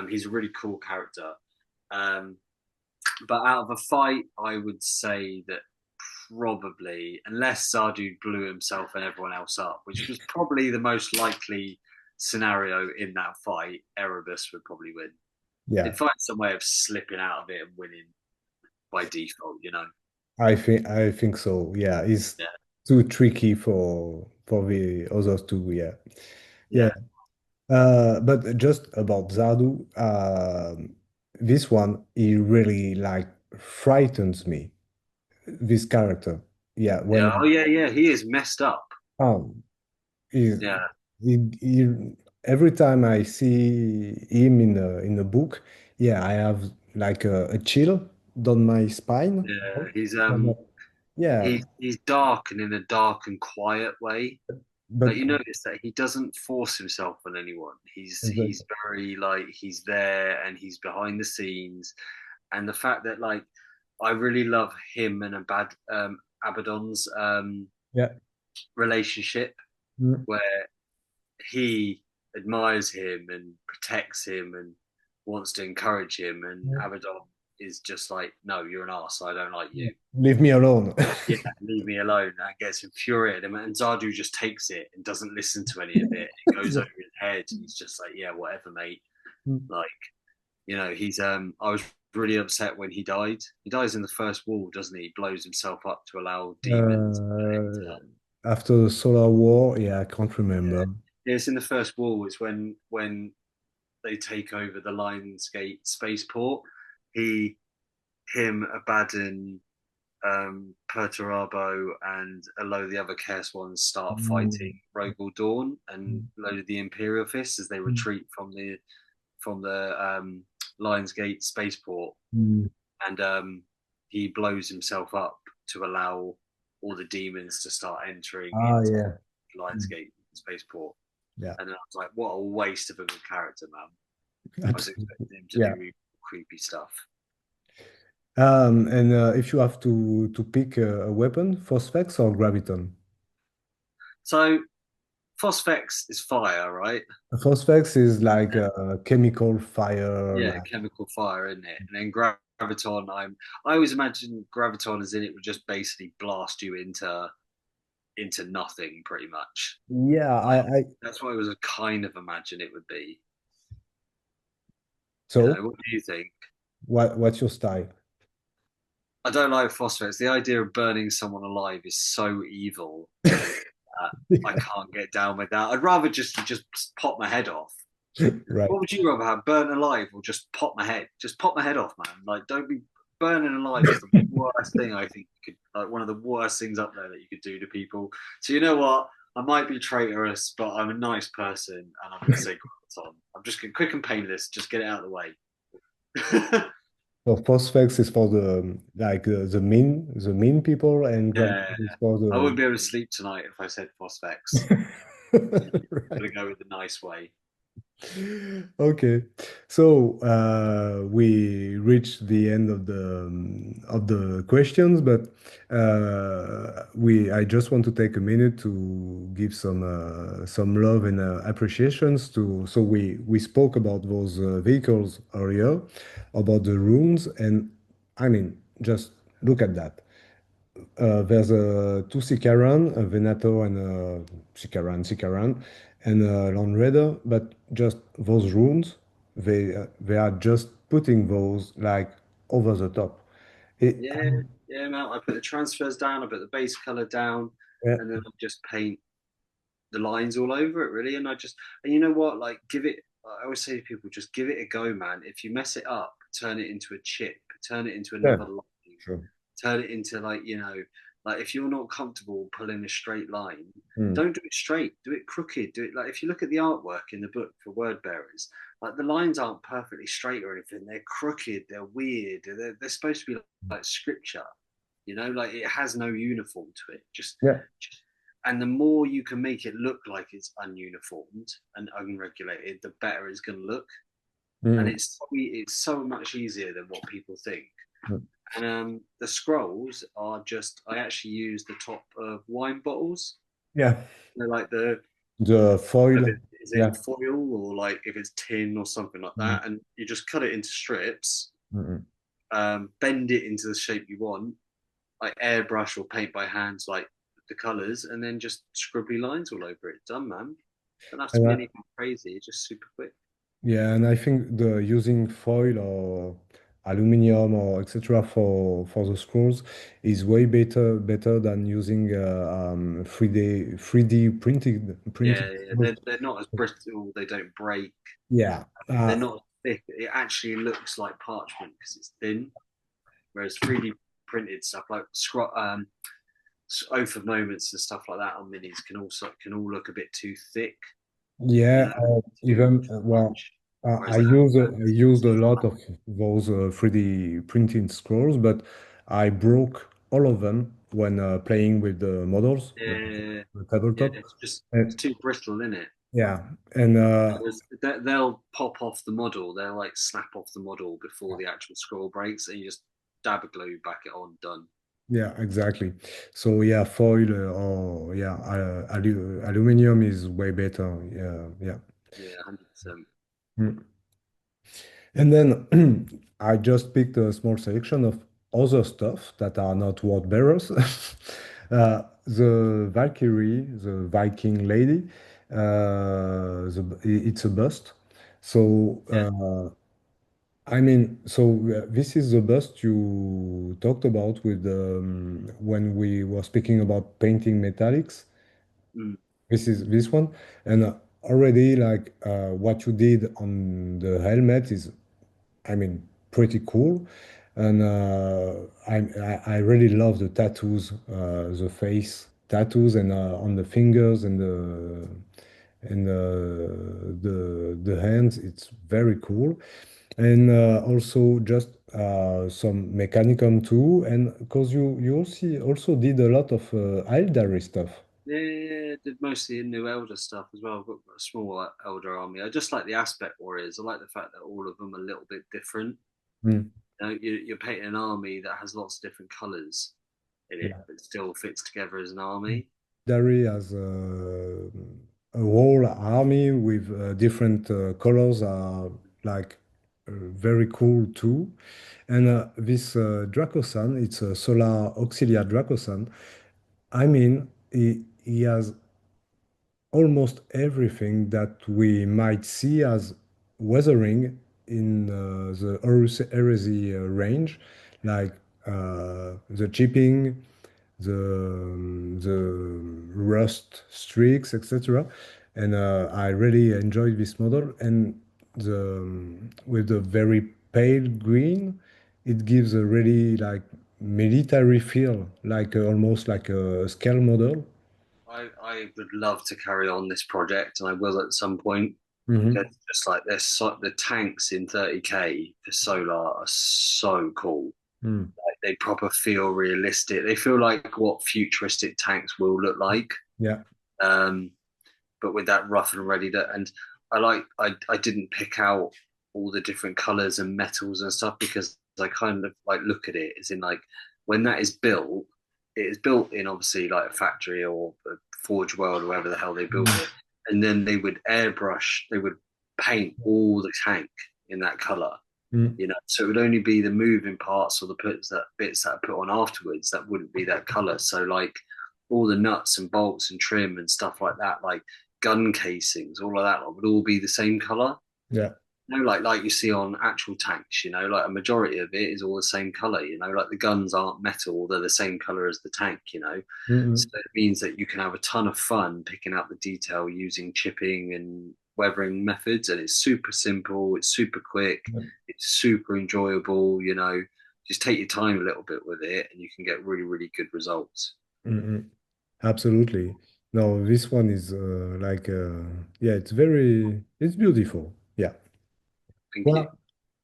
he's a really cool character. Um, but out of a fight, I would say that probably, unless Zardu blew himself and everyone else up, which was probably the most likely scenario in that fight, Erebus would probably win. Yeah. They'd find some way of slipping out of it and winning by default, you know? I think so. Yeah, it's Yeah, too tricky for the others too. Yeah. Yeah. yeah, But just about Zardu, this one, he really like frightens me. This character. Yeah, yeah. Oh, when yeah, yeah. He is messed up. um he, Yeah, he, every time I see him in a book, yeah, I have like a chill down my spine. yeah. He's Yeah, he's dark and in a dark and quiet way. but Like you notice that he doesn't force himself on anyone. He's very like he's there and he's behind the scenes, and the fact that like I really love him and Abaddon's yeah. relationship Mm. where he admires him and protects him and wants to encourage him, and Abaddon is just like, no, you're an ass. I don't like Yeah. you. Leave me alone. Yeah, leave me alone. That gets infuriated. And Zardu just takes it and doesn't listen to any of it. It goes Yeah. over his head, and he's just like, yeah, whatever, mate. Mm. Like, you know, he's I was really upset when he died. He dies in the first wall, doesn't he? He blows himself up to allow demons to Uh, enter. After the Solar War, yeah, I can't remember. Yeah, it's in the first wall. It's when they take over the Lionsgate spaceport. He, him, Abaddon, Perturabo and a load of the other Chaos ones start Mm. fighting Rogel Dawn and a load of the Imperial Fists as they Mm. retreat from the Lionsgate spaceport, Mm. and he blows himself up to allow all the demons to start entering Ah, into yeah. Mm. Lionsgate spaceport. Yeah, And then I was like, what a waste of a good character, man. I was absolutely. expecting him to Yeah. do creepy stuff. And if you have to pick a weapon, Phosphex or Graviton? So Phosphex is fire, right? Phosphex is like a chemical fire, Yeah, like chemical fire, isn't it? And then graviton, I always imagine graviton as in it would just basically blast you into nothing, pretty much. yeah. That's what I was kind of imagine it would be. You So know, what do you think? what's your style? I don't like phosphates. The idea of burning someone alive is so evil. I can't get down with that. I'd rather just pop my head off. Right. What would you rather have, burnt alive or just pop my head? Just pop my head off, man. Like, don't be burning alive is the worst thing I think you could, like, one of the worst things up there that you could do to people. So you know what? I might be traitorous, but I'm a nice person, and I'm going to say graviton. I'm just going to quick and painless, just get it out of the way. So Phosphex is for the like the mean people, and Yeah, Graviton is for I the wouldn't be able to sleep tonight if I said phosphex. I'm right. going to go with the nice way. Okay, so we reached the end of the questions, but we I just want to take a minute to give some love and appreciations to. So we spoke about those vehicles earlier, about the runes, and I mean, just look at that. There's two Sikaran, a Venator and a Sikaran, and a Land Raider, but just those runes, they are just putting those like over the top. It, Yeah, yeah, man. I put the transfers down, I put the base color down, yeah, and then I just paint the lines all over it, really. And and you know what? Like, I always say to people, just give it a go, man. If you mess it up, turn it into a chip, turn it into yeah, another line, sure. turn it into like if you're not comfortable pulling a straight line, Mm, don't do it straight, do it crooked. Do it like if you look at the artwork in the book for word bearers, like the lines aren't perfectly straight or anything. They're crooked, they're weird, they're supposed to be like scripture, like it has no uniform to it. yeah. And the more you can make it look like it's ununiformed and unregulated, the better it's going to look. And Mm, it's so much easier than what people think. mm. And the scrolls are just I actually use the top of wine bottles. Yeah. They're like the The if foil. it is Yeah. in foil or like if it's tin or something like Mm, that, and you just cut it into strips, mm, bend it into the shape you want, like airbrush or paint by hands, like the colors, and then just scribbly lines all over it. Done, man. Don't have to be mm. anything crazy. It's just super quick. Yeah, and I think the using foil or aluminum or etc. for the screws is way better than using 3D printed Yeah, yeah. screws. They're not as brittle. They don't break. Yeah. They're not thick. It actually looks like parchment because it's thin. Whereas 3D printed stuff like oath of moments and stuff like that on minis can all look a bit too thick, Yeah, too even well, much. I Whereas that use that I used a seems lot of those 3D printing scrolls, but I broke all of them when playing with the models, yeah, the yeah. tabletop. It's too brittle, isn't it? Yeah, and They'll pop off the model. They'll like snap off the model before the actual scroll breaks, and you just dab a glue, back it on, done. yeah, exactly. So yeah, foil or yeah, aluminum is way better. Yeah, yeah. Yeah, 100%. Mm. And then I just picked a small selection of other stuff that are not word bearers. The Valkyrie, the Viking lady, it's a bust. So Yeah. I mean, so this is the bust you talked about with when we were speaking about painting metallics. Mm. This is this one, and already like what you did on the helmet is, I mean, pretty cool. And I really love the tattoos, the face tattoos, and on the fingers and the hands. It's very cool. And also just some mechanicum too. And because you also did a lot of Eldari stuff. Yeah, yeah, yeah, did mostly in New Elder stuff as well. I've got a small Elder army. I just like the aspect warriors. I like the fact that all of them are a little bit different. Mm. You're painting an army that has lots of different colors in it, Yeah. but still fits together as an army. Dari has a whole army with different colors are like very cool too. And this Dracosan, it's a Solar Auxilia Dracosan. I mean, he has almost everything that we might see as weathering in the heresy range, like the chipping, the rust streaks, etc. And I really enjoyed this model. And with the very pale green, it gives a really like military feel, like almost like a scale model. I would love to carry on this project, and I will at some point. Hmm. Because just like the tanks in 30K for Solar are so cool. Mm. Like they proper feel realistic. They feel like what futuristic tanks will look like. Yeah. Um, but with that rough and ready and I didn't pick out all the different colors and metals and stuff because I kind of like look at it as in like when that is built, it is built in obviously like a factory or a forge world or wherever the hell they built Mm. it, and then they would paint all the tank in that color. Mm. So it would only be the moving parts or the bits that are put on afterwards that wouldn't be that color. So like all the nuts and bolts and trim and stuff like that, like gun casings, all of that would all be the same color. Yeah. like you see on actual tanks, like a majority of it is all the same color, like the guns aren't metal, they're the same color as the tank. So Mm-mm. it means that you can have a ton of fun picking out the detail using chipping and weathering methods, and it's super simple, it's super quick, it's super enjoyable. Just take your time a little bit with it and you can get really, really good results. Mm-mm. Absolutely. No, this one is yeah, it's beautiful. Yeah. Thank you.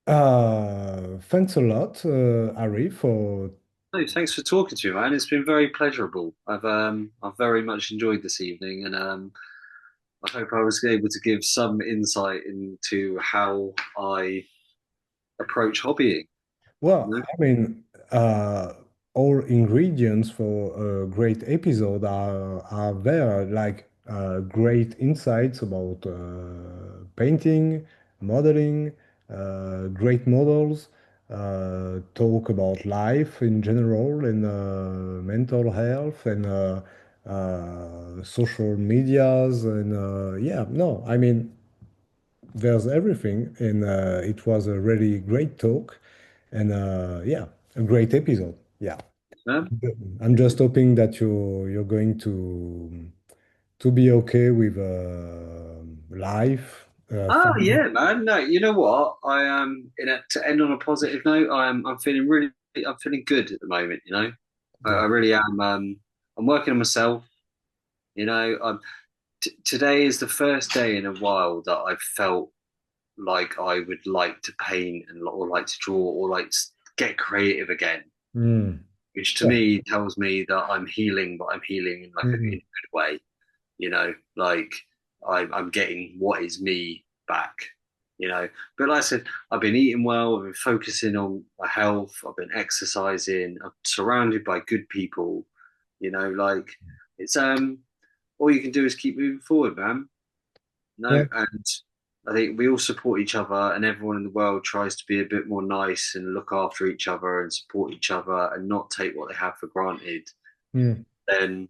Well, thanks a lot, Ari, for No, thanks for talking to me, man. It's been very pleasurable. I've very much enjoyed this evening, and I hope I was able to give some insight into how I approach hobbying. Well, You know? I mean, all ingredients for a great episode are there, like great insights about painting, modeling, great models, talk about life in general, and mental health, and social medias, and yeah, no, I mean, there's everything, and it was a really great talk. And yeah, a great episode. Yeah. Um, I'm just hoping that you're going to be okay with life, oh family. yeah, man. No, you know what? I am to end on a positive note. I'm feeling I'm feeling good at the moment. I Yeah. really am. I'm working on myself. I'm today is the first day in a while that I've felt like I would like to paint and or like to draw or like get creative again, Mm. which to Yeah. me tells me that I'm healing, but I'm healing in in a Mhm. good way. Like I'm getting what is me back. But like I said, I've been eating well. I've been focusing on my health. I've been exercising. I'm surrounded by good people. Like it's all you can do is keep moving forward, man. Yeah. And I think we all support each other, and everyone in the world tries to be a bit more nice and look after each other and support each other and not take what they have for granted. Mm. Then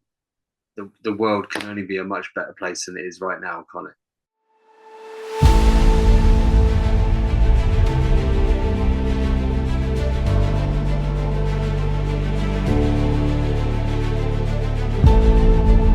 the world can only be a much better place than it is right now, can't it?